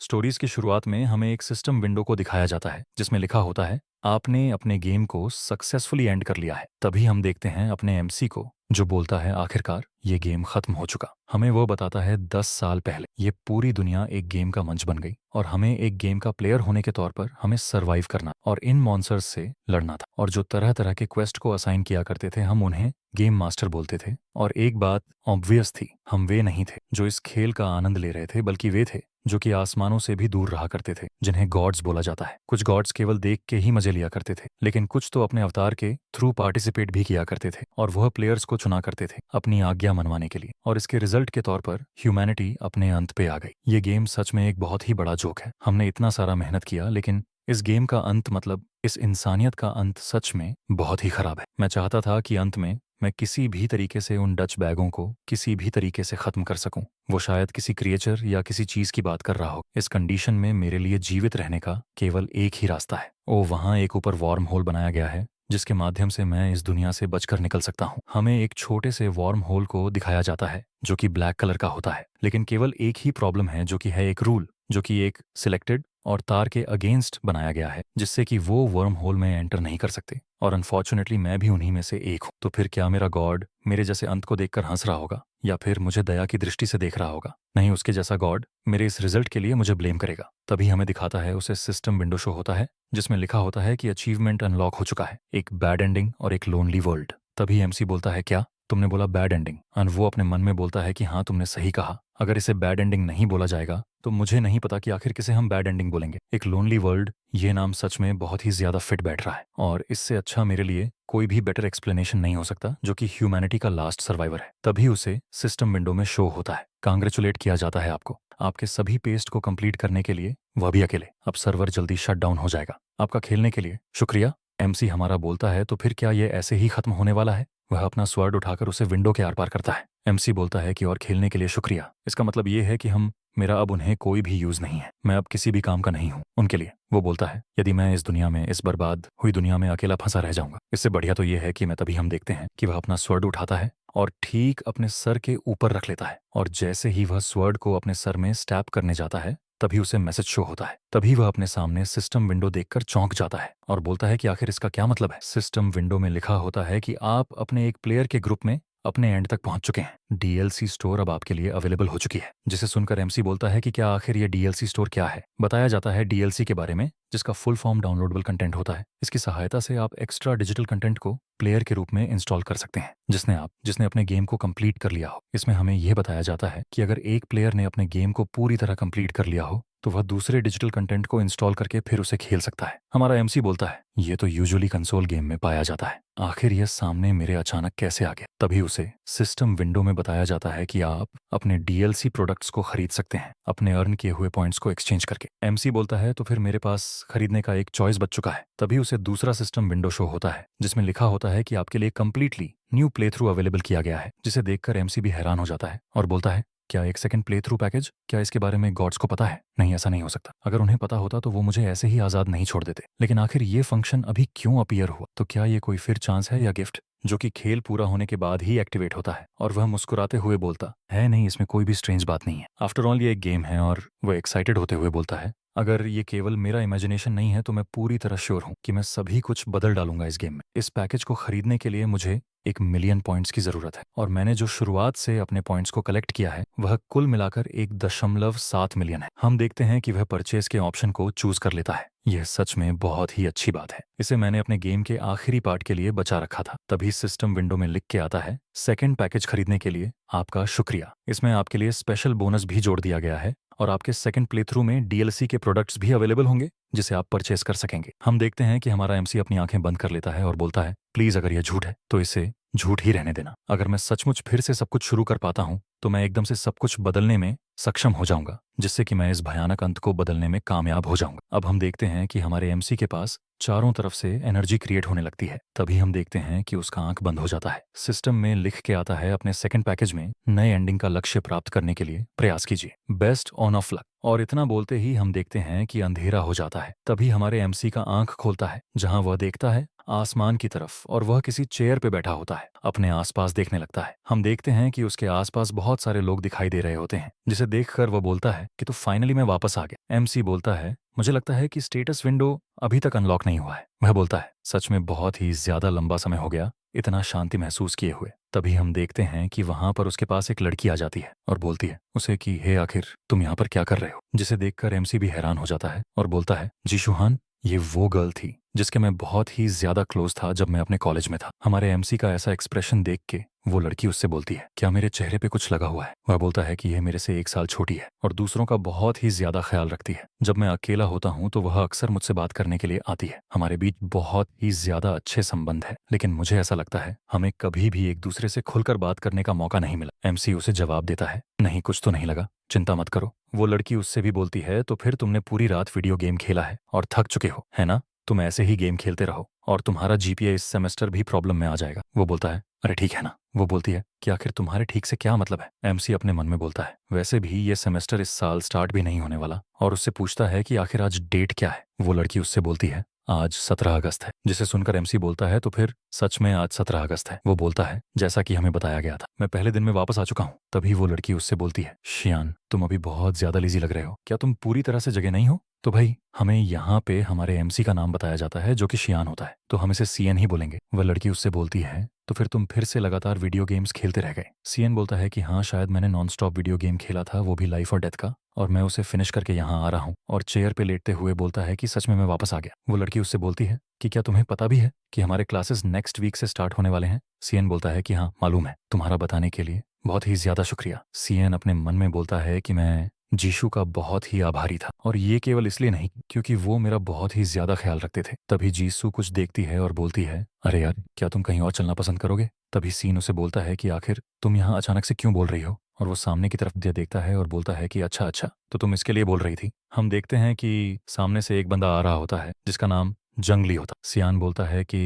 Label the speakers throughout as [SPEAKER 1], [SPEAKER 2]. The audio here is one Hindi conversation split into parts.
[SPEAKER 1] स्टोरीज की शुरुआत में हमें एक सिस्टम विंडो को दिखाया जाता है जिसमें लिखा होता है आपने अपने गेम को सक्सेसफुली एंड कर लिया है। तभी हम देखते हैं अपने एमसी को जो बोलता है आखिरकार ये गेम खत्म हो चुका। हमें वो बताता है 10 साल पहले ये पूरी दुनिया एक गेम का मंच बन गई और हमें एक गेम का प्लेयर होने के तौर पर हमें सरवाइव करना और इन मॉन्स्टर्स से लड़ना था। और जो तरह तरह के क्वेस्ट को असाइन किया करते थे हम उन्हें गेम मास्टर बोलते थे। और एक बात ऑब्वियस थी, हम वे नहीं थे जो इस खेल का आनंद ले रहे थे, बल्कि वे थे जो कि आसमानों से भी दूर रहा करते थे, जिन्हें गॉड्स बोला जाता है। कुछ गॉड्स केवल देख के ही मजे लिया करते थे, लेकिन कुछ तो अपने अवतार के थ्रू पार्टिसिपेट भी किया करते थे और वह प्लेयर्स को चुना करते थे अपनी आज्ञा मनवाने के लिए। और इसके रिजल्ट के तौर पर ह्यूमैनिटी अपने अंत पे आ गई। ये गेम सच में एक बहुत ही बड़ा जोक है। हमने इतना सारा मेहनत किया, लेकिन इस गेम का अंत, मतलब इस इंसानियत का अंत, सच में बहुत ही खराब है। मैं चाहता था कि अंत में मैं किसी भी तरीके से उन डच बैगों को किसी भी तरीके से खत्म कर सकूं। वो शायद किसी क्रिएचर या किसी चीज की बात कर रहा हो। इस कंडीशन में मेरे लिए जीवित रहने का केवल एक ही रास्ता है। ओ, वहां एक ऊपर वार्म होल बनाया गया है जिसके माध्यम से मैं इस दुनिया से बचकर निकल सकता हूँ। हमें एक छोटे से वार्म होल को दिखाया जाता है जो कि ब्लैक कलर का होता है, लेकिन केवल एक ही प्रॉब्लम है जो कि है एक रूल जो कि एक सिलेक्टेड और तार के अगेंस्ट बनाया गया है, जिससे कि वो वर्म होल में एंटर नहीं कर सकते। और अनफॉर्चुनेटली मैं भी उन्हीं में से एक हूँ। तो फिर क्या मेरा गॉड मेरे जैसे अंत को देखकर हंस रहा होगा, या फिर मुझे दया की दृष्टि से देख रहा होगा? नहीं, उसके जैसा गॉड मेरे इस रिजल्ट के लिए मुझे ब्लेम करेगा। तभी हमें दिखाता है, उसे सिस्टम विंडो शो होता है जिसमें लिखा होता है कि अचीवमेंट अनलॉक हो चुका है, एक बैड एंडिंग और एक लोनली वर्ल्ड। तभी एमसी बोलता है, क्या तुमने बोला बैड एंडिंग? और वो अपने मन में बोलता है कि हाँ, तुमने सही कहा। अगर इसे बैड एंडिंग नहीं बोला जाएगा तो मुझे नहीं पता कि आखिर किसे हम बैड एंडिंग बोलेंगे। एक लोनली वर्ल्ड, ये नाम सच में बहुत ही ज्यादा फिट बैठ रहा है, और इससे अच्छा मेरे लिए कोई भी बेटर एक्सप्लेनेशन नहीं हो सकता जो कि ह्यूमैनिटी का लास्ट सर्वाइवर है। तभी उसे सिस्टम विंडो में शो होता है, कांग्रेचुलेट किया जाता है आपको आपके सभी पेस्ट को कंप्लीट करने के लिए, वह भी अकेले। अब सर्वर जल्दी शट डाउन हो जाएगा। आपका खेलने के लिए शुक्रिया, एमसी हमारा बोलता है। तो फिर क्या ये ऐसे ही खत्म होने वाला है? वह अपना स्वर्ड उठाकर उसे विंडो के आर पार करता है। एमसी बोलता है कि और खेलने के लिए शुक्रिया। इसका मतलब ये है कि मेरा अब उन्हें कोई भी यूज नहीं है, मैं अब किसी भी काम का नहीं हूँ उनके लिए। वो बोलता है, यदि मैं इस दुनिया में, इस बर्बाद हुई दुनिया में अकेला फंसा रह जाऊंगा, इससे बढ़िया तो ये है कि मैं। तभी हम देखते हैं कि वह अपना स्वर्ड उठाता है और ठीक अपने सर के ऊपर रख लेता है, और जैसे ही वह स्वर्ड को अपने सर में स्टैप करने जाता है तभी उसे मैसेज शो होता है। तभी वह अपने सामने सिस्टम विंडो देखकर चौंक जाता है और बोलता है कि आखिर इसका क्या मतलब है। सिस्टम विंडो में लिखा होता है कि आप अपने एक प्लेयर के ग्रुप में अपने एंड तक पहुंच चुके हैं। डीएलसी स्टोर अब आपके लिए अवेलेबल हो चुकी है। जिसे सुनकर एमसी बोलता है कि क्या आखिर ये डीएलसी स्टोर क्या है। बताया जाता है डीएलसी के बारे में, जिसका फुल फॉर्म डाउनलोडेबल कंटेंट होता है। इसकी सहायता से आप एक्स्ट्रा डिजिटल कंटेंट को प्लेयर के रूप में इंस्टॉल कर सकते हैं जिसने अपने गेम को कंप्लीट कर लिया हो। इसमें हमें यह बताया जाता है कि अगर एक प्लेयर ने अपने गेम को पूरी तरह कंप्लीट कर लिया हो तो वह दूसरे डिजिटल कंटेंट को इंस्टॉल करके फिर उसे खेल सकता है। हमारा एमसी बोलता है, ये तो यूजुअली कंसोल गेम में पाया जाता है, आखिर यह सामने मेरे अचानक कैसे आ गया? तभी उसे सिस्टम विंडो में बताया जाता है कि आप अपने डीएलसी प्रोडक्ट्स को खरीद सकते हैं अपने अर्न किए हुए पॉइंट्स को एक्सचेंज करके। एमसी बोलता है, तो फिर मेरे पास खरीदने का एक चॉइस बच चुका है। तभी उसे दूसरा सिस्टम विंडो शो होता है जिसमें लिखा होता है कि आपके लिए completely new play through available किया गया है। जिसे देखकर एमसी भी हैरान हो जाता है और बोलता है, क्या एक सेकंड प्ले थ्रू पैकेज? क्या इसके बारे में गॉड्स को पता है? नहीं, ऐसा नहीं हो सकता। अगर उन्हें पता होता तो वो मुझे ऐसे ही आजाद नहीं छोड़ देते। लेकिन आखिर ये फंक्शन अभी क्यों अपीयर हुआ? तो क्या ये कोई फिर चांस है या गिफ्ट जो कि खेल पूरा होने के बाद ही एक्टिवेट होता है? और वह मुस्कुराते हुए बोलता है, नहीं, इसमें कोई भी स्ट्रेंज बात नहीं है। आफ्टर ऑल ये एक गेम है। और वह एक्साइटेड होते हुए बोलता है, अगर ये केवल मेरा इमेजिनेशन नहीं है तो मैं पूरी तरह श्योर हूँ कि मैं सभी कुछ बदल डालूंगा इस गेम में। इस पैकेज को खरीदने के लिए मुझे 1 मिलियन पॉइंट्स की जरूरत है, और मैंने जो शुरुआत से अपने पॉइंट्स को कलेक्ट किया है वह कुल मिलाकर 1.7 मिलियन है। हम देखते हैं कि वह परचेज के ऑप्शन को चूज कर लेता है। यह सच में बहुत ही अच्छी बात है। इसे मैंने अपने गेम के आखिरी पार्ट के लिए बचा रखा था। तभी सिस्टम विंडो में लिख के आता है, सेकंड पैकेज खरीदने के लिए आपका शुक्रिया। इसमें आपके लिए स्पेशल बोनस भी जोड़ दिया गया है, और आपके सेकंड प्ले थ्रू में डीएलसी के प्रोडक्ट्स भी अवेलेबल होंगे जिसे आप परचेस कर सकेंगे। हम देखते हैं कि हमारा एमसी अपनी आंखें बंद कर लेता है और बोलता है, प्लीज अगर यह झूठ है तो इसे झूठ ही रहने देना। अगर मैं सचमुच फिर से सब कुछ शुरू कर पाता हूं तो मैं एकदम से सब कुछ बदलने में सक्षम हो जाऊंगा, जिससे कि मैं इस भयानक अंत को बदलने में कामयाब हो जाऊंगा। अब हम देखते हैं कि हमारे एमसी के पास चारों तरफ से एनर्जी क्रिएट होने लगती है। तभी हम देखते हैं कि उसका आंख बंद हो जाता है। सिस्टम में लिख के आता है, अपने सेकंड पैकेज में नए एंडिंग का लक्ष्य प्राप्त करने के लिए प्रयास कीजिए, बेस्ट ऑन ऑफ लक। और इतना बोलते ही हम देखते हैं कि अंधेरा हो जाता है। तभी हमारे एमसी का आंख खोलता है, जहां वह देखता है आसमान की तरफ, और वह किसी चेयर पे बैठा होता है, अपने आसपास देखने लगता है। हम देखते हैं कि उसके आसपास बहुत सारे लोग दिखाई दे रहे होते हैं, जिसे देखकर वह बोलता है कि तो फाइनली मैं वापस आ गया। एमसी बोलता है, मुझे लगता है कि स्टेटस विंडो अभी तक अनलॉक नहीं हुआ है। वह बोलता है, सच में बहुत ही ज्यादा लंबा समय हो गया इतना शांति महसूस किए हुए। तभी हम देखते हैं कि वहां पर उसके पास एक लड़की आ जाती है और बोलती है उसे कि हे आखिर तुम यहाँ पर क्या कर रहे हो, जिसे देखकर एमसी भी हैरान हो जाता है और बोलता है, जी शुहान, ये वो गर्ल थी जिसके मैं बहुत ही ज्यादा क्लोज था जब मैं अपने कॉलेज में था। हमारे एमसी का ऐसा एक्सप्रेशन देख के वो लड़की उससे बोलती है, क्या मेरे चेहरे पे कुछ लगा हुआ है? वह बोलता है कि यह मेरे से 1 साल छोटी है और दूसरों का बहुत ही ज्यादा ख्याल रखती है। जब मैं अकेला होता हूँ तो वह अक्सर मुझसे बात करने के लिए आती है। हमारे बीच बहुत ही ज्यादा अच्छे संबंध है, लेकिन मुझे ऐसा लगता है हमें कभी भी एक दूसरे से खुलकर बात करने का मौका नहीं मिला। एमसी उसे जवाब देता है, नहीं, कुछ तो नहीं लगा, चिंता मत करो। वो लड़की उससे भी बोलती है, तो फिर तुमने पूरी रात वीडियो गेम खेला है और थक चुके हो, है ना? तुम ऐसे ही गेम खेलते रहो और तुम्हारा जीपीए इस सेमेस्टर भी प्रॉब्लम में आ जाएगा। वो बोलता है, अरे ठीक है ना। वो बोलती है कि आखिर तुम्हारे ठीक से क्या मतलब है? एमसी अपने मन में बोलता है, वैसे भी ये सेमेस्टर इस साल स्टार्ट भी नहीं होने वाला, और उससे पूछता है कि आखिर आज डेट क्या है। वो लड़की उससे बोलती है, आज 17 अगस्त है। जिसे सुनकर एमसी बोलता है, तो फिर सच में आज 17 अगस्त है। वो बोलता है, जैसा कि हमें बताया गया था, मैं पहले दिन में वापस आ चुका हूँ। तभी वो लड़की उससे बोलती है, शियान, तुम अभी बहुत ज्यादा लेजी लग रहे हो, क्या तुम पूरी तरह से जगे नहीं हो? तो भाई हमें यहाँ पे हमारे एमसी का नाम बताया जाता है, जो कि शियान होता है, तो हम इसे सीएन ही बोलेंगे। वह लड़की उससे बोलती है, तो फिर तुम फिर से लगातार वीडियो गेम्स खेलते रह गए? सीएन बोलता है कि हाँ, शायद मैंने नॉन स्टॉप वीडियो गेम खेला था, वो भी लाइफ और डेथ का, और मैं उसे फिनिश करके यहाँ आ रहा हूँ। और चेयर पे लेटते हुए बोलता है कि सच में मैं वापस आ गया। वो लड़की उससे बोलती है कि क्या तुम्हें पता भी है कि हमारे क्लासेस नेक्स्ट वीक से स्टार्ट होने वाले हैं? सीएन बोलता है कि हाँ मालूम है, तुम्हारा बताने के लिए बहुत ही ज्यादा शुक्रिया। सीएन अपने मन में बोलता है कि मैं जीशु का बहुत ही आभारी था, और ये केवल इसलिए नहीं क्योंकि वो मेरा बहुत ही ज्यादा ख्याल रखते थे। तभी जीसू कुछ देखती है और बोलती है, अरे यार, क्या तुम कहीं और चलना पसंद करोगे? तभी सीन उसे बोलता है कि आखिर तुम यहाँ अचानक से क्यों बोल रही हो? और वो सामने की तरफ देखता है और बोलता है कि अच्छा अच्छा, तो तुम इसके लिए बोल रही थी। हम देखते हैं कि सामने से एक बंदा आ रहा होता है जिसका नाम जंगली होता। सियान बोलता है कि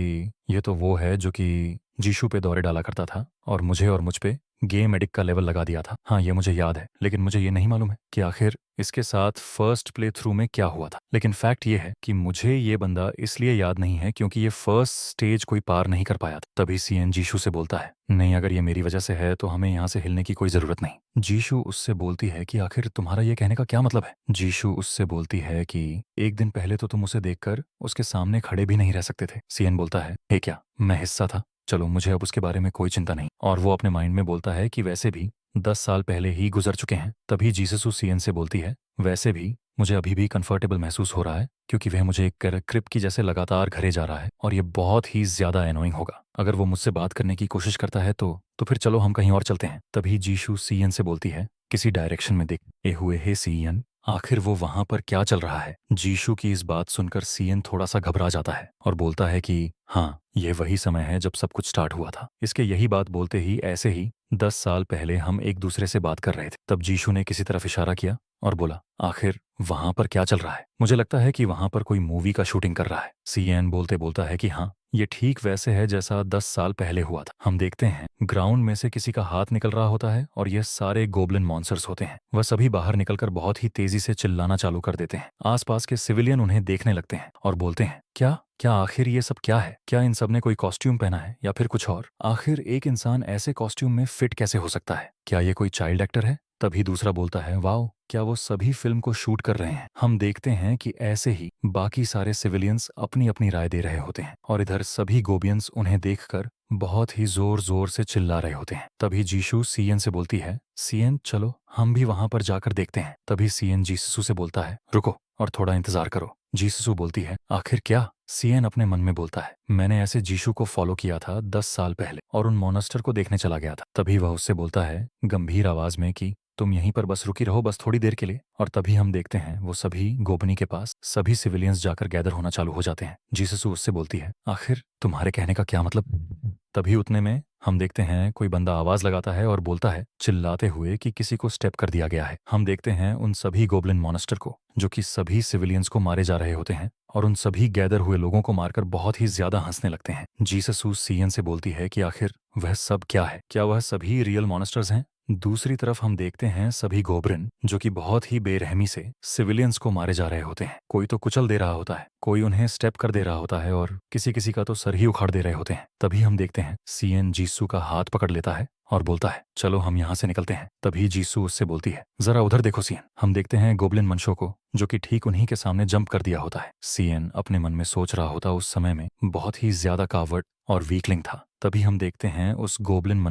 [SPEAKER 1] ये तो वो है जो कि जीशु पे दौरे डाला करता था और मुझे और मुझ पे गेम एडिक्ट का लेवल लगा दिया था। हाँ, ये मुझे याद है, लेकिन मुझे ये नहीं मालूम है कि आखिर इसके साथ फर्स्ट प्ले थ्रू में क्या हुआ था। लेकिन फैक्ट ये है कि मुझे ये बंदा इसलिए याद नहीं है क्योंकि ये फर्स्ट स्टेज कोई पार नहीं कर पाया था। तभी सीएन जीशु से बोलता है, नहीं, अगर ये मेरी वजह से है तो हमें यहाँ से हिलने की कोई जरूरत नहीं। जीशु उससे बोलती है कि आखिर तुम्हारा ये कहने का क्या मतलब है? जीशु उससे बोलती है कि एक दिन पहले तो तुम उसे देखकर उसके सामने खड़े भी नहीं रह सकते थे। सीएन बोलता है, हे क्या मैं हिस्सा था? चलो, मुझे अब उसके बारे में कोई चिंता नहीं। और वो अपने माइंड में बोलता है कि वैसे भी 10 साल पहले ही गुजर चुके हैं। तभी जीसस सीएन से बोलती है, वैसे भी मुझे अभी भी कंफर्टेबल महसूस हो रहा है क्योंकि वह मुझे एक क्रिप की जैसे लगातार घरे जा रहा है और ये बहुत ही ज्यादा एनोइंग होगा। अगर वो मुझसे बात करने की कोशिश करता है तो फिर चलो हम कहीं और चलते हैं। तभी जीशु सीएन से बोलती है, किसी डायरेक्शन में देख ए हुए हे सीएन, आखिर वो वहां पर क्या चल रहा है? जीशु की इस बात सुनकर सीएन थोड़ा सा घबरा जाता है और बोलता है कि हाँ, ये वही समय है जब सब कुछ स्टार्ट हुआ था। इसके यही बात बोलते ही ऐसे ही 10 साल पहले हम एक दूसरे से बात कर रहे थे। तब जीशु ने किसी तरफ इशारा किया और बोला, आखिर वहां पर क्या चल रहा है? मुझे लगता है कि वहां पर कोई मूवी का शूटिंग कर रहा है। सीएन बोलते बोलता है कि हाँ, ये ठीक वैसे है जैसा 10 साल पहले हुआ था। हम देखते हैं ग्राउंड में से किसी का हाथ निकल रहा होता है और ये सारे गोब्लिन मॉन्स्टर्स होते हैं। वह सभी बाहर निकलकर बहुत ही तेजी से चिल्लाना चालू कर देते हैं। आसपास के सिविलियन उन्हें देखने लगते हैं और बोलते हैं, क्या क्या आखिर ये सब क्या है? क्या इन सब ने कोई कॉस्ट्यूम पहना है या फिर कुछ और? आखिर एक इंसान ऐसे कॉस्ट्यूम में फिट कैसे हो सकता है? क्या ये कोई चाइल्ड एक्टर है? तभी दूसरा बोलता है, वाओ, क्या वो सभी फिल्म को शूट कर रहे हैं? हम देखते हैं कि ऐसे ही बाकी सारे सिविलियंस अपनी अपनी राय दे रहे होते हैं और इधर सभी गोबियंस उन्हें देखकर बहुत ही जोर जोर से चिल्ला रहे होते हैं। तभी जीशु सीएन से बोलती है, सीएन चलो हम भी वहां पर जाकर देखते हैं। तभी सीएन जीससु से बोलता है, रुको और थोड़ा इंतजार करो। जीससु बोलती है, आखिर क्या? सीएन अपने मन में बोलता है, मैंने ऐसे जीशु को फॉलो किया था 10 साल पहले और उन मोनास्टर को देखने चला गया था। तभी वह उससे बोलता है गंभीर आवाज में कि तुम यहीं पर बस रुकी रहो, बस थोड़ी देर के लिए। और तभी हम देखते हैं वो सभी गोबनी के पास सभी सिविलियंस जाकर गैदर होना चालू हो जाते हैं। जीससु उससे बोलती है, आखिर तुम्हारे कहने का क्या मतलब? तभी उतने में हम देखते हैं कोई बंदा आवाज लगाता है और बोलता है चिल्लाते हुए कि किसी को स्टेप कर दिया गया है। हम देखते हैं उन सभी गोब्लिन मॉन्स्टर को जो कि सभी सिविलियंस को मारे जा रहे होते हैं और उन सभी गैदर हुए लोगों को मारकर बहुत ही ज्यादा हंसने लगते हैं। जीसस सीएन से बोलती है कि आखिर वह सब क्या है, क्या वह सभी रियल मॉन्स्टर्स हैं? दूसरी तरफ हम देखते हैं सभी गोब्रिन जो कि बहुत ही बेरहमी से सिविलियंस को मारे जा रहे होते हैं। कोई तो कुचल दे रहा होता है, कोई उन्हें स्टेप कर दे रहा होता है और किसी किसी का तो सर ही उखाड़ दे रहे होते हैं। तभी हम देखते हैं सीएन जीसू का हाथ पकड़ लेता है और बोलता है चलो हम यहाँ से निकलते हैं। तभी जीसू उससे बोलती है जरा उधर देखो सीएन। हम देखते हैं गोब्लिन मंशो को जो कि ठीक उन्हीं के सामने जंप कर दिया होता है। सीएन अपने मन में सोच रहा होता उस समय में बहुत ही ज्यादा कावर्ड और वीकलिंग था। तभी हम देखते हैं उस गोब्लिन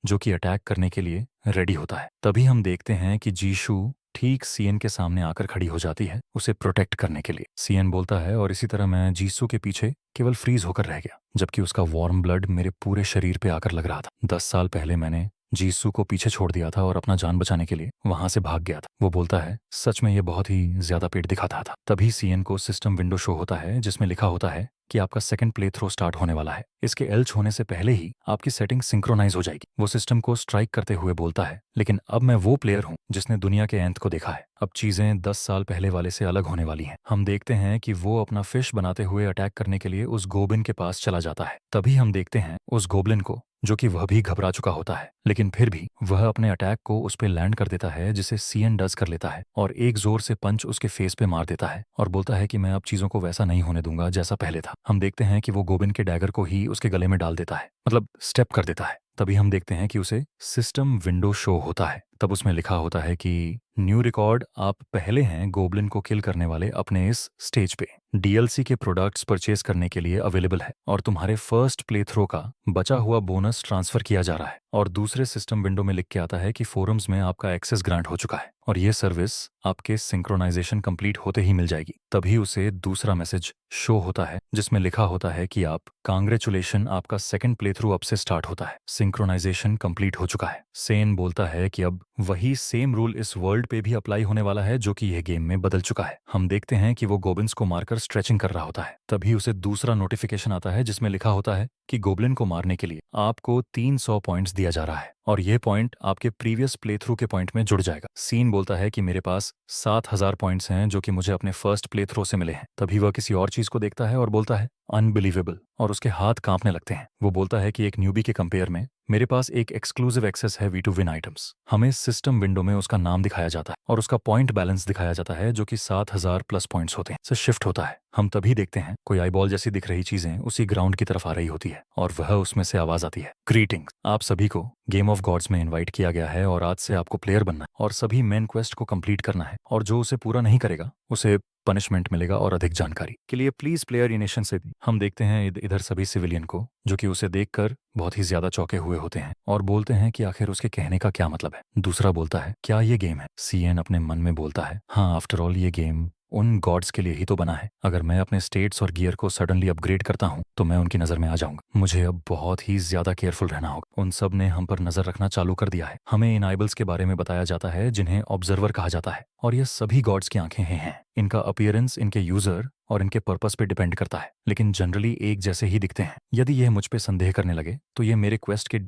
[SPEAKER 1] जो कि अटैक करने के लिए रेडी होता है। तभी हम देखते हैं कि जीशू ठीक सीएन के सामने आकर खड़ी हो जाती है उसे प्रोटेक्ट करने के लिए। सीएन बोलता है और इसी तरह मैं जीसू के पीछे केवल फ्रीज होकर रह गया जबकि उसका वार्म ब्लड मेरे पूरे शरीर पे आकर लग रहा था। 10 साल पहले मैंने जीसू को पीछे छोड़ दिया था और अपना जान बचाने के लिए वहां से भाग गया था। वो बोलता है सच में ये बहुत ही ज्यादा पेट दिखाता था। तभी सीएन को सिस्टम विंडो शो होता है जिसमें लिखा होता है कि आपका सेकंड प्ले थ्रो स्टार्ट होने वाला है। इसके एल्च होने से पहले ही आपकी सेटिंग सिंक्रोनाइज हो जाएगी। वो सिस्टम को स्ट्राइक करते हुए बोलता है लेकिन अब मैं वो प्लेयर हूँ जिसने दुनिया के एंथ को देखा है। अब चीजें 10 साल पहले वाले से अलग होने वाली हैं। हम देखते हैं कि वो अपना फिश बनाते हुए अटैक करने के लिए उस गोबिन के पास चला जाता है। तभी हम देखते हैं उस गोब्लिन को जो कि वह भी घबरा चुका होता है लेकिन फिर भी वह अपने अटैक को उस पे लैंड कर देता है जिसे सीएन डज कर लेता है और एक जोर से पंच उसके फेस पे मार देता है और बोलता है कि मैं अब चीजों को वैसा नहीं होने दूंगा जैसा पहले था। हम देखते हैं कि वो गोबिन के डैगर को ही उसके गले में डाल देता है, मतलब स्टेप कर देता है। तभी हम देखते हैं कि उसे सिस्टम विंडो शो होता है। तब उसमें लिखा होता है कि न्यू रिकॉर्ड, आप पहले हैं गोब्लिन को किल करने वाले अपने इस स्टेज पे। डीएलसी के प्रोडक्ट्स परचेज करने के लिए अवेलेबल है और तुम्हारे फर्स्ट प्ले थ्रो का बचा हुआ बोनस ट्रांसफर किया जा रहा है। और दूसरे सिस्टम विंडो में लिख के आता है कि फोरम्स में आपका एक्सेस ग्रांट हो चुका है और ये सर्विस आपके सिंक्रोनाइजेशन कंप्लीट होते ही मिल जाएगी। तभी उसे दूसरा मैसेज शो होता है जिसमें लिखा होता है कि आप कांग्रेचुलेशन, आपका सेकंड प्ले थ्रू अब से स्टार्ट होता है, सिंक्रोनाइजेशन कंप्लीट हो चुका है। सेन बोलता है कि अब वही सेम रूल इस वर्ल्ड पे भी अप्लाई होने वाला है जो कि यह गेम में बदल चुका है। हम देखते हैं कि वो गोबिन्स को मारकर स्ट्रेचिंग कर रहा होता है। तभी उसे दूसरा नोटिफिकेशन आता है जिसमें लिखा होता है कि गोब्लिन को मारने के लिए आपको 300 पॉइंट्स दिया जा रहा है और ये पॉइंट आपके प्रीवियस प्ले थ्रू के पॉइंट में जुड़ जाएगा। सीन बोलता है कि मेरे पास 7000 पॉइंट्स हैं जो कि मुझे अपने फर्स्ट प्ले थ्रो से मिले हैं। तभी वह किसी और चीज को देखता है और बोलता है अनबिलीवेबल और उसके हाथ कांपने लगते हैं। वो बोलता है कि एक न्यूबी के कंपेयर में मेरे पास एक एक्सक्लूसिव एक्सेस है V2 विन आइटम्स। हमें सिस्टम विंडो में उसका नाम दिखाया जाता है और उसका पॉइंट बैलेंस दिखाया जाता है जो कि 7000 प्लस पॉइंट्स होते हैं से शिफ्ट होता है। हम तभी देखते हैं कोई आईबॉल जैसी दिख रही चीजें उसी ग्राउंड की तरफ आ रही होती है और वह उसमें से आवाज आती है, ग्रीटिंग्स, आप सभी को गेम ऑफ गॉड्स में इनवाइट किया गया है और आज से आपको प्लेयर बनना है और सभी मेन क्वेस्ट को कंप्लीट करना है और जो उसे पूरा नहीं करेगा उसे पनिशमेंट मिलेगा। और अधिक जानकारी के लिए प्लीज प्लेयर इनेशन से। हम देखते हैं इधर सभी सिविलियन को जो कि उसे देखकर बहुत ही ज्यादा चौंके हुए होते हैं और बोलते हैं कि आखिर उसके कहने का क्या मतलब है। दूसरा बोलता है क्या ये गेम है? सीएन अपने मन में बोलता है हाँ, आफ्टर ऑल ये गेम उन गॉड्स के लिए ही तो बना है। अगर मैं अपने स्टेट्स और गियर को सडनली अपग्रेड करता हूँ तो मैं उनकी नजर में आ जाऊंगा। मुझे अब बहुत ही ज्यादा केयरफुल रहना होगा। उन सब ने हम पर नजर रखना चालू कर दिया है। हमें इन आइबल्स के बारे में बताया जाता है जिन्हें ऑब्जर्वर कहा जाता है और ये सभी गॉड्स की आंखें हैं। इनका अपीयरेंस इनके यूजर और इनके पर्पस पे डिपेंड करता है लेकिन जनरली एक जैसे ही दिखते हैं। यदि यह मुझ पे संदेह करने लगे तो ये मेरे क्वेस्ट की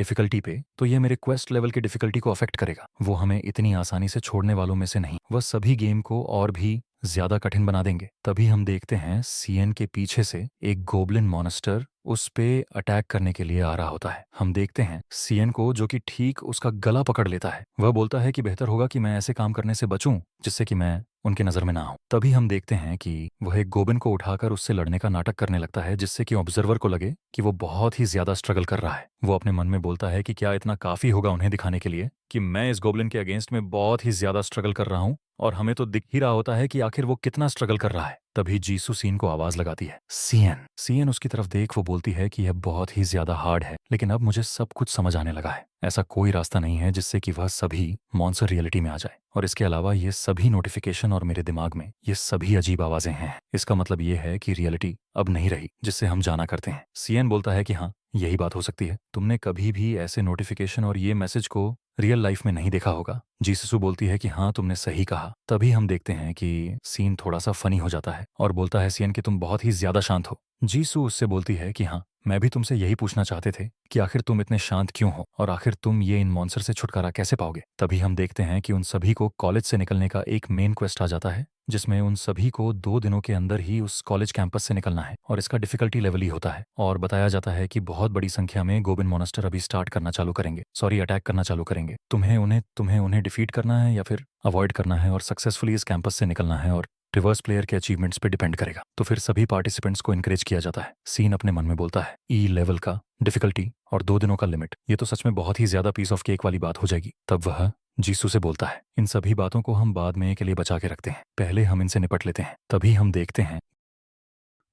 [SPEAKER 1] लेवल की डिफिकल्टी को अफेक्ट करेगा। वो हमें इतनी आसानी से छोड़ने वालों में से नहीं, वह सभी गेम को और भी ज्यादा कठिन बना देंगे। तभी हम देखते हैं सीएन के पीछे से एक गोब्लिन मॉन्स्टर उस पे अटैक करने के लिए आ रहा होता है। हम देखते हैं सीएन को जो कि ठीक उसका गला पकड़ लेता है। वह बोलता है कि बेहतर होगा कि मैं ऐसे काम करने से बचूं जिससे कि मैं उनकी नजर में ना आऊं। तभी हम देखते हैं कि वह एक गोबिन को उठाकर उससे लड़ने का नाटक करने लगता है जिससे कि ऑब्जर्वर को लगे कि वो बहुत ही ज्यादा स्ट्रगल कर रहा है। वो अपने मन में बोलता है कि क्या इतना काफी होगा उन्हें दिखाने के लिए कि मैं इस गोब्लिन के अगेंस्ट में बहुत ही ज्यादा स्ट्रगल कर रहा हूं और हमें तो दिख ही रहा होता है कि आखिर वो कितना स्ट्रगल कर रहा है। तभी जीसू सीन को आवाज लगाती है सीएन उसकी तरफ देख वो बोलती है कि यह बहुत ही ज्यादा हार्ड है लेकिन अब मुझे सब कुछ समझ आने लगा है। ऐसा कोई रास्ता नहीं है जिससे कि वह सभी मॉन्स्टर रियलिटी में आ जाए और इसके अलावा ये सभी नोटिफिकेशन और मेरे दिमाग में ये सभी अजीब आवाजें हैं। इसका मतलब ये है कि रियलिटी अब नहीं रही जिससे हम जाना करते हैं। सीएन बोलता है कि हाँ, यही बात हो सकती है। तुमने कभी भी ऐसे नोटिफिकेशन और ये मैसेज को रियल लाइफ में नहीं देखा होगा। जीससू बोलती है कि हाँ, तुमने सही कहा। तभी हम देखते हैं कि सीन थोड़ा सा फनी हो जाता है और बोलता है सीएन कि तुम बहुत ही ज्यादा शांत हो। जीसू उससे बोलती है कि हाँ, मैं भी तुमसे यही पूछना चाहते थे कि आखिर तुम इतने शांत क्यों हो और आखिर तुम ये इन मॉन्स्टर से छुटकारा कैसे पाओगे। तभी हम देखते हैं कि उन सभी को कॉलेज से निकलने का एक मेन क्वेस्ट आ जाता है, जिसमें उन सभी को 2 दिनों के अंदर ही उस कॉलेज कैंपस से निकलना है और इसका डिफिकल्टी लेवल ही होता है। और बताया जाता है कि बहुत बड़ी संख्या में गोबिन मॉन्स्टर अभी स्टार्ट करना चालू करेंगे, सॉरी अटैक करना चालू करेंगे। तुम्हें उन्हें डिफीट करना है या फिर अवॉइड करना है और सक्सेसफुली इस कैंपस से निकलना है, और रिवर्स प्लेयर के अचीवमेंट्स पे डिपेंड करेगा। तो फिर सभी पार्टिसिपेंट्स को इनकरेज किया जाता है। सीन अपने मन में बोलता है, ई लेवल का डिफिकल्टी और 2 दिनों का लिमिट, ये तो सच में बहुत ही ज्यादा पीस ऑफ केक वाली बात हो जाएगी। तब वह जीसू से बोलता है, इन सभी बातों को हम बाद में के लिए बचा के रखते हैं, पहले हम इनसे निपट लेते हैं। तभी हम देखते हैं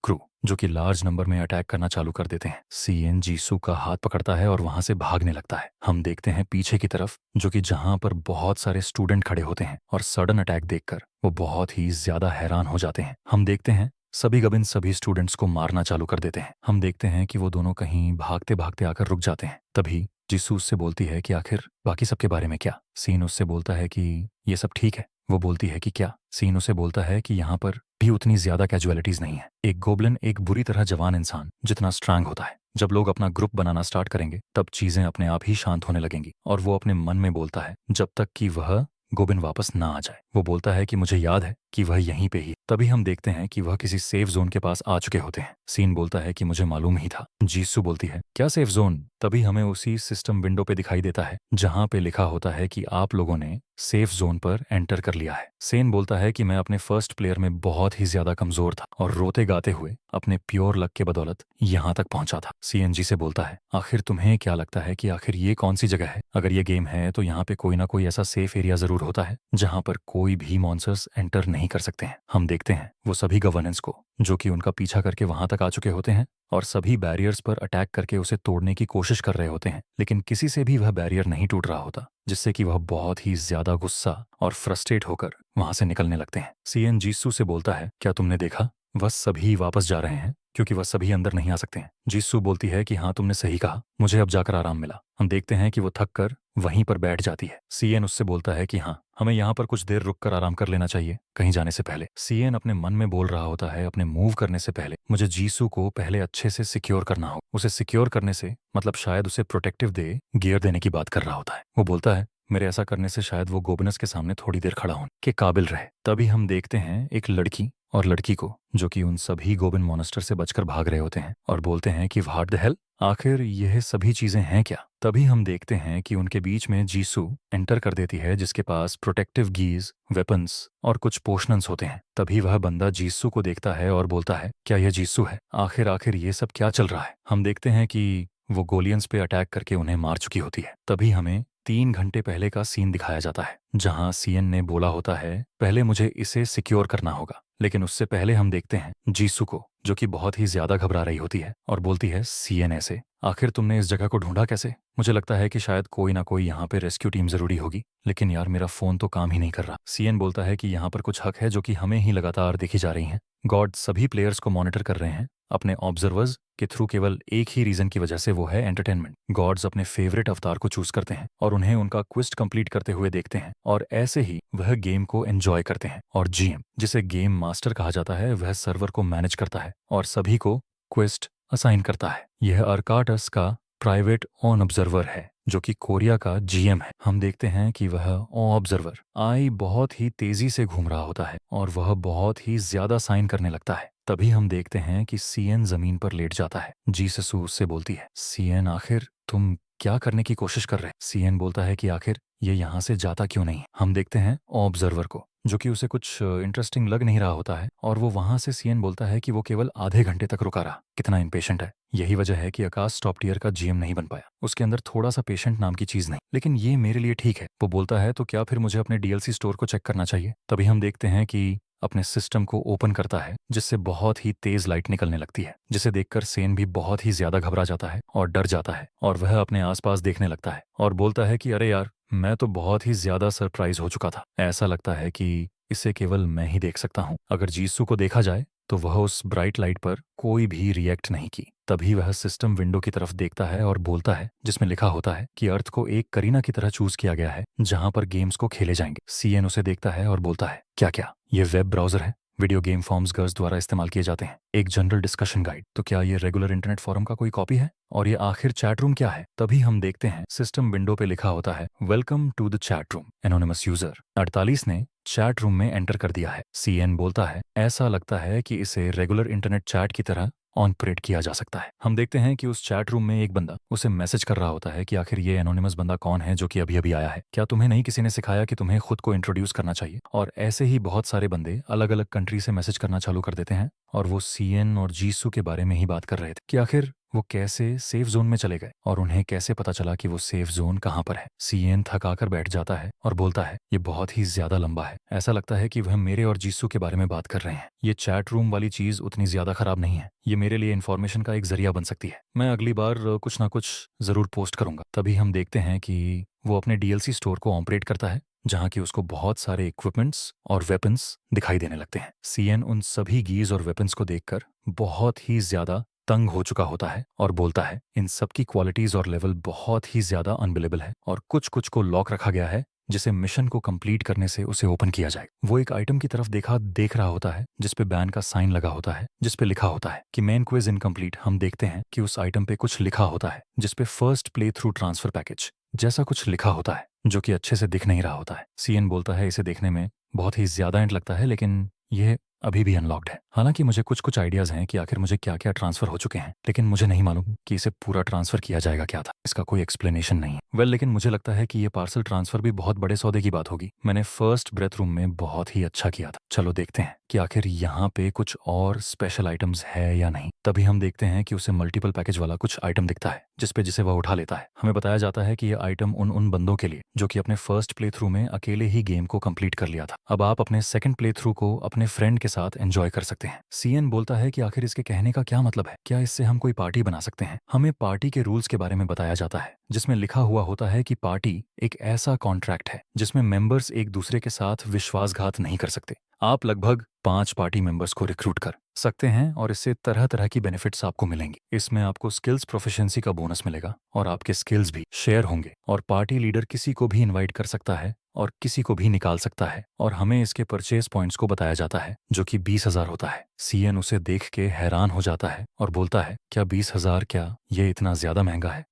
[SPEAKER 1] क्रू जो कि लार्ज नंबर में अटैक करना चालू कर देते हैं। सीएन जीसू का हाथ पकड़ता है और वहां से भागने लगता है। हम देखते हैं पीछे की तरफ, जो कि जहां पर बहुत सारे स्टूडेंट खड़े होते हैं और सडन अटैक देखकर वो बहुत ही ज्यादा हैरान हो जाते हैं। हम देखते हैं सभी गबिन सभी स्टूडेंट्स को मारना चालू कर देते हैं। हम देखते हैं कि वो दोनों कहीं भागते भागते आकर रुक जाते हैं। तभी जीसू उससे बोलती है कि आखिर बाकी सबके बारे में क्या। सीन उससे बोलता है कि ये सब ठीक है। वो बोलती है कि क्या। सीन उसे बोलता है कि यहाँ पर भी उतनी ज्यादा कैजुअलिटीज नहीं है। एक गोब्लिन एक बुरी तरह जवान इंसान जितना स्ट्रांग होता है, जब लोग अपना ग्रुप बनाना स्टार्ट करेंगे तब चीजें अपने आप ही शांत होने लगेंगी। और वो अपने मन में बोलता है, जब तक कि वह गोबिन वापस ना आ जाए। वो बोलता है कि मुझे याद है कि वह यहीं पे ही। तभी हम देखते हैं कि वह किसी सेफ जोन के पास आ चुके होते हैं। सीन बोलता है कि मुझे मालूम ही था। जीसू बोलती है, क्या सेफ जोन। तभी हमें उसी सिस्टम विंडो पे दिखाई देता है जहां पे लिखा होता है कि आप लोगों ने सेफ जोन पर एंटर कर लिया है। सेन बोलता है कि मैं अपने फर्स्ट प्लेयर में बहुत ही ज्यादा कमजोर था और रोते गाते हुए अपने प्योर लक के बदौलत यहां तक पहुंचा था। सीएनजी से बोलता है, आखिर तुम्हें क्या लगता है कि आखिर ये कौन सी जगह है। अगर ये गेम है तो यहाँ पे कोई ना कोई ऐसा सेफ एरिया जरूर होता है जहां पर कोई भी मॉन्स्टर्स एंटर नहीं कर सकते हैं। हम देखते हैं वो सभी गवर्नेंस को जो कि उनका पीछा करके वहां तक आ चुके होते हैं और सभी बैरियर्स पर अटैक करके उसे तोड़ने की कोशिश कर रहे होते हैं, लेकिन किसी से भी वह बैरियर नहीं टूट रहा होता, जिससे कि वह बहुत ही ज्यादा गुस्सा और फ्रस्ट्रेट होकर वहां से निकलने लगते हैं। सीएन जीसू से बोलता है, क्या तुमने देखा, वह सभी वापस जा रहे हैं क्योंकि वह सभी अंदर नहीं आ सकते हैं। जीसू बोलती है कि हाँ तुमने सही कहा, मुझे अब जाकर आराम मिला। हम देखते हैं कि वो थक कर वहीं पर बैठ जाती है। सीएन उससे बोलता है कि हाँ हमें यहाँ पर कुछ देर रुक कर आराम कर लेना चाहिए कहीं जाने से पहले। सीएन अपने मन में बोल रहा होता है, अपने मूव करने से पहले मुझे जीसू को पहले अच्छे से सिक्योर करना हो। उसे सिक्योर करने से मतलब शायद उसे प्रोटेक्टिव दे गियर देने की बात कर रहा होता है। वो बोलता है, मेरे ऐसा करने से शायद वो गोबिनस के सामने थोड़ी देर खड़ा होने के काबिल रहे। तभी हम देखते हैं एक लड़की और लड़की को जो कि उन सभी गोबिन मॉन्स्टर से बचकर भाग रहे होते हैं और बोलते हैं कि व्हाट द हेल, आखिर यह सभी चीजें हैं क्या। तभी हम देखते हैं कि उनके बीच में जीसू एंटर कर देती है, जिसके पास प्रोटेक्टिव गीज, वेपन्स और कुछ पोशनन्स होते हैं। तभी वह बंदा जीसू को देखता है और बोलता है, क्या यह जीसू है। आखिर आखिर ये सब क्या चल रहा है। हम देखते हैं कि वो गोलियंस पे अटैक करके उन्हें मार चुकी होती है। तभी हमें 3 घंटे पहले का सीन दिखाया जाता है जहां सीएन ने बोला होता है, पहले मुझे इसे सिक्योर करना होगा। लेकिन उससे पहले हम देखते हैं जीसू को जो कि बहुत ही ज्यादा घबरा रही होती है और बोलती है, सीएन ऐसे, आखिर तुमने इस जगह को ढूंढा कैसे। मुझे लगता है कि शायद कोई ना कोई यहाँ पे रेस्क्यू टीम जरूरी होगी, लेकिन यार मेरा फोन तो काम ही नहीं कर रहा। सीएन बोलता है कि यहाँ पर कुछ हक है जो कि हमें ही लगातार देखी जा रही हैं। गॉड सभी प्लेयर्स को मॉनिटर कर रहे हैं अपने ऑब्जर्वर्स के थ्रू, केवल एक ही रीजन की वजह से, वो है एंटरटेनमेंट। गॉड्स अपने फेवरेट अवतार को चूज करते हैं और उन्हें उनका क्विस्ट कंप्लीट करते हुए देखते हैं और ऐसे ही वह गेम को एंजॉय करते हैं। और जीएम जिसे गेम मास्टर कहा जाता है, वह सर्वर को मैनेज करता है और सभी को क्विस्ट असाइन करता है। यह अर्काटस का प्राइवेट ऑन ऑब्जर्वर है जो कि कोरिया का जीएम है। हम देखते हैं कि वह ऑब्जर्वर आई बहुत ही तेजी से घूम रहा होता है और वह बहुत ही ज्यादा साइन करने लगता है। तभी हम देखते हैं कि सीएन जमीन पर लेट जाता है। जीसू उससे बोलती है, सीएन आखिर तुम क्या करने की कोशिश कर रहे हैं। सीएन बोलता है कि आखिर ये यहाँ से जाता क्यों नहीं। हम देखते हैं ऑब्जर्वर को जो कि उसे कुछ इंटरेस्टिंग लग नहीं रहा होता है और वो वहां से सीएन बोलता है कि वो केवल आधे घंटे तक रुका रहा। कितना इम्पेशेंट है। यही वजह है कि आकाश टॉप टियर का जीएम नहीं बन पाया। उसके अंदर थोड़ा सा पेशेंट नाम की चीज नहीं, लेकिन ये मेरे लिए ठीक है। वो बोलता है, तो क्या फिर मुझे अपने डीएलसी स्टोर को चेक करना चाहिए। तभी हम देखते हैं कि अपने सिस्टम को ओपन करता है जिससे बहुत ही तेज लाइट निकलने लगती है, जिसे देखकर सेन भी बहुत ही ज्यादा घबरा जाता है और डर जाता है और वह अपने आसपास देखने लगता है और बोलता है कि अरे यार, मैं तो बहुत ही ज्यादा सरप्राइज हो चुका था। ऐसा लगता है कि इसे केवल मैं ही देख सकता हूँ। अगर जीसू को देखा जाए तो वह उस ब्राइट लाइट पर कोई भी रिएक्ट नहीं की। तभी वह सिस्टम विंडो की तरफ देखता है और बोलता है, जिसमें लिखा होता है कि अर्थ को एक करीना की तरह चूज किया गया है जहां पर गेम्स को खेले जाएंगे। सीएन उसे देखता है और बोलता है, क्या क्या ये वेब ब्राउजर है। वीडियो गेम फॉर्म्स गर्ल्स द्वारा इस्तेमाल किए जाते हैं। एक जनरल डिस्कशन गाइड, तो क्या ये रेगुलर इंटरनेट फोरम का कोई कॉपी है? और ये आखिर चैट रूम क्या है? तभी हम देखते हैं सिस्टम विंडो पे लिखा होता है welcome to the chat room anonymous user. 48 ने चैट रूम में एंटर कर दिया है। सीएन बोलता है ऐसा लगता है कि इसे रेगुलर इंटरनेट चैट की तरह ऑपरेट किया जा सकता है। हम देखते हैं कि उस चैट रूम में एक बंदा उसे मैसेज कर रहा होता है कि आखिर ये एनोनिमस बंदा कौन है जो कि अभी अभी आया है। क्या तुम्हें नहीं किसी ने सिखाया कि तुम्हें खुद को इंट्रोड्यूस करना चाहिए? और ऐसे ही बहुत सारे बंदे अलग अलग कंट्री से मैसेज करना चालू कर देते हैं और वो सीएन और जीसू के बारे में ही बात कर रहे थे कि आखिर वो कैसे सेफ जोन में चले गए और उन्हें कैसे पता चला कि वो सेफ जोन कहाँ पर है। सीएन थकाकर बैठ जाता है और बोलता है ये बहुत ही ज्यादा लंबा है, ऐसा लगता है कि वह मेरे और जीसू के बारे में बात कर रहे हैं। ये चैट रूम वाली चीज उतनी ज्यादा खराब नहीं है, ये मेरे लिए इन्फॉर्मेशन का एक जरिया बन सकती है। मैं अगली बार कुछ ना कुछ जरूर पोस्ट करूंगा। तभी हम देखते हैं कि वो अपने डीएलसी स्टोर को ऑपरेट करता है जहाँ की उसको बहुत सारे इक्विपमेंट्स और वेपन्स दिखाई देने लगते हैं। सीएन उन सभी गीज और वेपन्स को देखकर बहुत ही ज्यादा तंग हो चुका होता है और बोलता है इन सब की क्वालिटीज और लेवल बहुत ही ज्यादा अनबिलेबल है और कुछ कुछ को लॉक रखा गया है जिसे मिशन को कंप्लीट करने से उसे ओपन किया जाए। वो एक आइटम की तरफ देख रहा होता है जिसपे बैन का साइन लगा होता है, जिसपे लिखा होता है कि मेन क्विज इनकम्प्लीट। हम देखते हैं कि उस आइटम पे कुछ लिखा होता है जिसपे first play through transfer package जैसा कुछ लिखा होता है जो कि अच्छे से दिख नहीं रहा होता है। सीएन बोलता है इसे देखने में बहुत ही ज्यादा एंट लगता है लेकिन यह अभी भी अनलॉक्ड है। हालांकि मुझे कुछ कुछ आइडियाज हैं कि आखिर मुझे क्या क्या ट्रांसफर हो चुके हैं, लेकिन मुझे नहीं मालूम कि इसे पूरा ट्रांसफर किया जाएगा क्या था। इसका कोई एक्सप्लेनेशन नहीं है। लेकिन मुझे लगता है कि ये पार्सल ट्रांसफर भी बहुत बड़े सौदे की बात होगी। मैंने फर्स्ट ब्रेथ रूम में बहुत ही अच्छा किया था। चलो देखते हैं कि आखिर यहाँ पे कुछ और स्पेशल आइटम्स है या नहीं। तभी हम देखते हैं कि उसे मल्टीपल पैकेज वाला कुछ आइटम दिखता है जिसे वह उठा लेता है। हमें बताया जाता है कि यह आइटम उन बंदों के लिए जो कि अपने फर्स्ट प्ले थ्रू में अकेले ही गेम को कंप्लीट कर लिया था। अब आप अपने सेकंड प्ले थ्रू को अपने फ्रेंड के साथ एंजॉय कर सकते हैं। सीएन बोलता है कि आखिर इसके कहने का क्या मतलब है, क्या इससे हम कोई पार्टी बना सकते हैं? हमें पार्टी के रूल्स के बारे में बताया जाता है जिसमें लिखा हुआ होता है कि पार्टी एक ऐसा कॉन्ट्रैक्ट है जिसमें मेंबर्स एक दूसरे के साथ विश्वासघात नहीं कर सकते। आप लगभग 5 पार्टी मेंबर्स को रिक्रूट कर सकते हैं और इससे तरह तरह की बेनिफिट्स आपको मिलेंगे। इसमें आपको स्किल्स प्रोफिशिएंसी का बोनस मिलेगा और आपके स्किल्स भी शेयर होंगे और पार्टी लीडर किसी को भी इनवाइट कर सकता है और किसी को भी निकाल सकता है। और हमें इसके परचेज पॉइंट्स को बताया जाता है जो कि 20,000 होता है। सीएन उसे देख के हैरान हो जाता है और बोलता है क्या 20,000, क्या ये इतना ज्यादा महंगा है?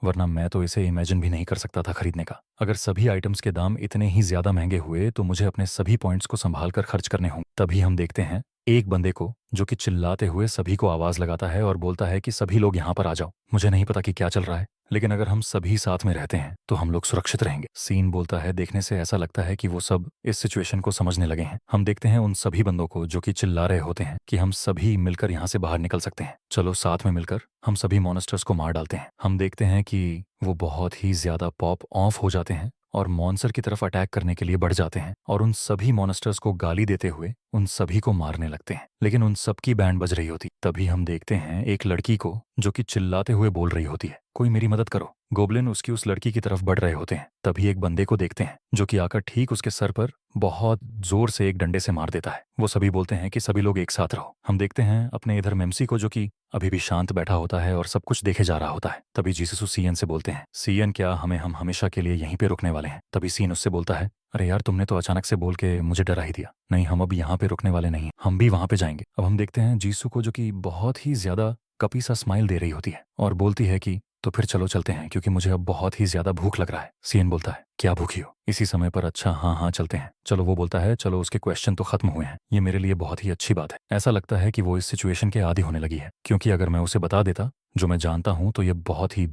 [SPEAKER 1] वरना मैं तो इसे इमेजिन भी नहीं कर सकता था खरीदने का। अगर सभी आइटम्स के दाम इतने ही ज्यादा महंगे हुए तो मुझे अपने सभी पॉइंट्स को संभाल कर खर्च करने होंगे। तभी हम देखते हैं एक बंदे को जो कि चिल्लाते हुए सभी को आवाज लगाता है और बोलता है कि सभी लोग यहाँ पर आ जाओ। मुझे नहीं पता कि क्या चल रहा है, लेकिन अगर हम सभी साथ में रहते हैं तो हम लोग सुरक्षित रहेंगे। सीन बोलता है देखने से ऐसा लगता है कि वो सब इस सिचुएशन को समझने लगे हैं। हम देखते हैं उन सभी बंदों को जो कि चिल्ला रहे होते हैं कि हम सभी मिलकर यहाँ से बाहर निकल सकते हैं। चलो साथ में मिलकर हम सभी मॉन्स्टर्स को मार डालते हैं। हम देखते हैं कि वो बहुत ही ज्यादा पॉप ऑफ हो जाते हैं और मॉन्स्टर की तरफ अटैक करने के लिए बढ़ जाते हैं और उन सभी मॉन्स्टर्स को गाली देते हुए उन सभी को मारने लगते हैं। लेकिन उन सबकी बैंड बज रही होती। तभी हम देखते हैं एक लड़की को जो कि चिल्लाते हुए बोल रही होती है कोई मेरी मदद करो। गोब्लिन उसकी उस लड़की की तरफ बढ़ रहे होते हैं। तभी एक बंदे को देखते हैं जो कि आकर ठीक उसके सर पर बहुत जोर से एक डंडे से मार देता है। वो सभी बोलते हैं कि सभी लोग एक साथ रहो। हम देखते हैं अपने इधर मेमसी को जो कि अभी भी शांत बैठा होता है और सब कुछ देखे जा रहा होता है। तभी जीसस सीएन से बोलते हैं सीएन क्या हम हमेशा के लिए यहीं पे रुकने वाले हैं? तभी सीन उससे बोलता है अरे यार तुमने तो अचानक से बोल के मुझे डरा ही दिया। नहीं, हम अब यहाँ पे रुकने वाले नहीं, हम भी वहां पे जाएंगे। अब हम देखते हैं जीसू को जो कि बहुत ही ज्यादा कपी सा स्माइल दे रही होती है और बोलती है कि तो फिर चलो चलते हैं क्योंकि मुझे अब बहुत ही ज्यादा भूख लग रहा है। सीएन बोलता है क्या भूखी हो? इसी समय पर अच्छा हाँ हाँ चलते हैं। चलो वो बोलता है चलो उसके क्वेश्चन तो खत्म हुए हैं। ये मेरे लिए बहुत ही अच्छी बात है। ऐसा लगता है कि वो इस सिचुएशन के आदी होने लगी है क्योंकि अगर मैं उसे बता देता जो मैं जानता हूँ तो ये बहुत ही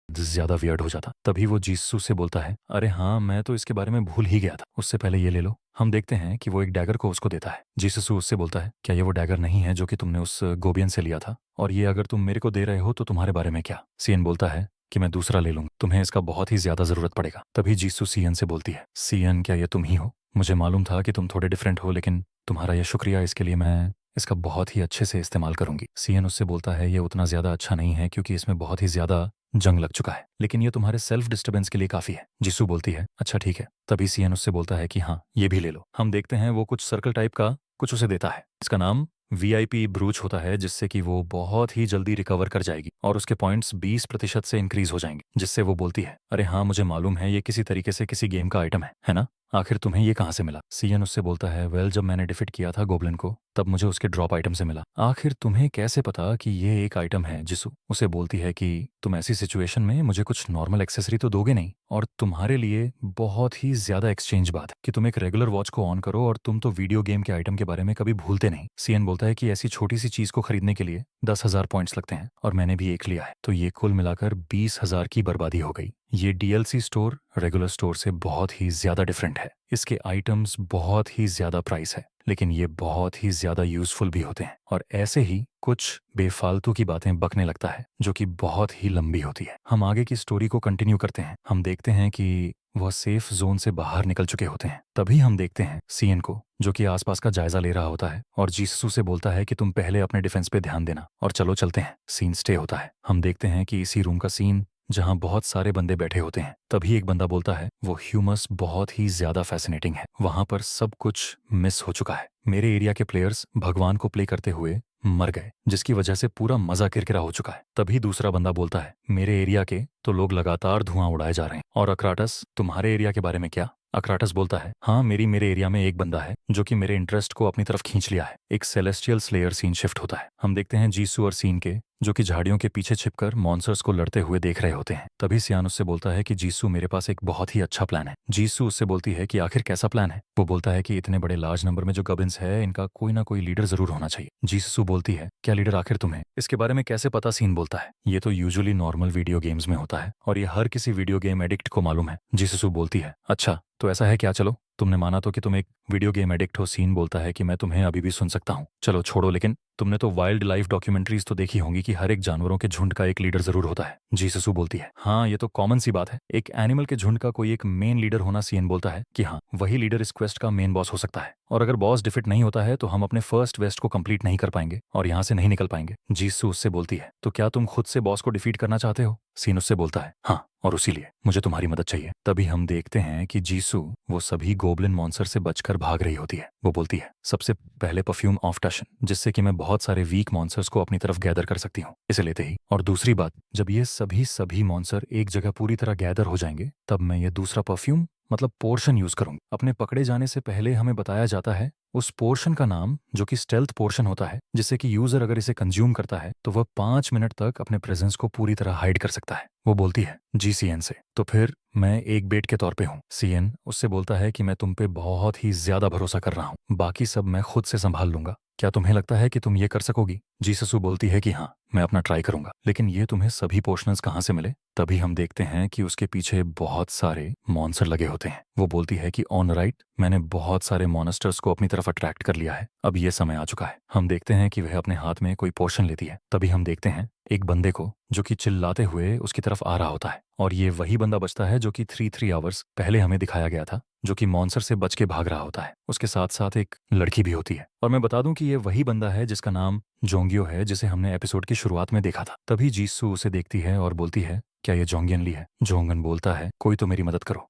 [SPEAKER 1] ज्यादा वियर्ड हो जाता। तभी वो जीसू से बोलता है अरे हाँ मैं तो इसके बारे में भूल ही गया था, उससे पहले ये ले लो। हम देखते हैं कि वो एक डैगर को उसको देता है। जीसू उससे बोलता है क्या ये वो डैगर नहीं है जो कि तुमने उस गोबियन से लिया था? और ये अगर तुम मेरे को दे रहे हो तो तुम्हारे बारे में क्या? सीएन बोलता है कि मैं दूसरा ले लूंगा, तुम्हें इसका बहुत ही ज्यादा जरूरत पड़ेगा। तभी जीसू सीएन से बोलती है सीएन क्या ये तुम ही हो? मुझे मालूम था कि तुम थोड़े डिफरेंट हो, लेकिन तुम्हारा यह शुक्रिया, इसके लिए मैं इसका बहुत ही अच्छे से इस्तेमाल करूंगी। सीएन उससे बोलता है ये उतना ज्यादा अच्छा नहीं है क्योंकि इसमें बहुत ही ज्यादा जंग लग चुका है, लेकिन ये तुम्हारे सेल्फ डिस्टर्बेंस के लिए काफी है। जीसू बोलती है अच्छा ठीक है। तभी सीएन उससे बोलता है कि हाँ ये भी ले लो। हम देखते हैं वो कुछ सर्कल टाइप का कुछ उसे देता है। इसका नाम वीआईपी ब्रूच होता है जिससे कि वो बहुत ही जल्दी रिकवर कर जाएगी और उसके पॉइंट्स 20% से इंक्रीज हो जाएंगे। जिससे वो बोलती है अरे हाँ मुझे मालूम है ये किसी तरीके से किसी गेम का आइटम है ना? आखिर तुम्हें ये कहाँ से मिला? सीएन उससे बोलता है, वेल जब मैंने डिफीट किया था गोब्लिन को तब मुझे उसके ड्रॉप आइटम से मिला। आखिर तुम्हें कैसे पता कि ये एक आइटम है? जिसू उसे बोलती है कि तुम ऐसी सिचुएशन में मुझे कुछ नॉर्मल एक्सेसरी तो दोगे नहीं, और तुम्हारे लिए बहुत ही ज्यादा एक्सचेंज बात है कि तुम एक रेगुलर वॉच को ऑन करो और तुम तो वीडियो गेम के आइटम के बारे में कभी भूलते नहीं। सीएन बोलता है कि ऐसी छोटी सी चीज को खरीदने के लिए 10,000 पॉइंट्स लगते हैं और मैंने भी एक लिया है, तो ये कुल मिलाकर 20,000 की बर्बादी हो गई। ये डीएलसी स्टोर रेगुलर स्टोर से बहुत ही ज्यादा डिफरेंट है। इसके आइटम्स बहुत ही ज्यादा प्राइस है, लेकिन ये बहुत ही ज्यादा यूजफुल भी होते हैं। और ऐसे ही कुछ बेफालतू की बातें बकने लगता है जो कि बहुत ही लंबी होती है। हम आगे की स्टोरी को कंटिन्यू करते हैं। हम देखते हैं कि वह सेफ जोन से बाहर निकल चुके होते हैं। तभी हम देखते हैं सीएन को जो कि आसपास का जायजा ले रहा होता है और जीसू से बोलता है कि तुम पहले अपने डिफेंस पे ध्यान देना और चलो चलते हैं। सीन स्टे होता है। हम देखते हैं कि इसी रूम का सीन जहां बहुत सारे बंदे बैठे होते हैं। तभी एक बंदा बोलता है, वो ह्यूमस बहुत ही ज्यादा फैसिनेटिंग है, वहां पर सब कुछ मिस हो चुका है। मेरे एरिया के प्लेयर्स भगवान को प्ले करते हुए मर गए, जिसकी वजह से पूरा मजा किरकिरा हो चुका है। तभी दूसरा बंदा बोलता है, मेरे एरिया के तो लोग लगातार धुआं उड़ाए जा रहे हैं, और अक्राटस तुम्हारे एरिया के बारे में क्या? अक्राटस बोलता है, हाँ मेरे एरिया में एक बंदा है जो कि मेरे इंटरेस्ट को अपनी तरफ खींच लिया है। एक सेलेस्टियल स्लेयर सीन शिफ्ट होता है। हम देखते हैं जीसू और सीन के जो कि झाड़ियों के पीछे छिपकर मॉन्स्टर्स को लड़ते हुए देख रहे होते हैं। तभी सियान उससे बोलता है कि जीसू मेरे पास एक बहुत ही अच्छा प्लान है। जीसू उससे बोलती है कि आखिर कैसा प्लान है? वो बोलता है कि इतने बड़े लार्ज नंबर में जो गबिन्स है इनका कोई ना कोई लीडर जरूर होना चाहिए। जीसू बोलती है, क्या लीडर आखिर तुम्हें इसके बारे में कैसे पता? सीन बोलता है, ये तो यूजुअली नॉर्मल वीडियो गेम्स में होता है और ये हर किसी वीडियो गेम एडिक्ट को मालूम है। जीसू बोलती है, अच्छा तो ऐसा है क्या? चलो तुमने माना तो कि तुम एक वीडियो गेम एडिक्ट हो। सीन बोलता है कि मैं तुम्हें अभी भी सुन सकता हूँ, चलो छोड़ो, लेकिन तुमने तो वाइल्ड लाइफ डॉक्यूमेंट्रीज तो देखी होंगी कि हर एक जानवरों के झुंड का एक लीडर जरूर होता है। जीसू बोलती है, हाँ ये तो कॉमन सी बात है, एक एनिमल के झुंड का कोई एक मेन लीडर होना। सीएन बोलता है कि हाँ वही लीडर इस क्वेस्ट का मेन बॉस हो सकता है, और अगर बॉस डिफिट नहीं होता है तो हम अपने फर्स्ट वेस्ट को कंप्लीट नहीं कर पाएंगे और यहाँ से नहीं निकल पाएंगे। जीसू उससे बोलती है, तो क्या तुम खुद से बॉस को डिफीट करना चाहते हो? सीन उससे बोलता है, हाँ और उसीलिए मुझे तुम्हारी मदद चाहिए। तभी हम देखते हैं कि जीसू वो सभी गोब्लिन मॉन्स्टर से बचकर भाग रही होती है। वो बोलती है, सबसे पहले परफ्यूम ऑफ टशन, जिससे कि मैं बहुत सारे वीक मॉन्स्टर्स को अपनी तरफ गैदर कर सकती हूँ, इसे लेते ही। और दूसरी बात, जब ये सभी मॉन्स्टर एक जगह पूरी तरह गैदर हो जाएंगे तब मैं ये दूसरा परफ्यूम मतलब पोर्शन यूज करूंगी। अपने पकड़े जाने से पहले हमें बताया जाता है उस पोर्शन का नाम जो कि स्टेल्थ पोर्शन होता है, जिससे कि यूजर अगर इसे कंज्यूम करता है तो वह 5 मिनट तक अपने प्रेजेंस को पूरी तरह हाइड कर सकता है। वो बोलती है जी सीएन से, तो फिर मैं एक बेट के तौर पे हूँ। सीएन उससे बोलता है कि मैं तुम पे बहुत ही ज्यादा भरोसा कर रहा हूँ, बाकी सब मैं खुद से संभाल लूंगा। क्या तुम्हें लगता है कि तुम ये कर सकोगी? जीसू बोलती है कि हाँ मैं अपना ट्राई करूंगा, लेकिन ये तुम्हें सभी पोर्शंस कहाँ से मिले? तभी हम देखते हैं कि उसके पीछे बहुत सारे मॉन्स्टर लगे होते हैं। वो बोलती है कि ऑन राइट, मैंने बहुत सारे मॉन्स्टर्स को अपनी तरफ अट्रैक्ट कर लिया है, अब ये समय आ चुका है। हम देखते हैं कि वह अपने हाथ में कोई पोर्शन लेती है। तभी हम देखते हैं एक बंदे को जो कि चिल्लाते हुए उसकी तरफ आ रहा होता है, और ये वही बंदा बचता है जो कि 3 आवर्स पहले हमें दिखाया गया था, जो कि मॉन्स्टर से बच के भाग रहा होता है। उसके साथ साथ एक लड़की भी होती है, और मैं बता दूं कि ये वही बंदा है जिसका नाम जोंगियो है, जिसे हमने एपिसोड की शुरुआत में देखा था। तभी जीसू उसे देखती है और बोलती है, क्या ये जोंगियन ली है? जोंगन बोलता है, कोई तो मेरी मदद करो।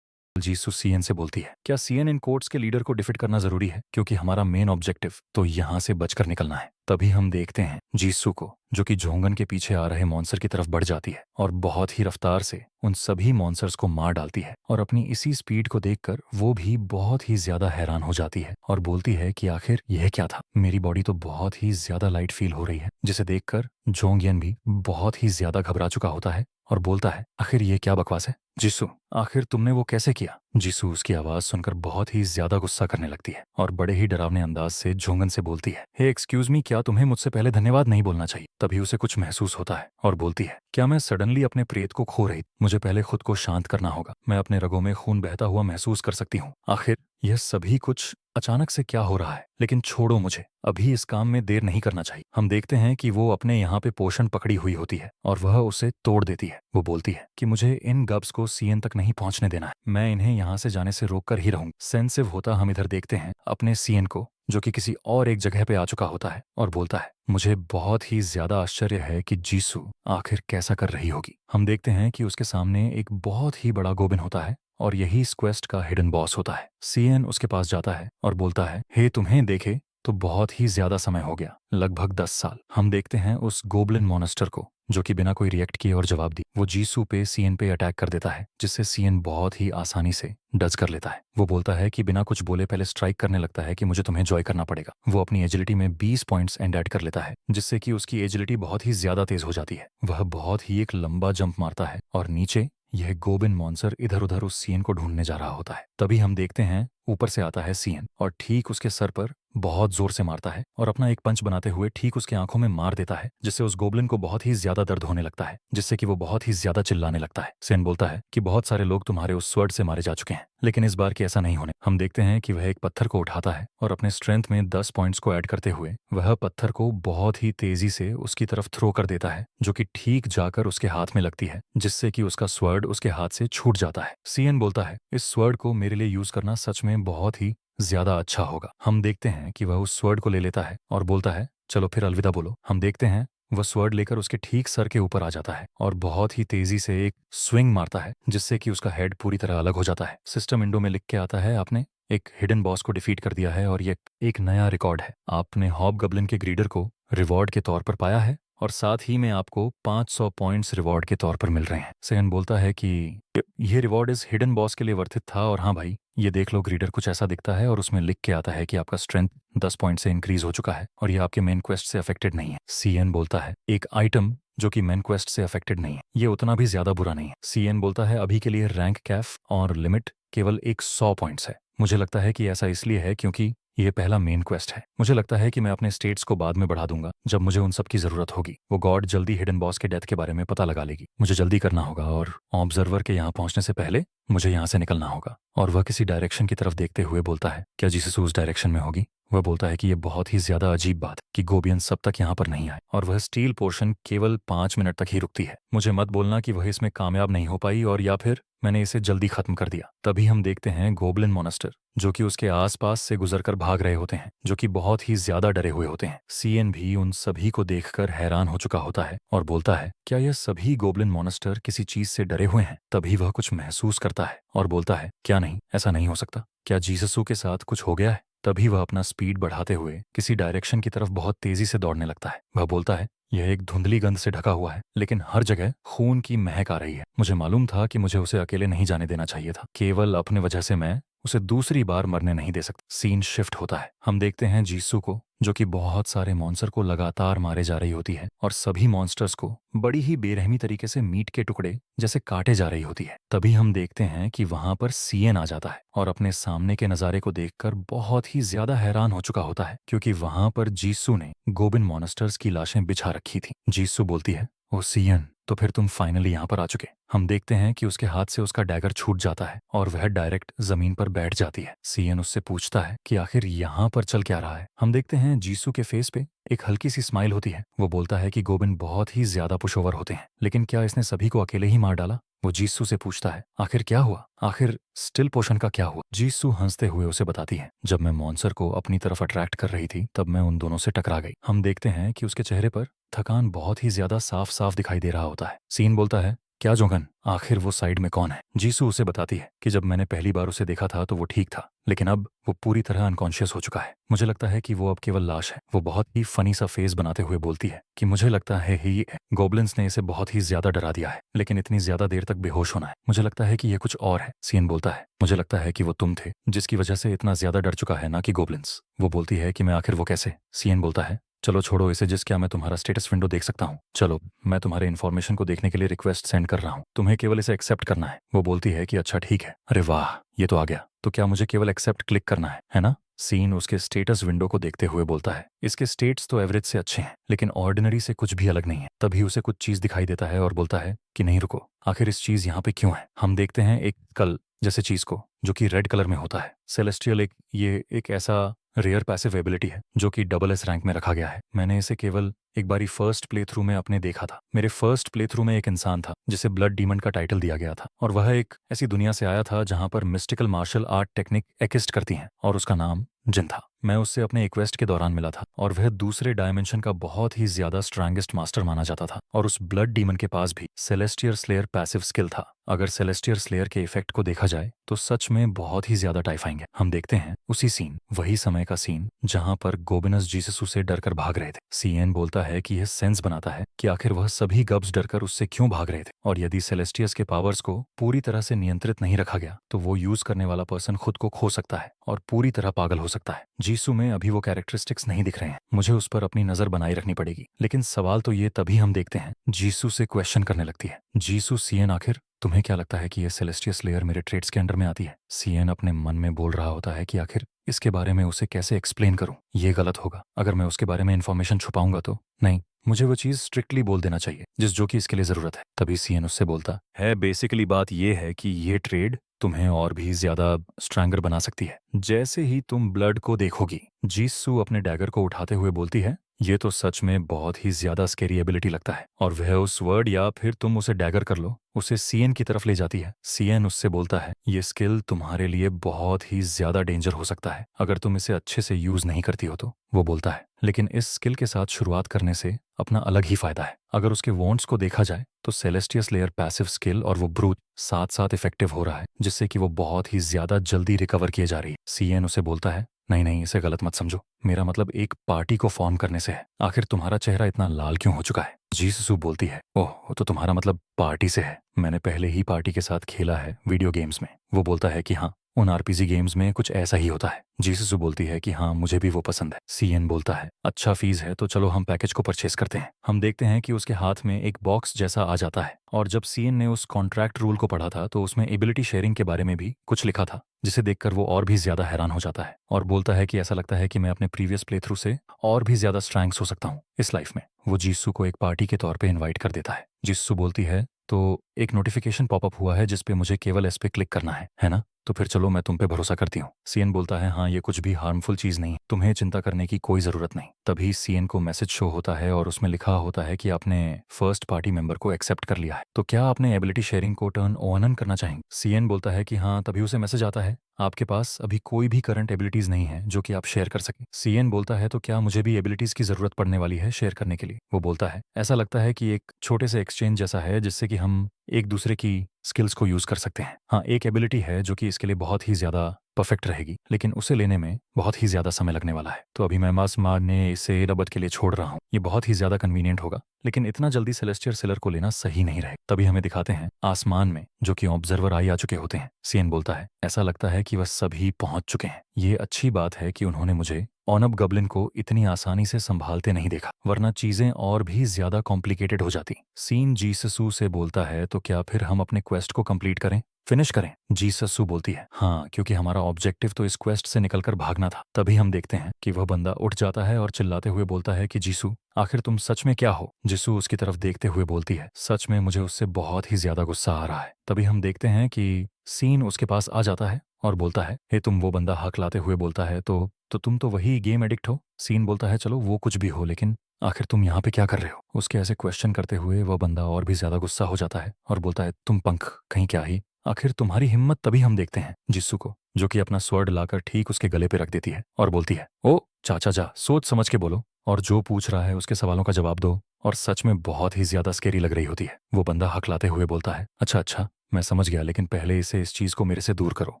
[SPEAKER 1] जीसू सीएन से बोलती है, क्या सीएन इन कोर्ट्स के लीडर को डिफीट करना जरूरी है, क्योंकि हमारा मेन ऑब्जेक्टिव तो यहाँ से बचकर निकलना है। तभी हम देखते हैं जीसू को जो कि जोंगन के पीछे आ रहे मॉन्स्टर की तरफ बढ़ जाती है और बहुत ही रफ्तार से उन सभी मॉन्स्टर्स को मार डालती है। और अपनी इसी स्पीड को देखकर वो भी बहुत ही ज्यादा हैरान हो जाती है और बोलती है कि आखिर यह क्या था, मेरी बॉडी तो बहुत ही ज्यादा लाइट फील हो रही है, जिसे देखकर जोंगियन भी बहुत ही ज्यादा घबरा चुका होता है और बोलता है, आखिर ये क्या बकवास है? जीसू आखिर तुमने वो कैसे किया? जीसू उसकी आवाज सुनकर बहुत ही ज्यादा गुस्सा करने लगती है और बड़े ही डरावने अंदाज से जोंगन से बोलती है, हे एक्सक्यूज मी, क्या तुम्हें मुझसे पहले धन्यवाद नहीं बोलना चाहिए? तभी उसे कुछ महसूस होता है और बोलती है, क्या मैं सडनली अपने प्रेत को खो रही? मुझे पहले खुद को शांत करना होगा, मैं अपने रगों में खून बहता हुआ महसूस कर सकती हूँ। आखिर यह सभी कुछ अचानक से क्या हो रहा है? लेकिन छोड़ो, मुझे अभी इस काम में देर नहीं करना चाहिए। हम देखते हैं कि वो अपने यहाँ पे पोषण पकड़ी हुई होती है और वह उसे तोड़ देती है। वो बोलती है कि मुझे इन गब्स को सीएन तक नहीं पहुंचने देना है, मैं इन्हें यहाँ से जाने से रोक कर ही रहूंगी। सेंसिव होता हम इधर देखते हैं अपने सीएन को जो कि किसी और एक जगह पे आ चुका होता है और बोलता है, मुझे बहुत ही ज्यादा आश्चर्य है कि जीसू आखिर कैसा कर रही होगी। हम देखते हैं कि उसके सामने एक बहुत ही बड़ा गोबिन होता है और यही इस क्वेस्ट का हिडन बॉस होता है। सीएन उसके पास जाता है और बोलता है, हे तुम्हें देखे तो बहुत ही ज्यादा समय हो गया, लगभग 10 साल। हम देखते हैं उस गोबलिन मॉन्स्टर को जो कि बिना कोई रिएक्ट किए और जवाब दी वो जीसू पे सीएन पे अटैक कर देता है, जिससे सीएन बहुत ही आसानी से डज कर लेता है। वो बोलता है कि बिना कुछ बोले पहले स्ट्राइक करने लगता है कि मुझे तुम्हें जॉय करना पड़ेगा। वो अपनी एजिलिटी में 20 पॉइंट्स एंड ऐड कर लेता है, जिससे कि उसकी एजिलिटी बहुत ही ज्यादा तेज हो जाती है। वह बहुत ही एक लंबा जंप मारता है और नीचे यह गोबिन मॉन्स्टर इधर उधर उस सीएन को ढूंढने जा रहा होता है। तभी हम देखते हैं ऊपर से आता है सीएन और ठीक उसके सर पर बहुत जोर से मारता है और अपना एक पंच बनाते हुए ठीक उसकी आंखों में मार देता है, जिससे उस गोबलिन को बहुत ही ज्यादा दर्द होने लगता है, जिससे कि वो बहुत ही ज्यादा चिल्लाने लगता है। सीएन बोलता है कि बहुत सारे लोग तुम्हारे उस स्वर्ड से मारे जा चुके हैं, लेकिन इस बार की ऐसा नहीं होने। हम देखते हैं कि वह एक पत्थर को उठाता है और अपने स्ट्रेंथ में 10 पॉइंट्स को ऐड करते हुए वह पत्थर को बहुत ही तेजी से उसकी तरफ थ्रो कर देता है, जो कि ठीक जाकर उसके हाथ में लगती है, जिससे कि उसका स्वर्ड उसके हाथ से छूट जाता है। सीएन बोलता है इस स्वर्ड को मेरे लिए यूज करना सच में बहुत ही ज्यादा अच्छा होगा। हम देखते हैं कि वह उस स्वर्ड को ले लेता है और बोलता है चलो फिर अलविदा बोलो। हम देखते हैं वह स्वर्ड लेकर उसके ठीक सर के ऊपर आ जाता है और बहुत ही तेजी से एक स्विंग मारता है, जिससे कि उसका हेड पूरी तरह अलग हो जाता है। सिस्टम विंडो में लिख के आता है आपने एक हिडन बॉस को डिफीट कर दिया है और ये एक नया रिकॉर्ड है। आपने हॉबगॉब्लिन के ग्रीडर को रिवॉर्ड के तौर पर पाया है और साथ ही में आपको 500 पॉइंट्स रिवॉर्ड के तौर पर मिल रहे हैं। सेहन बोलता है कि ये रिवॉर्ड इस हिडन बॉस के लिए वर्थित था और हाँ भाई ये देख लो ग्रीडर कुछ ऐसा दिखता है और उसमें लिख के आता है कि आपका स्ट्रेंथ 10 पॉइंट से इंक्रीज हो चुका है और ये आपके मेन क्वेस्ट से अफेक्टेड नहीं है। सीएन बोलता है एक आइटम जो कि मेन क्वेस्ट से अफेक्टेड नहीं है, ये उतना भी ज्यादा बुरा नहीं है। सीएन बोलता है अभी के लिए रैंक कैफ और लिमिट केवल एक 100 पॉइंट्स है। मुझे लगता है कि ऐसा इसलिए है क्योंकि ये पहला मेन क्वेस्ट है। मुझे लगता है कि मैं अपने स्टेट्स को बाद में बढ़ा दूंगा जब मुझे उन सब की जरूरत होगी। वो गॉड जल्दी हिडन बॉस के डेथ के बारे में पता लगा लेगी। मुझे जल्दी करना होगा और ऑब्जर्वर के यहाँ पहुंचने से पहले मुझे यहाँ से निकलना होगा। और वह किसी डायरेक्शन की तरफ देखते हुए बोलता है क्या जीसस उस डायरेक्शन में होगी। वह बोलता है कि यह बहुत ही ज्यादा अजीब बात कि गोबियन सब तक यहाँ पर नहीं आए और वह स्टील पोर्शन केवल 5 मिनट तक ही रुकती है। मुझे मत बोलना कि वह इसमें कामयाब नहीं हो पाई और या फिर मैंने इसे जल्दी खत्म कर दिया। तभी हम देखते हैं गोबलिन मॉन्स्टर जो कि उसके आसपास से गुजरकर भाग रहे होते हैं, जो कि बहुत ही ज्यादा डरे हुए होते हैं। सीएन भी उन सभी को देखकर हैरान हो चुका होता है और बोलता है क्या यह सभी गोबलिन मॉन्स्टर किसी चीज से डरे हुए हैं। तभी वह कुछ महसूस करता है और बोलता है क्या नहीं, ऐसा नहीं हो सकता, क्या जीससू के साथ कुछ हो गया है। तभी वह अपना स्पीड बढ़ाते हुए किसी डायरेक्शन की तरफ बहुत तेजी से दौड़ने लगता है। वह बोलता है यह एक धुंधली गंध से ढका हुआ है, लेकिन हर जगह खून की महक आ रही है। मुझे मालूम था कि मुझे उसे अकेले नहीं जाने देना चाहिए था, केवल अपने वजह से मैं उसे दूसरी बार मरने नहीं दे सकता। सीन शिफ्ट होता है। हम देखते हैं जीसू को जो कि बहुत सारे मॉन्स्टर को लगातार मारे जा रही होती है और सभी मॉन्स्टर्स को बड़ी ही बेरहमी तरीके से मीट के टुकड़े जैसे काटे जा रही होती है। तभी हम देखते हैं कि वहां पर सीएन आ जाता है और अपने सामने के नजारे को देखकर बहुत ही ज्यादा हैरान हो चुका होता है, क्योंकि वहां पर जीसू ने गोबिन मॉन्स्टर्स की लाशें बिछा रखी थी। जीसू बोलती है ओ सीएन, तो फिर तुम फाइनली यहाँ पर आ चुके। हम देखते हैं कि उसके हाथ से उसका डैगर छूट जाता है और वह डायरेक्ट जमीन पर बैठ जाती है। सीएन उससे पूछता है कि आखिर यहाँ पर चल क्या रहा है। हम देखते हैं जीसू के फेस पे एक हल्की सी स्माइल होती है। वो बोलता है कि गोबिन बहुत ही ज्यादा पुशओवर होते हैं, लेकिन क्या इसने सभी को अकेले ही मार डाला। वो जीसू से पूछता है आखिर क्या हुआ, आखिर स्टिल पोशन का क्या हुआ। जीसू हंसते हुए उसे बताती है जब मैं मॉन्स्टर को अपनी तरफ अट्रैक्ट कर रही थी तब मैं उन दोनों से टकरा गई। हम देखते हैं कि उसके चेहरे पर थकान बहुत ही ज्यादा साफ साफ दिखाई दे रहा होता है। सीन बोलता है क्या जोगन, आखिर वो साइड में कौन है। जीसू उसे बताती है कि जब मैंने पहली बार उसे देखा था तो वो ठीक था, लेकिन अब वो पूरी तरह अनकॉन्शियस हो चुका है। मुझे लगता है कि वो अब केवल लाश है। वो बहुत ही फनी सा फेस बनाते हुए बोलती है कि मुझे लगता है ही गोब्लिन्स ने इसे बहुत ही ज्यादा डरा दिया है, लेकिन इतनी ज्यादा देर तक बेहोश होना है, मुझे लगता है कि ये कुछ और है। सीन बोलता है मुझे लगता है कि वो तुम थे जिसकी वजह से इतना ज्यादा डर चुका है, ना कि गोब्लिन्स। वो बोलती है कि मैं आखिर वो कैसे। सीएन बोलता है चलो छोड़ो इसे, जिस क्या मैं तुम्हारा स्टेटस विंडो देख सकता हूँ। चलो मैं तुम्हारे इन्फॉर्मेशन को देखने के लिए रिक्वेस्ट सेंड कर रहा हूँ, तुम्हें केवल इसे एक्सेप्ट करना है। वो बोलती है कि अच्छा ठीक है। अरे वाह, ये तो आ गया। तो क्या मुझे केवल एक्सेप्ट क्लिक करना है ना। सीन उसके स्टेटस विंडो को देखते हुए बोलता है इसके स्टेट्स तो एवरेज से अच्छे हैं, लेकिन ऑर्डिनरी से कुछ भी अलग नहीं है। तभी उसे कुछ चीज दिखाई देता है और बोलता है कि नहीं रुको, आखिर इस चीज यहाँ पे क्यों है। हम देखते हैं एक कल जैसे चीज को जो कि रेड कलर में होता है। सेलेस्टियल ये एक ऐसा रेयर पैसिव एबिलिटी है जो कि SS रैंक में रखा गया है। मैंने इसे केवल एक बारी फर्स्ट प्ले थ्रू में अपने देखा था। मेरे फर्स्ट प्ले थ्रू में एक इंसान था जिसे ब्लड डीमन का टाइटल दिया गया था और वह एक ऐसी दुनिया से आया था जहां पर mystical martial art technique exist करती हैं और उसका नाम जिन था। मैं उससे अपने इक्वेस्ट के दौरान मिला था और वह दूसरे डायमेंशन का बहुत ही ज्यादा स्ट्रांगेस्ट मास्टर माना जाता था और उस ब्लड डीमन के पास भी सेलेस्टियर स्लेयर पैसिव स्किल था। अगर सेलेस्टियर स्लेयर के इफेक्ट को देखा जाए तो सच में बहुत ही ज्यादा टाइफाइंग है। हम देखते हैं उसी सीन, वही समय का सीन जहां पर गोबिनस जीससू से डरकर भाग रहे थे। सीएन बोलता है कि यह सेंस बनाता है कि आखिर वह सभी गब्स डरकर उससे क्यों भाग रहे थे, और यदि सेलेस्टियस के पावर्स को पूरी तरह से नियंत्रित नहीं रखा गया तो वो यूज करने वाला पर्सन खुद को खो सकता है और पूरी तरह पागल हो सकता है। जीसू में अभी वो कैरेक्टरिस्टिक्स नहीं दिख रहे हैं, मुझे उस पर अपनी नजर बनाए रखनी पड़ेगी। लेकिन सवाल तो ये तभी हम देखते हैं जीसू से क्वेश्चन करने लगती है। जीसू, सीएन आखिर तुम्हें क्या लगता है कि यह सेलेस्टियस लेयर मेरे ट्रेड्स के अंडर में आती है? सीएन अपने मन में बोल रहा होता है कि आखिर इसके बारे में उसे कैसे एक्सप्लेन करूं। ये गलत होगा, अगर मैं उसके बारे में इन्फॉर्मेशन छुपाऊंगा तो। नहीं, मुझे वो चीज स्ट्रिक्टली बोल देना चाहिए जो कि इसके लिए जरूरत है। तभी सीएन उससे बोलता है, बेसिकली बात ये है कि ये ट्रेड तुम्हें और भी ज्यादा स्ट्रैंगर बना सकती है जैसे ही तुम ब्लड को देखोगी। जीसू अपने डैगर को उठाते हुए बोलती है, ये तो सच में बहुत ही ज्यादा स्केरी एबिलिटी लगता है। और वह उस वर्ड या फिर तुम उसे डैगर कर लो, उसे सीएन की तरफ ले जाती है। सीएन उससे बोलता है, ये स्किल तुम्हारे लिए बहुत ही ज्यादा डेंजर हो सकता है अगर तुम इसे अच्छे से यूज नहीं करती हो तो। वो बोलता है, लेकिन इस स्किल के साथ शुरुआत करने से अपना अलग ही फायदा है। अगर उसके वॉन्ट्स को देखा जाए तो सेलेस्टियस लेयर पैसिव स्किल और वो ब्रूच साथ साथ इफेक्टिव हो रहा है, जिससे कि वो बहुत ही ज्यादा जल्दी रिकवर किए जा रही है। सीएन उसे बोलता है, नहीं नहीं, इसे गलत मत समझो, मेरा मतलब एक पार्टी को फॉर्म करने से है। आखिर तुम्हारा चेहरा इतना लाल क्यों हो चुका है? जीसू बोलती है, ओह तो तुम्हारा मतलब पार्टी से है। मैंने पहले ही पार्टी के साथ खेला है वीडियो गेम्स में। वो बोलता है कि हाँ, उन आरपीजी गेम्स में कुछ ऐसा ही होता है। जीसू बोलती है कि हाँ, मुझे भी वो पसंद है। सीएन बोलता है, अच्छा फीस है तो चलो हम पैकेज को परचेस करते हैं। हम देखते हैं कि उसके हाथ में एक बॉक्स जैसा आ जाता है, और जब सीएन ने उस कॉन्ट्रैक्ट रूल को पढ़ा था तो उसमें एबिलिटी शेयरिंग के बारे में भी कुछ लिखा था, जिसे देखकर वो और भी ज्यादा हैरान हो जाता है और बोलता है कि ऐसा लगता है कि मैं अपने प्रीवियस प्ले थ्रू से और भी ज्यादा स्ट्रैंग्स हो सकता हूँ इस लाइफ में। वो जीसू को एक पार्टी के तौर पे इनवाइट कर देता है। जीसू बोलती है, तो एक नोटिफिकेशन पॉपअप हुआ है जिसपे मुझे केवल इस पे क्लिक करना है ना? तो फिर चलो, मैं तुम पे भरोसा करती हूँ। सीएन बोलता है, हाँ, ये कुछ भी हार्मफुल चीज नहीं, तुम्हें चिंता करने की कोई जरूरत नहीं। तभी सीएन को मैसेज शो होता है और उसमें लिखा होता है कि आपने फर्स्ट पार्टी मेंबर को एक्सेप्ट कर लिया है, तो क्या आपने एबिलिटी शेयरिंग को टर्न ऑन करना चाहेंगे? सीएन बोलता है कि हाँ। तभी उसे मैसेज आता है, आपके पास अभी कोई भी करंट एबिलिटीज नहीं है जो कि आप शेयर कर सकें। सीएन बोलता है, तो क्या मुझे भी एबिलिटीज की जरूरत पड़ने वाली है शेयर करने के लिए? वो बोलता है, ऐसा लगता है कि एक छोटे से एक्सचेंज जैसा है जिससे कि हम एक दूसरे की स्किल्स को यूज कर सकते हैं। हाँ, एक एबिलिटी है जो कि इसके लिए बहुत ही ज्यादा परफेक्ट रहेगी, लेकिन उसे लेने में बहुत ही ज्यादा समय लगने वाला है, तो अभी मैं मास मारने इसे रबत के लिए छोड़ रहा हूँ। ये बहुत ही ज्यादा कन्वीनियंट होगा, लेकिन इतना जल्दी सेलेस्टियर सेलर को लेना सही नहीं रहेगा। तभी हमें दिखाते हैं आसमान में जो कि ऑब्जर्वर आई आ चुके होते हैं। सीएन बोलता है, ऐसा लगता है कि वह सभी पहुंच चुके हैं। ये अच्छी बात है कि उन्होंने मुझे ऑनब गबलिन को इतनी आसानी से संभालते नहीं देखा, वरना चीजें और भी ज्यादा कॉम्प्लिकेटेड हो जाती। सीन जीससू से बोलता है, तो क्या फिर हम अपने क्वेस्ट को कंप्लीट करें, फिनिश करें? जीससू बोलती है, हाँ, क्योंकि हमारा ऑब्जेक्टिव तो इस क्वेस्ट से निकलकर भागना था। तभी हम देखते हैं कि वह बंदा उठ जाता है और चिल्लाते हुए बोलता है कि जीसू, आखिर तुम सच में क्या हो? जीसू उसकी तरफ देखते हुए बोलती है, सच में मुझे उससे बहुत ही ज्यादा गुस्सा आ रहा है। तभी हम देखते हैं कि सीन उसके पास आ जाता है और बोलता है, हे तुम। वो बंदा हक लाते हुए बोलता है, तो तुम तो वही गेम एडिक्ट हो। सीन बोलता है, चलो वो कुछ भी हो, लेकिन आखिर तुम यहाँ पे क्या कर रहे हो? उसके ऐसे क्वेश्चन करते हुए वह बंदा और भी ज्यादा गुस्सा हो जाता है और बोलता है, तुम पंख कहीं क्या ही, आखिर तुम्हारी हिम्मत। तभी हम देखते हैं जिस्सू को, जो कि अपना स्वर्ड लाकर ठीक उसके गले पे रख देती है और बोलती है, ओ चाचा जा, सोच समझ के बोलो और जो पूछ रहा है उसके सवालों का जवाब दो। और सच में बहुत ही ज्यादा स्केरी लग रही होती है। वो बंदा हकलाते हुए बोलता है, अच्छा अच्छा, मैं समझ गया, लेकिन पहले इसे इस चीज को मेरे से दूर करो।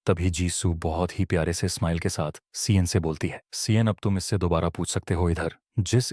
[SPEAKER 1] तभी जीसू बहुत ही प्यारे से स्माइल के साथ सीएन से बोलती है, सीएन अब तुम इससे दोबारा पूछ सकते हो इधर।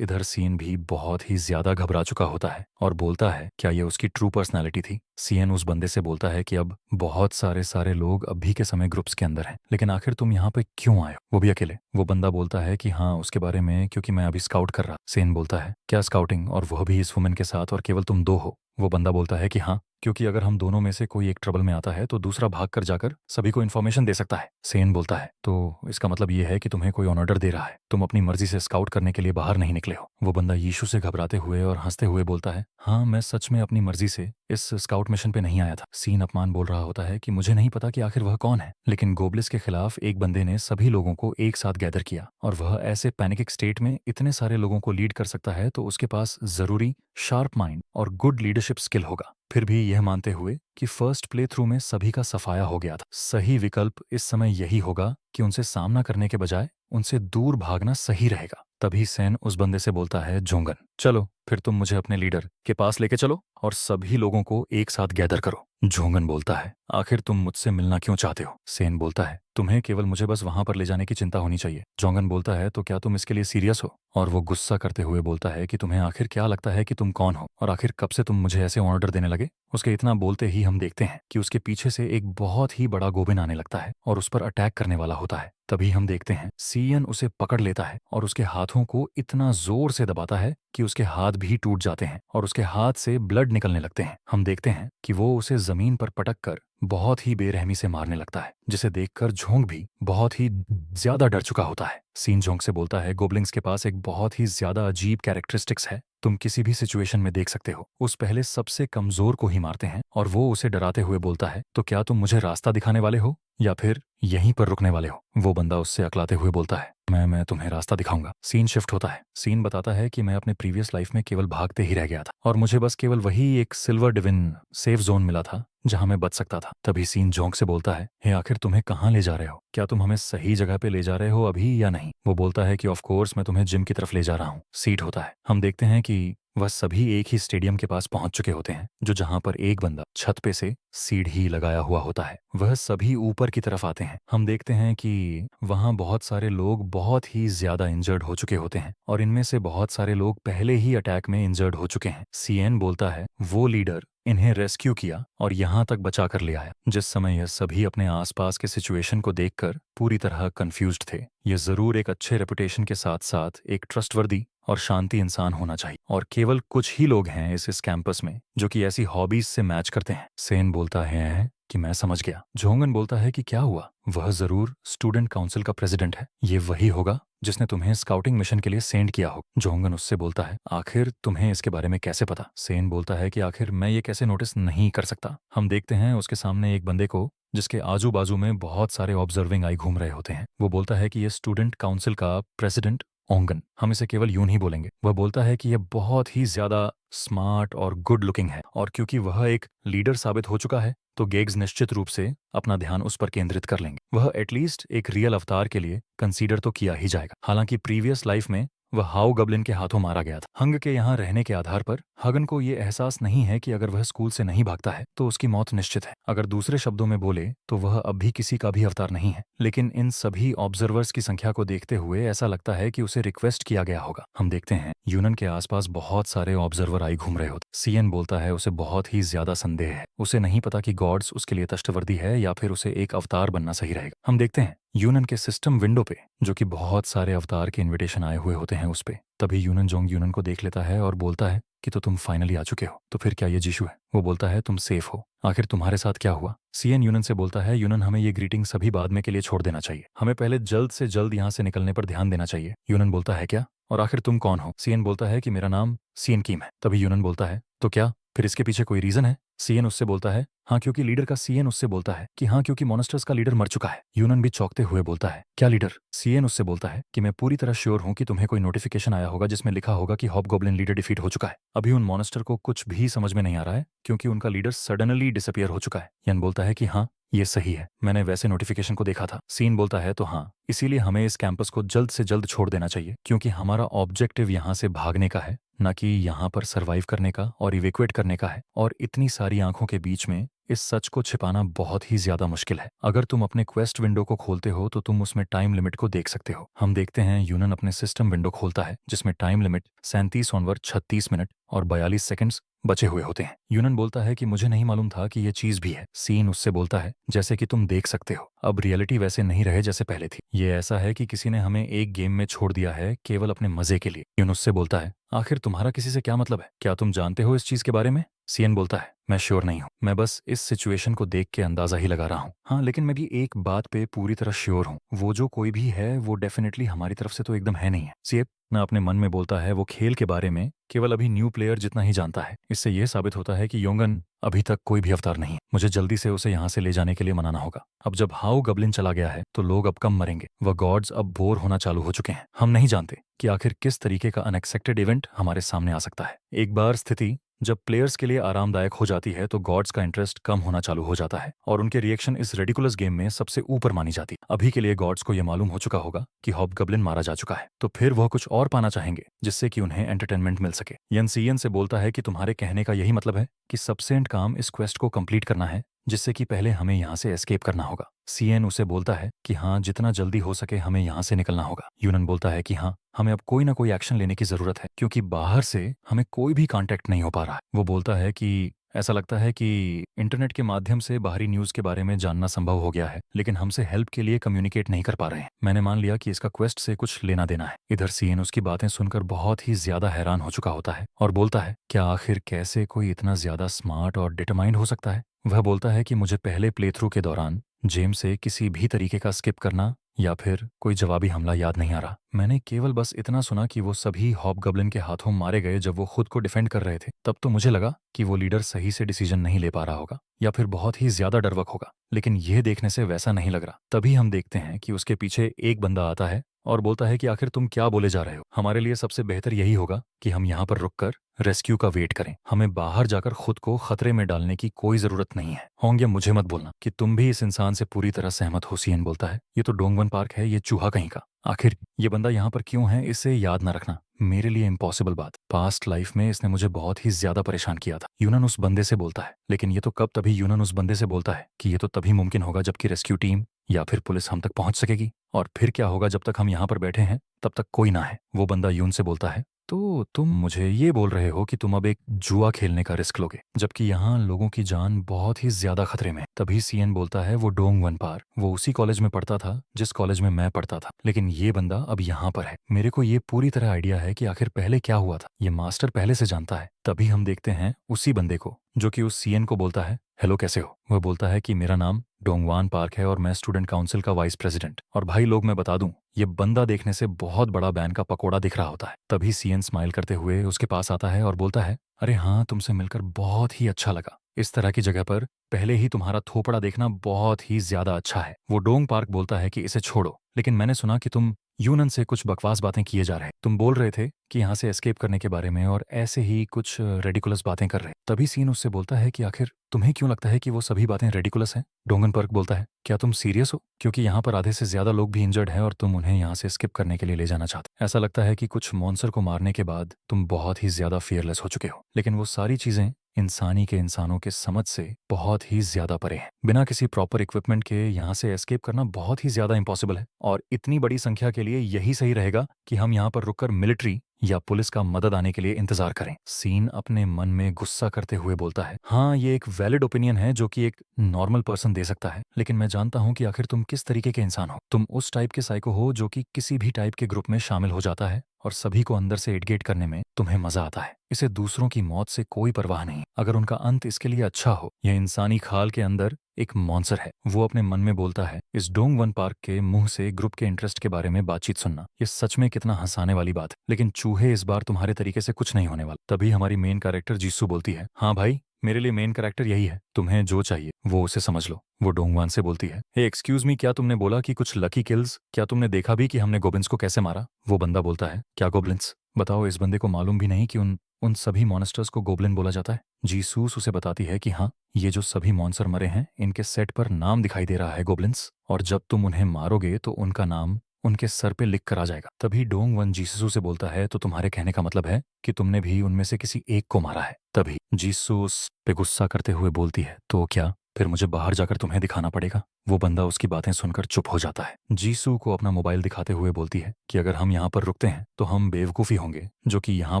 [SPEAKER 1] इधर सीएन भी बहुत ही ज्यादा घबरा चुका होता है और बोलता है, क्या ये उसकी ट्रू पर्सनालिटी थी? सीएन उस बंदे से बोलता है कि अब बहुत सारे लोग अभी के समय ग्रुप्स के अंदर हैं, लेकिन आखिर तुम यहाँ पे क्यों आए हो, वो भी अकेले? वो बंदा बोलता है कि हाँ, उसके बारे में, क्योंकि मैं अभी स्काउट कर रहा। सीएन बोलता है, क्या स्काउटिंग, और वह भी इस वुमेन के साथ, और केवल तुम दो हो? वो बंदा बोलता है कि हाँ, क्योंकि अगर हम दोनों में से कोई एक ट्रबल में आता है तो दूसरा भाग कर जाकर सभी को इन्फॉर्मेशन दे सकता है। सेन बोलता है, तो इसका मतलब ये है कि तुम्हें कोई ऑर्डर दे रहा है, तुम अपनी मर्जी से स्काउट करने के लिए बाहर नहीं निकले हो। वो बंदा यीशु से घबराते हुए और हंसते हुए बोलता है, हाँ, मैं सच में अपनी मर्जी से इस स्काउट मिशन पे नहीं आया था। सीन अपमान बोल रहा होता है कि मुझे नहीं पता कि आखिर वह कौन है, लेकिन गोबलिस के खिलाफ एक बंदे ने सभी लोगों को एक साथ गैदर किया और वह ऐसे पैनिक स्टेट में इतने सारे लोगों को लीड कर सकता है, तो उसके पास जरूरी शार्प माइंड और गुड लीडरशिप स्किल होगा। फिर भी यह मानते हुए कि फर्स्ट प्ले थ्रू में सभी का सफाया हो गया था, सही विकल्प इस समय यही होगा कि उनसे सामना करने के बजाय उनसे दूर भागना सही रहेगा। तभी सेन उस बंदे से बोलता है, जोंगन, चलो फिर तुम मुझे अपने लीडर के पास लेके चलो और सभी लोगों को एक साथ गैदर करो। जोंगन बोलता है, आखिर तुम मुझसे मिलना क्यों चाहते हो? सेन बोलता है, तुम्हें केवल मुझे बस वहां पर ले जाने की चिंता होनी चाहिए। जोंगन बोलता है, तो क्या तुम इसके लिए सीरियस हो? और वो गुस्सा करते हुए बोलता है कि तुम्हें आखिर क्या लगता है कि तुम कौन हो, और आखिर कब से तुम मुझे ऐसे ऑर्डर देने लगे? उसके इतना बोलते ही हम देखते हैं कि उसके पीछे से एक बहुत ही बड़ा गोबिन आने लगता है और उस पर अटैक करने वाला होता है। तभी हम देखते हैं सीएन उसे पकड़ लेता है और उसके हाथों को इतना जोर से दबाता है कि उसके हाथ भी टूट जाते हैं और उसके हाथ से ब्लड निकलने लगते हैं। हम देखते हैं कि वो उसे जमीन पर पटक कर बहुत ही बेरहमी से मारने लगता है, जिसे देखकर झोंक भी बहुत ही ज्यादा डर चुका होता है। सीन झोंक से बोलता है, गोबलिंग्स के पास एक बहुत ही ज्यादा अजीब कैरेक्टरिस्टिक्स है, तुम किसी भी सिचुएशन में देख सकते हो, उस पहले सबसे कमजोर को ही मारते हैं। और वो उसे डराते हुए बोलता है, तो क्या तुम मुझे रास्ता दिखाने वाले हो या फिर यहीं पर रुकने वाले हो? वो बंदा उससे अकलाते हुए बोलता है, मैं तुम्हें रास्ता दिखाऊंगा। सीन शिफ्ट होता है। सीन बताता है कि मैं अपने प्रीवियस लाइफ में केवल भागते ही रह गया था और मुझे बस केवल वही एक सिल्वर डिविन सेफ जोन मिला था जहां मैं बच सकता था। तभी सीन जोंक से बोलता है, हे आखिर तुम्हें कहाँ ले जा रहे हो? क्या तुम हमें सही जगह पे ले जा रहे हो अभी या नहीं? वो बोलता है कि ऑफ कोर्स मैं तुम्हें जिम की तरफ ले जा रहा हूँ। सीट होता है। हम देखते हैं कि वह सभी एक ही स्टेडियम के पास पहुंच चुके होते हैं, जो जहां पर एक बंदा छत पे से सीढ़ी लगाया हुआ होता है। वह सभी ऊपर की तरफ आते हैं। हम देखते हैं कि वहां बहुत सारे लोग बहुत ही ज्यादा इंजर्ड हो चुके होते हैं और इनमें से बहुत सारे लोग पहले ही अटैक में इंजर्ड हो चुके हैं। सीएन बोलता है, वो लीडर इन्हें रेस्क्यू किया और यहाँ तक बचा कर ले आया। जिस समय यह सभी अपने आसपास के सिचुएशन को देखकर पूरी तरह कंफ्यूज्ड थे। ये जरूर एक अच्छे रेपुटेशन के साथ साथ एक ट्रस्टवर्दी और शांति इंसान होना चाहिए, और केवल कुछ ही लोग हैं इस कैंपस में जो कि ऐसी हॉबीज से मैच करते हैं। सेन बोलता है कि मैं समझ गया। जोंगन बोलता है कि क्या हुआ? वह जरूर स्टूडेंट काउंसिल का प्रेसिडेंट है, ये वही होगा जिसने तुम्हें स्काउटिंग मिशन के लिए सेंड किया हो। जोंगन उससे बोलता है, आखिर तुम्हें इसके बारे में कैसे पता? सेन बोलता है कि आखिर मैं ये कैसे नोटिस नहीं कर सकता। हम देखते हैं उसके सामने एक बंदे को जिसके आजू बाजू में बहुत सारे ऑब्जर्विंग आई घूम रहे होते हैं। वो बोलता है कि ये स्टूडेंट काउंसिल का प्रेसिडेंट ओंगन, हम इसे केवल यूं ही बोलेंगे। वह बोलता है कि यह बहुत ही ज्यादा स्मार्ट और गुड लुकिंग है और क्योंकि वह एक लीडर साबित हो चुका है तो गेग्स निश्चित रूप से अपना ध्यान उस पर केंद्रित कर लेंगे। वह एटलीस्ट एक रियल अवतार के लिए कंसीडर तो किया ही जाएगा। हालांकि प्रीवियस लाइफ में वह हाउ गब्लिन के हाथों मारा गया था। हंग के यहाँ रहने के आधार पर हगन को ये एहसास नहीं है कि अगर वह स्कूल से नहीं भागता है तो उसकी मौत निश्चित है। अगर दूसरे शब्दों में बोले तो वह अब भी किसी का भी अवतार नहीं है, लेकिन इन सभी ऑब्जर्वर्स की संख्या को देखते हुए ऐसा लगता है कि उसे रिक्वेस्ट किया गया होगा। हम देखते हैं यूनन के आसपास बहुत सारे ऑब्जर्वर आई घूम रहे होते। सीएन बोलता है उसे बहुत ही ज्यादा संदेह है, उसे नहीं पता कि गॉड्स उसके लिए तष्टवर्दी है या फिर उसे एक अवतार बनना सही रहेगा। हम देखते हैं यूनन के सिस्टम विंडो पे जो कि बहुत सारे अवतार के इनविटेशन आए हुए होते हैं उस पे। तभी यूनन जोंग यूनन को देख लेता है और बोलता है कि तो तुम फाइनली आ चुके हो, तो फिर क्या ये जीशु है? वो बोलता है, तुम सेफ हो, आखिर तुम्हारे साथ क्या हुआ? सीएन यूनन से बोलता है, यूनन हमें ये ग्रीटिंग सभी बाद में के लिए छोड़ देना चाहिए, हमें पहले जल्द से जल्द यहाँ से निकलने पर ध्यान देना चाहिए। यूनन बोलता है, क्या? और आखिर तुम कौन हो? सीएन बोलता है कि मेरा नाम सीएन कीम है। तभी यूनन बोलता है, तो क्या फिर इसके पीछे कोई रीजन है? सीएन उससे बोलता है, हाँ क्योंकि लीडर का सीएन उससे बोलता है कि हाँ क्योंकि मॉन्स्टर्स का लीडर मर चुका है। यूनन भी चौंकते हुए बोलता है, क्या लीडर? सीएन उससे बोलता है कि मैं पूरी तरह श्योर हूं कि तुम्हें कोई नोटिफिकेशन आया होगा जिसमें लिखा होगा कि हॉबगॉब्लिन लीडर डिफीट हो चुका है। अभी उन मॉन्स्टर को कुछ भी समझ में नहीं आ रहा है क्योंकि उनका लीडर सडनली डिसअपियर हो चुका है। यन बोलता है कि हाँ ये सही है, मैंने वैसे नोटिफिकेशन को देखा था। सीन बोलता है, तो हाँ इसीलिए हमें इस कैंपस को जल्द से जल्द छोड़ देना चाहिए क्योंकि हमारा ऑब्जेक्टिव यहाँ से भागने का है, न कि यहाँ पर सरवाइव करने का और इवेक्युएट करने का है। और इतनी सारी आंखों के बीच में इस सच को छिपाना बहुत ही ज्यादा मुश्किल है। अगर तुम अपने क्वेस्ट विंडो को खोलते हो तो तुम उसमें टाइम लिमिट को देख सकते हो। हम देखते हैं यूनन अपने सिस्टम विंडो खोलता है जिसमें टाइम लिमिट 37/36 और 42 सेकंड्स बचे हुए होते हैं। यूनन बोलता है कि मुझे नहीं मालूम था कि ये चीज भी है। सीन उससे बोलता है, जैसे कि तुम देख सकते हो अब रियलिटी वैसे नहीं रहे जैसे पहले थी। ये ऐसा है कि किसी ने हमें एक गेम में छोड़ दिया है केवल अपने मजे के लिए। यून उससे बोलता है, आखिर तुम्हारा किसी से क्या मतलब है? क्या तुम जानते हो इस चीज के बारे में? सीएन बोलता है, मैं श्योर नहीं हूँ, मैं बस इस सिचुएशन को देख के अंदाजा ही लगा रहा हूँ। हाँ लेकिन मैं भी एक बात पे पूरी तरह श्योर हूँ, वो जो कोई भी है वो डेफिनेटली हमारी तरफ से तो एकदम है नहीं है। सीएन न अपने मन में बोलता है, वो खेल के बारे में केवल अभी न्यू प्लेयर जितना ही जानता है। इससे यह साबित होता है कि योंगन अभी तक कोई भी अवतार नहीं है। मुझे जल्दी से उसे यहाँ से ले जाने के लिए मनाना होगा। अब जब हाउ गब्लिन चला गया है तो लोग अब कम मरेंगे, वह गॉड्स अब बोर होना चालू हो चुके हैं। हम नहीं जानते कि आखिर किस तरीके का अनएक्सपेक्टेड इवेंट हमारे सामने आ सकता है। एक बार स्थिति जब प्लेयर्स के लिए आरामदायक हो जाती है तो गॉड्स का इंटरेस्ट कम होना चालू हो जाता है और उनके रिएक्शन इस रेडिकुलस गेम में सबसे ऊपर मानी जाती है। अभी के लिए गॉड्स को यह मालूम हो चुका होगा कि हॉबगॉब्लिन मारा जा चुका है, तो फिर वह कुछ और पाना चाहेंगे जिससे कि उन्हें एंटरटेनमेंट मिल सके। यन सीएन से बोलता है कि तुम्हारे कहने का यही मतलब है कि सबसेंट काम इस क्वेस्ट को कंप्लीट करना है, जिससे कि पहले हमें यहाँ से एस्केप करना होगा। सीएन उसे बोलता है कि हाँ, जितना जल्दी हो सके हमें यहाँ से निकलना होगा। यूनन बोलता है कि हाँ, हमें अब कोई ना कोई एक्शन लेने की जरूरत है क्योंकि बाहर से हमें कोई भी कांटेक्ट नहीं हो पा रहा है। वो बोलता है कि ऐसा लगता है कि इंटरनेट के माध्यम से बाहरी न्यूज के बारे में जानना संभव हो गया है, लेकिन हमसे हेल्प के लिए कम्युनिकेट नहीं कर पा रहे हैं। मैंने मान लिया कि इसका क्वेस्ट से कुछ लेना देना है। इधर सीएन उसकी बातें सुनकर बहुत ही ज्यादा हैरान हो चुका होता है और बोलता है, क्या आखिर कैसे कोई इतना ज्यादा स्मार्ट और डिटरमाइंड हो सकता है। वह बोलता है कि मुझे पहले प्ले थ्रू के दौरान जेम्स से किसी भी तरीके का स्किप करना या फिर कोई जवाबी हमला याद नहीं आ रहा। मैंने केवल बस इतना सुना कि वो सभी हॉबगॉब्लिन के हाथों मारे गए जब वो खुद को डिफेंड कर रहे थे। तब तो मुझे लगा कि वो लीडर सही से डिसीजन नहीं ले पा रहा होगा या फिर बहुत ही ज्यादा डरवक होगा, लेकिन यह देखने से वैसा नहीं लग रहा। तभी हम देखते हैं कि उसके पीछे एक बंदा आता है और बोलता है कि आखिर तुम क्या बोले जा रहे हो। हमारे लिए सबसे बेहतर यही होगा कि हम यहाँ पर रुककर रेस्क्यू का वेट करें। हमें बाहर जाकर खुद को खतरे में डालने की कोई जरूरत नहीं है। होंगे मुझे मत बोलना कि तुम भी इस इंसान से पूरी तरह सहमत हो। सीएन बोलता है, ये तो डोंगवन पार्क है, ये चूहा कहीं का। आखिर ये बंदा यहाँ पर क्यों है, इसे याद न रखना मेरे लिए इम्पॉसिबल बात। पास्ट लाइफ में इसने मुझे बहुत ही ज्यादा परेशान किया था। यूनन उस बंदे से बोलता है, लेकिन ये तो कब। तभी यूनन उस बंदे से बोलता है कि ये तो तभी मुमकिन होगा जबकि रेस्क्यू टीम या फिर पुलिस हम तक पहुंच सकेगी, और फिर क्या होगा जब तक हम यहाँ पर बैठे हैं तब तक कोई ना है। वो बंदा यून से बोलता है, तो तुम मुझे ये बोल रहे हो कि तुम अब एक जुआ खेलने का रिस्क लोगे जबकि यहाँ लोगों की जान बहुत ही ज्यादा खतरे में है। तभी सीएन बोलता है, वो डोंगवन पार, वो उसी कॉलेज में पढ़ता था जिस कॉलेज में मैं पढ़ता था, लेकिन ये बंदा अब यहाँ पर है। मेरे को ये पूरी तरह आइडिया है कि आखिर पहले क्या हुआ था। ये मास्टर पहले से जानता है। तभी हम देखते हैं उसी बंदे को जो कि उस सीएन को बोलता है, हेलो कैसे हो। वह बोलता है कि मेरा नाम डोंगवान पार्क है और मैं स्टूडेंट काउंसिल का वाइस प्रेसिडेंट। और भाई लोग मैं बता दूं, ये बंदा देखने से बहुत बड़ा बैन का पकोड़ा दिख रहा होता है। तभी सीएन स्माइल करते हुए उसके पास आता है और बोलता है, अरे हाँ, तुमसे मिलकर बहुत ही अच्छा लगा। इस तरह की जगह पर पहले ही तुम्हारा थोपड़ा देखना बहुत ही ज्यादा अच्छा है। वो डोंग पार्क बोलता है कि इसे छोड़ो, लेकिन मैंने सुना कि तुम यूनन से कुछ बकवास बातें किए जा रहे। तुम बोल रहे थे कि यहाँ से एस्केप करने के बारे में और ऐसे ही कुछ रेडिकुलस बातें कर रहे। तभी सीन उससे बोलता है कि आखिर तुम्हें क्यों लगता है कि वो सभी बातें रेडिकुलस हैं। डोंगन पर्क बोलता है, क्या तुम सीरियस हो, क्योंकि यहाँ पर आधे से ज्यादा लोग भी इंजर्ड हैं और तुम उन्हें यहाँ से स्किप करने के लिए ले जाना चाहते। ऐसा लगता है कि कुछ मॉन्स्टर को मारने के बाद तुम बहुत ही ज्यादा फियरलेस हो चुके हो, लेकिन वो सारी चीजें इंसानी के इंसानों के समझ से बहुत ही ज्यादा परे हैं। बिना किसी प्रॉपर इक्विपमेंट के यहाँ से एस्केप करना बहुत ही ज्यादा इम्पॉसिबल है, और इतनी बड़ी संख्या के लिए यही सही रहेगा कि हम यहाँ पर रुककर मिलिट्री या पुलिस का मदद आने के लिए इंतजार करें। सीन अपने मन में गुस्सा करते हुए बोलता है, हाँ, ये एक वैलिड ओपिनियन है जो कि एक नॉर्मल पर्सन दे सकता है, लेकिन मैं जानता हूँ कि आखिर तुम किस तरीके के इंसान हो। तुम उस टाइप के साइको हो जो कि किसी भी टाइप के ग्रुप में शामिल हो जाता है और सभी को अंदर से एडगेट करने में तुम्हें मजा आता है। इसे दूसरों की मौत से कोई परवाह नहीं, अगर उनका अंत इसके लिए अच्छा हो। यह इंसानी खाल के अंदर एक मॉन्स्टर है। वो अपने मन में बोलता है, इस डोंगवन पार्क के मुंह से ग्रुप के इंटरेस्ट के बारे में बातचीत सुनना, ये सच में कितना हंसाने वाली बात है, लेकिन चूहे इस बार तुम्हारे तरीके से कुछ नहीं होने वाला। तभी हमारी मेन कैरेक्टर जीसू बोलती है, हाँ भाई, मेरे लिए मेन कैरेक्टर यही है, तुम्हें जो चाहिए वो उसे समझ लो। वो डोंगवान से बोलती है, हे एक्सक्यूज मी, क्या तुमने बोला कि कुछ लकी किल्स, क्या तुमने देखा भी कि हमने गोब्लिन्स को कैसे मारा। वो बंदा बोलता है, क्या गोब्लिन्स, बताओ, इस बंदे को मालूम भी नहीं कि उन सभी मॉन्स्टर्स को गोब्लिन बोला जाता है। जीसूस उसे बताती है कि हाँ, ये जो सभी मॉन्स्टर मरे हैं इनके सेट पर नाम दिखाई दे रहा है गोब्लिन्स, और जब तुम उन्हें मारोगे तो उनका नाम उनके सर पे लिख कर आ जाएगा। तभी डोंगवन जीसू से बोलता है, तो तुम्हारे कहने का मतलब है कि तुमने भी उनमें से किसी एक को मारा है। तभी जीसूस पे गुस्सा करते हुए बोलती है, तो क्या फिर मुझे बाहर जाकर तुम्हें दिखाना पड़ेगा। वो बंदा उसकी बातें सुनकर चुप हो जाता है। जीसू को अपना मोबाइल दिखाते हुए बोलती है कि अगर हम यहाँ पर रुकते हैं तो हम बेवकूफ़ी होंगे जो कि यहाँ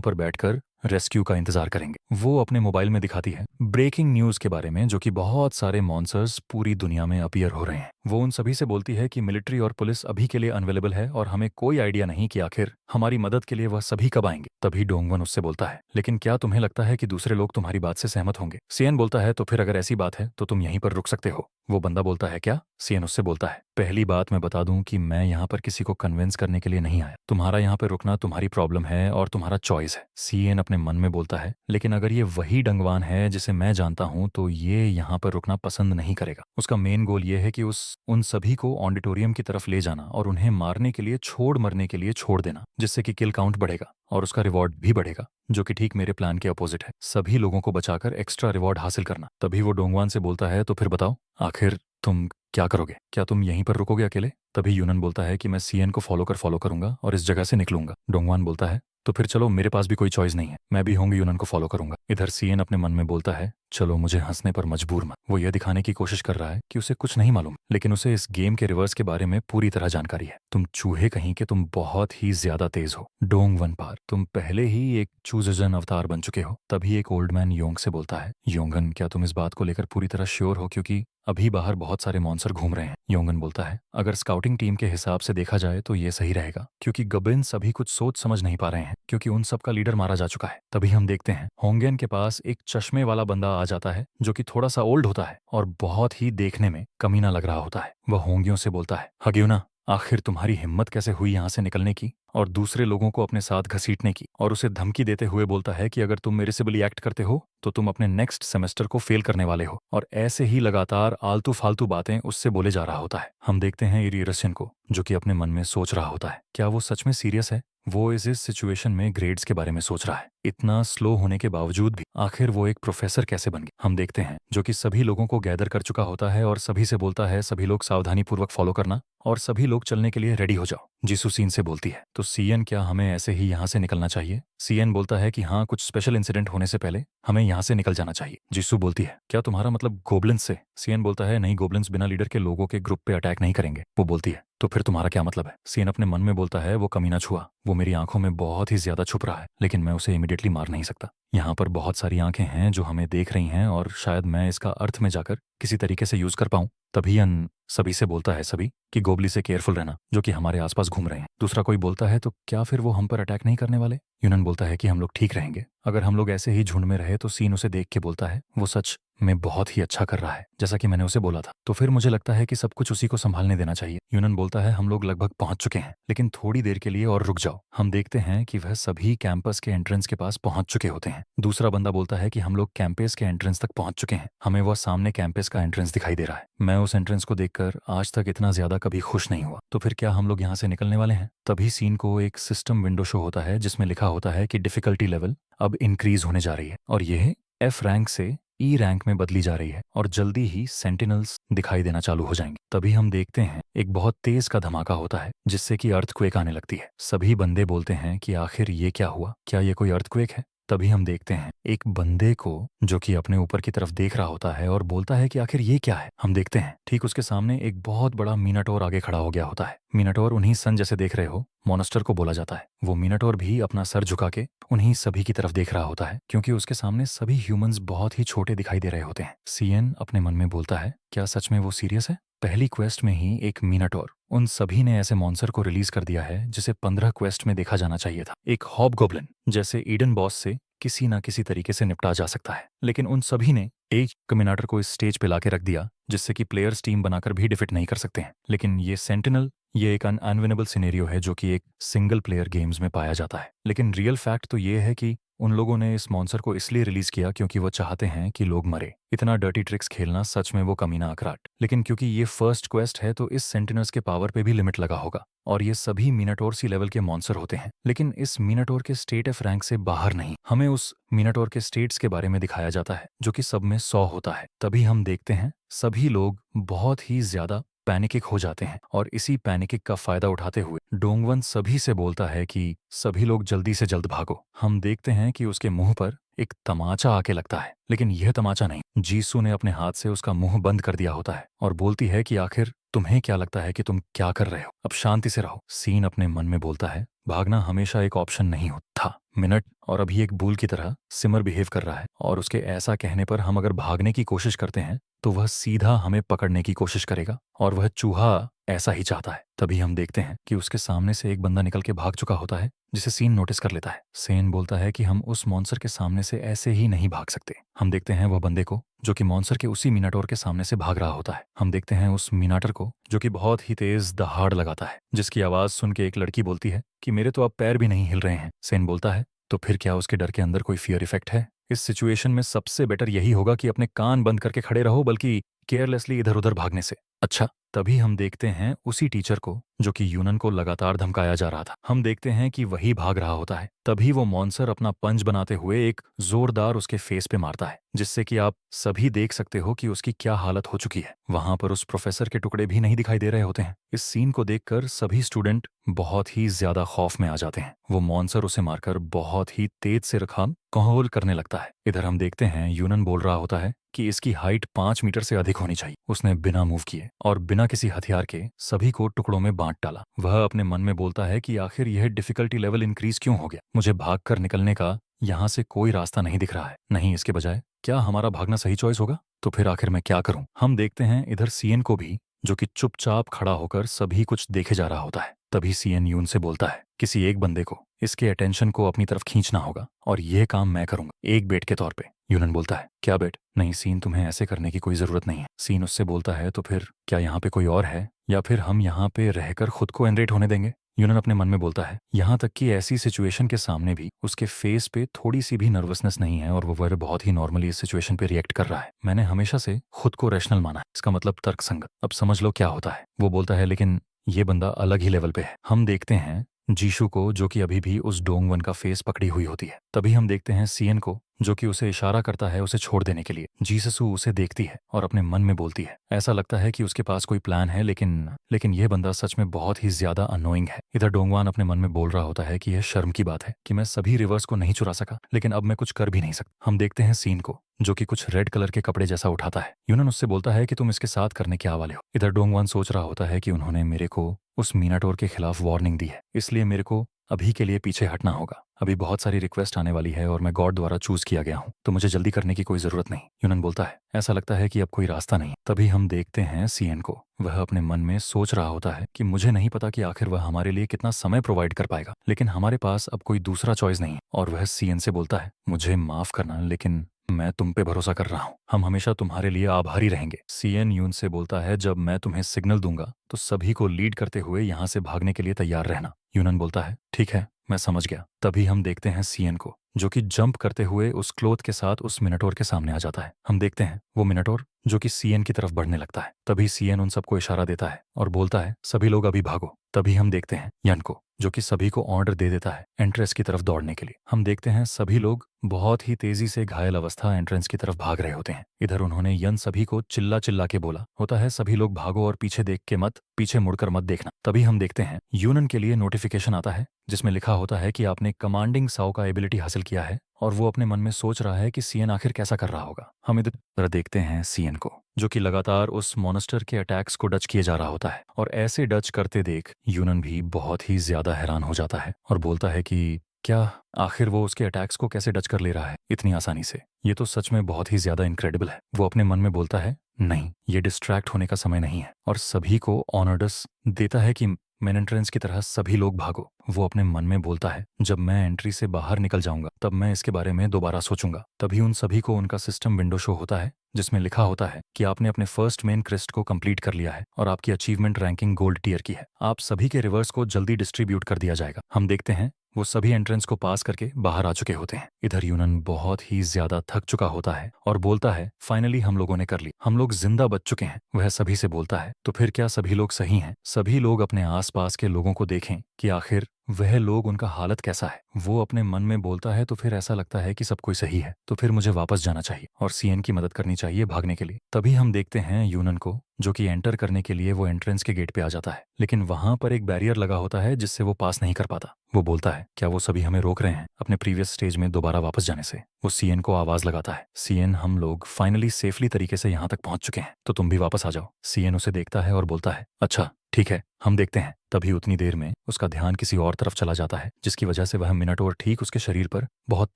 [SPEAKER 1] पर बैठकर रेस्क्यू का इंतजार करेंगे। वो अपने मोबाइल में दिखाती है ब्रेकिंग न्यूज के बारे में, जो कि बहुत सारे मॉन्स्टर्स पूरी दुनिया में अपीयर हो रहे हैं। वो उन सभी से बोलती है कि मिलिट्री और पुलिस अभी के लिए अनअवेलेबल है और हमें कोई आइडिया नहीं कि आखिर हमारी मदद के लिए वह सभी कब आएंगे। तभी डोंगवन उससे बोलता है, लेकिन क्या तुम्हें लगता है कि दूसरे लोग तुम्हारी बात से सहमत होंगे। सीएन बोलता है, तो फिर अगर ऐसी बात है तो तुम यहीं पर रुक सकते हो। वो बंदा बोलता है, क्या। सीएन उससे बोलता है, पहली बात मैं बता दूं कि मैं यहाँ पर किसी को कन्विंस करने के लिए नहीं आया। तुम्हारा यहाँ पर रुकना तुम्हारी प्रॉब्लम है और तुम्हारा चॉइस है। सीएन अपने मन में बोलता है, लेकिन अगर ये वही डंगवान है जिसे मैं जानता हूँ तो ये यहाँ पर रुकना पसंद नहीं करेगा। उसका मेन गोल ये है कि उस उन सभी को ऑडिटोरियम की तरफ ले जाना और उन्हें मारने के लिए मरने के लिए छोड़ देना, जिससे कि किल काउंट बढ़ेगा और उसका रिवॉर्ड भी बढ़ेगा, जो कि ठीक मेरे प्लान के अपोजिट है। सभी लोगों को बचाकर एक्स्ट्रा रिवॉर्ड हासिल करना। तभी वो डोंगवान से बोलता है, तो फिर बताओ आखिर तुम क्या करोगे? क्या तुम यहीं पर रुकोगे अकेले? तभी यूनन बोलता है कि मैं सीएन को फॉलो करूंगा और इस जगह से निकलूंगा। डोंगवान बोलता है, तो फिर चलो, मेरे पास भी कोई चॉइस नहीं है, मैं भी होंग यूनन को फॉलो करूंगा। इधर सीएन अपने मन में बोलता है, चलो मुझे हंसने पर मजबूर मत। वो यह दिखाने की कोशिश कर रहा है कि उसे कुछ नहीं मालूम, लेकिन उसे इस गेम के रिवर्स के बारे में पूरी तरह जानकारी है। तुम चूहे कहीं के, तुम बहुत ही ज्यादा तेज हो डोंगवन पार, तुम पहले ही एक चूजन अवतार बन चुके हो। तभी एक ओल्ड मैन योंग से बोलता है, योंगन क्या तुम इस बात को लेकर पूरी तरह श्योर हो? क्योंकि अभी बाहर बहुत सारे मॉन्स्टर घूम रहे हैं। योंगन बोलता है, अगर स्काउटिंग टीम के हिसाब से देखा जाए तो ये सही रहेगा, क्योंकि गबिन सभी कुछ सोच समझ नहीं पा रहे हैं, क्योंकि उन सब का लीडर मारा जा चुका है। तभी हम देखते हैं होंगेन के पास एक चश्मे वाला बंदा आ जाता है, जो कि थोड़ा सा ओल्ड होता है और बहुत ही देखने में कमीना लग रहा होता है। वह होंगियों से बोलता है, हग्यूना, आखिर तुम्हारी हिम्मत कैसे हुई यहाँ से निकलने की और दूसरे लोगों को अपने साथ घसीटने की? और उसे धमकी देते हुए बोलता है कि अगर तुम मेरे से बली एक्ट करते हो तो तुम अपने नेक्स्ट सेमेस्टर को फेल करने वाले हो। और ऐसे ही लगातार आलतू फालतू बातें उससे बोले जा रहा होता है। हम देखते हैं इरियरसियन को, जो कि अपने मन में सोच रहा होता है, क्या वो सच में सीरियस है? वो इस सिचुएशन में ग्रेड्स के बारे में सोच रहा है। इतना स्लो होने के बावजूद भी आखिर वो एक प्रोफेसर कैसे बन गया? हम देखते हैं जो कि सभी लोगों को गैदर कर चुका होता है और सभी से बोलता है, सभी लोग सावधानी पूर्वक फॉलो करना और सभी लोग चलने के लिए रेडी हो जाओ। जीसू सीन से बोलती है, तो सीएन क्या हमें ऐसे ही यहाँ से निकलना चाहिए? सीएन बोलता है कि हाँ, कुछ स्पेशल इंसिडेंट होने से पहले हमें यहाँ से निकल जाना चाहिए। जीसू बोलती है, क्या तुम्हारा मतलब गोब्लिन्स से? सीएन बोलता है, नहीं, गोब्लिन्स बिना लीडर के लोगों के ग्रुप पे अटैक नहीं करेंगे। वो बोलती है, तो फिर तुम्हारा क्या मतलब है? सीएन अपने मन में बोलता है, वो कमीना छुआ, वो मेरी आंखों में बहुत ही ज्यादा छुप रहा है, लेकिन मैं उसे इमीडिएटली मार नहीं सकता। यहाँ पर बहुत सारी आंखें हैं जो हमें देख रही हैं और शायद मैं इसका अर्थ में जाकर किसी तरीके से यूज कर पाऊं। तभी अन सभी से बोलता है, सभी कि गोबली से केयरफुल रहना, जो कि हमारे आसपास घूम रहे हैं। दूसरा कोई बोलता है, तो क्या फिर वो हम पर अटैक नहीं करने वाले? यूनन बोलता है कि हम लोग ठीक रहेंगे अगर हम लोग ऐसे ही झुंड में रहे। तो सीन उसे देख के बोलता है, वो सच में बहुत ही अच्छा कर रहा है, जैसा कि मैंने उसे बोला था। तो फिर मुझे लगता है कि सब कुछ उसी को संभालने देना चाहिए। यूनन बोलता है, हम लोग लगभग पहुंच चुके हैं, लेकिन थोड़ी देर के लिए और रुक जाओ। हम देखते हैं कि वह सभी कैंपस के एंट्रेंस के पास पहुंच चुके होते हैं। दूसरा बंदा बोलता है कि हम लोग कैंपस के एंट्रेंस तक पहुंच चुके हैं, हमें वह सामने कैंपस का एंट्रेंस दिखाई दे रहा है। मैं उस एंट्रेंस को देखकर आज तक इतना ज्यादा कभी खुश नहीं हुआ। तो फिर क्या हम लोग यहाँ से निकलने वाले हैं? तभी सीन को एक सिस्टम विंडो शो होता है, जिसमें लिखा होता है कि डिफिकल्टी लेवल अब इंक्रीज होने जा रही है और यह एफ रैंक से ई रैंक में बदली जा रही है और जल्दी ही सेंटिनल्स दिखाई देना चालू हो जाएंगे। तभी हम देखते हैं एक बहुत तेज का धमाका होता है, जिससे कि अर्थक्वेक आने लगती है। सभी बंदे बोलते हैं कि आखिर ये क्या हुआ, क्या ये कोई अर्थक्वेक है? तभी हम देखते हैं एक बंदे को जो कि अपने ऊपर की तरफ देख रहा होता है और बोलता है कि आखिर ये क्या है। हम देखते हैं ठीक उसके सामने एक बहुत बड़ा मीनाटोर आगे खड़ा हो गया होता है। मीनाटोर उन्हीं सन जैसे देख रहे हो मॉन्स्टर को बोला जाता है। वो मीनाटोर भी अपना सर झुका के उन्हीं सभी की तरफ देख रहा होता है, क्योंकि उसके सामने सभी ह्यूमंस बहुत ही छोटे दिखाई दे रहे होते हैं। सीएन अपने मन में बोलता है, क्या सच में वो सीरियस है? पहली क्वेस्ट में ही एक मीनाटोर, उन सभी ने ऐसे मॉन्स्टर को रिलीज कर दिया है जिसे 15 क्वेस्ट में देखा जाना चाहिए था। एक हॉबगॉब्लिन जैसे ईडन बॉस से किसी ना किसी तरीके से निपटा जा सकता है, लेकिन उन सभी ने एक कमिनाटर को इस स्टेज पे लाके रख दिया जिससे कि प्लेयर्स टीम बनाकर भी डिफिट नहीं कर सकते हैं। लेकिन ये सेंटिनल, ये एक अनविनेबल सिनेरियो है जो कि एक सिंगल प्लेयर गेम्स में पाया जाता है। लेकिन रियल फैक्ट तो ये है कि उन लोगों ने इस मॉन्स्टर को इसलिए रिलीज किया क्योंकि वो चाहते हैं कि लोग मरे। इतना डर्टी ट्रिक्स खेलना सच में वो कमीना अकराट। लेकिन क्योंकि ये फर्स्ट क्वेस्ट है तो इस सेंटिनल्स के पावर पे भी लिमिट लगा होगा और ये सभी मीनाटोर सी लेवल के मॉन्स्टर होते हैं, लेकिन इस मीनाटोर के स्टेट ऑफ रैंक से बाहर नहीं। हमें उस मीनाटोर के स्टेट्स के बारे में दिखाया जाता है जो कि सब में 100 होता है। तभी हम देखते हैं सभी लोग बहुत ही ज्यादा पैनिकिक हो जाते हैं और इसी पैनिकिक का फायदा उठाते हुए डोंगवन सभी से बोलता है कि सभी लोग जल्दी से जल्द भागो। हम देखते हैं कि उसके मुंह पर एक तमाचा आके लगता है, लेकिन यह तमाचा नहीं, जीसू ने अपने हाथ से उसका मुंह बंद कर दिया होता है और बोलती है कि आखिर तुम्हें क्या लगता है कि तुम क्या कर रहे हो? अब शांति से रहो। सीन अपने मन में बोलता है, भागना हमेशा एक ऑप्शन नहीं था। मिनट और अभी एक बूल की तरह सिमर बिहेव कर रहा है और उसके ऐसा कहने पर हम अगर भागने की कोशिश करते हैं तो वह सीधा हमें पकड़ने की कोशिश करेगा और वह चूहा ऐसा ही चाहता है। तभी हम देखते हैं कि उसके सामने से एक बंदा निकल के भाग चुका होता है, जिसे सीन नोटिस कर लेता है। सेन बोलता है कि हम उस मॉन्स्टर के सामने से ऐसे ही नहीं भाग सकते। हम देखते हैं वह बंदे को जो कि मॉन्स्टर के उसी मीनाटोर के सामने से भाग रहा होता है। हम देखते हैं उस मीनाटर को जो कि बहुत ही तेज दहाड़ लगाता है, जिसकी आवाज सुन के एक लड़की बोलती है कि मेरे तो अब पैर भी नहीं हिल रहे हैं। सेन बोलता है, तो फिर क्या उसके डर के अंदर कोई फियर इफेक्ट है? इस सिचुएशन में सबसे बेटर यही होगा कि अपने कान बंद करके खड़े रहो, बल्कि केयरलेसली इधर उधर भागने से। अच्छा, तभी हम देखते हैं उसी टीचर को जो कि यूनन को लगातार धमकाया जा रहा था। हम देखते हैं कि वही भाग रहा होता है। तभी वो मॉन्स्टर अपना पंच बनाते हुए एक जोरदार उसके फेस पे मारता है, जिससे कि आप सभी देख सकते हो कि उसकी क्या हालत हो चुकी है। वहां पर उस प्रोफेसर के टुकड़े भी नहीं दिखाई दे रहे होते हैं। इस सीन को देखकर सभी स्टूडेंट बहुत ही ज्यादा खौफ में आ जाते हैं। वो मॉन्स्टर उसे मारकर बहुत ही तेज से रखाम कहोल करने लगता है। इधर हम देखते हैं यूनन बोल रहा होता है कि इसकी हाइट 5 मीटर से अधिक होनी चाहिए। उसने बिना मूव किए और बिना किसी हथियार के सभी को टुकड़ों में बांट डाला। वह अपने मन में बोलता है कि आखिर यह डिफिकल्टी लेवल इंक्रीज क्यों हो गया। मुझे भागकर निकलने का यहाँ से कोई रास्ता नहीं दिख रहा है। नहीं, इसके बजाय क्या हमारा भागना सही चॉइस होगा? तो फिर आखिर मैं क्या करूं? हम देखते हैं इधर सीएन को भी, जो कि चुपचाप खड़ा होकर सभी कुछ देखे जा रहा होता है। तभी सीएन यून से बोलता है, किसी एक बंदे को इसके अटेंशन को अपनी तरफ खींचना होगा और यह काम मैं करूंगा, एक बेट के तौर पे। यूनन बोलता है, क्या बेट? नहीं सीन, तुम्हें ऐसे करने की कोई जरूरत नहीं है। सीन उससे बोलता है, तो फिर क्या यहाँ पे कोई और है या फिर हम यहाँ पे रहकर खुद को एनरेट होने देंगे? यूनन अपने मन में बोलता है। यहाँ तक कि ऐसी सिचुएशन के सामने भी उसके फेस पे थोड़ी सी भी नर्वसनेस नहीं है और वो बहुत ही नॉर्मली इस सिचुएशन पे रिएक्ट कर रहा है। मैंने हमेशा से खुद को रैशनल माना है, इसका मतलब तर्कसंगत। अब समझ लो क्या होता है। वो बोलता है, लेकिन ये बंदा अलग ही लेवल पे है। हम देखते हैं जीशु को, जो कि अभी भी उस डोंगवन का फेस पकड़ी हुई होती है। तभी हम देखते हैं सीएन को, जो कि उसे इशारा करता है उसे छोड़ देने के लिए। जीससु उसे देखती है और अपने मन में बोलती है, ऐसा लगता है कि उसके पास कोई प्लान है, लेकिन यह बंदा सच में बहुत ही ज्यादा अनोइंग है। इधर डोंगवान अपने मन में बोल रहा होता है कि यह शर्म की बात है कि मैं सभी रिवर्स को नहीं चुरा सका, लेकिन अब मैं कुछ कर भी नहीं सकता। हम देखते हैं सीन को, जो कि कुछ रेड कलर के कपड़े जैसा उठाता है। यूनन उससे बोलता है कि तुम इसके साथ करने के वाले हो। इधर डोंगवान सोच रहा होता है कि उन्होंने मेरे को उस मीनाटोर के खिलाफ वार्निंग दी है, इसलिए मेरे को अभी के लिए पीछे हटना होगा। अभी बहुत सारी रिक्वेस्ट आने वाली है और मैं गॉड द्वारा चूज किया गया हूँ, तो मुझे जल्दी करने की कोई जरूरत नहीं। यूनन बोलता है, ऐसा लगता है कि अब कोई रास्ता नहीं। तभी हम देखते हैं सीएन को, वह अपने मन में सोच रहा होता है कि मुझे नहीं पता कि आखिर वह हमारे लिए कितना समय प्रोवाइड कर पाएगा, लेकिन हमारे पास अब कोई दूसरा चॉइस नहीं है। और वह सीएन से बोलता है, मुझे माफ करना, लेकिन मैं तुम पे भरोसा कर रहा हूँ। हम हमेशा तुम्हारे लिए आभारी रहेंगे। सीएन यून से बोलता है, जब मैं तुम्हें सिग्नल दूंगा तो सभी को लीड करते हुए यहाँ से भागने के लिए तैयार रहना। यूनन बोलता है, ठीक है, मैं समझ गया। तभी हम देखते हैं सीएन को, जो कि जंप करते हुए उस क्लोथ के साथ उस मिनटोर के सामने आ जाता है। हम देखते हैं वो मिनटोर जो कि सीएन की तरफ बढ़ने लगता है। तभी सीएन उन सबको इशारा देता है और बोलता है, सभी लोग अभी भागो। तभी हम देखते हैं यन को, जो कि सभी को ऑर्डर दे देता है एंट्रेंस की तरफ दौड़ने के लिए। हम देखते हैं सभी लोग बहुत ही तेजी से घायल अवस्था एंट्रेंस की तरफ भाग रहे होते हैं। इधर उन्होंने यन सभी को चिल्ला चिल्ला के बोला होता है, सभी लोग भागो और पीछे देख के मत, पीछे मुड़कर मत देखना। तभी हम देखते हैं यूनन के लिए नोटिफिकेशन आता है, जिसमें लिखा होता है कि आपने कमांडिंग साओ का एबिलिटी हासिल किया है। और वो अपने मन में सोच रहा है कि सीएन आखिर कैसा कर रहा होगा। हम इधर देखते हैं सीएन को, जो कि लगातार उस मॉन्स्टर के अटैक्स को डच किए जा रहा होता है। और ऐसे डच करते देख यूनन भी बहुत ही ज्यादा हैरान हो जाता है और बोलता है कि क्या आखिर वो उसके अटैक्स को कैसे डच कर ले रहा है इतनी आसानी से। ये तो सच में बहुत ही ज्यादा इनक्रेडिबल है। वो अपने मन में बोलता है, नहीं, ये डिस्ट्रैक्ट होने का समय नहीं है, और सभी को ऑनर्डस देता है कि मेन एंट्रेंस की तरह सभी लोग भागो। वो अपने मन में बोलता है, जब मैं एंट्री से बाहर निकल जाऊंगा तब मैं इसके बारे में दोबारा सोचूंगा। तभी उन सभी को उनका सिस्टम विंडो शो होता है, जिसमें लिखा होता है कि आपने अपने फर्स्ट मेन क्रेस्ट को कंप्लीट कर लिया है और आपकी अचीवमेंट रैंकिंग गोल्ड टियर की है। आप सभी के रिवर्स को जल्दी डिस्ट्रीब्यूट कर दिया जाएगा। हम देखते हैं वो सभी एंट्रेंस को पास करके बाहर आ चुके होते हैं। इधर यूनन बहुत ही ज्यादा थक चुका होता है और बोलता है, फाइनली हम लोगों ने कर ली, हम लोग जिंदा बच चुके हैं। वह सभी से बोलता है, तो फिर क्या सभी लोग सही हैं? सभी लोग अपने आसपास के लोगों को देखें कि आखिर वह लोग, उनका हालत कैसा है। वो अपने मन में बोलता है, तो फिर ऐसा लगता है कि सब कोई सही है, तो फिर मुझे वापस जाना चाहिए और सीएन की मदद करनी चाहिए भागने के लिए। तभी हम देखते हैं यूनन को, जो कि एंटर करने के लिए वो एंट्रेंस के गेट पे आ जाता है, लेकिन वहां पर एक बैरियर लगा होता है जिससे वो पास नहीं कर पाता। वो बोलता है, क्या वो सभी हमें रोक रहे हैं अपने प्रीवियस स्टेज में दोबारा वापस जाने से? वो सीएन को आवाज लगाता है, सीएन, हम लोग फाइनली सेफली तरीके से यहाँ तक पहुंच चुके हैं, तो तुम भी वापस आ जाओ। सीएन उसे देखता है और बोलता है, अच्छा ठीक है, हम देखते हैं। तभी उतनी देर में उसका ध्यान किसी और तरफ चला जाता है, जिसकी वजह से वह मिनटोर ठीक उसके शरीर पर बहुत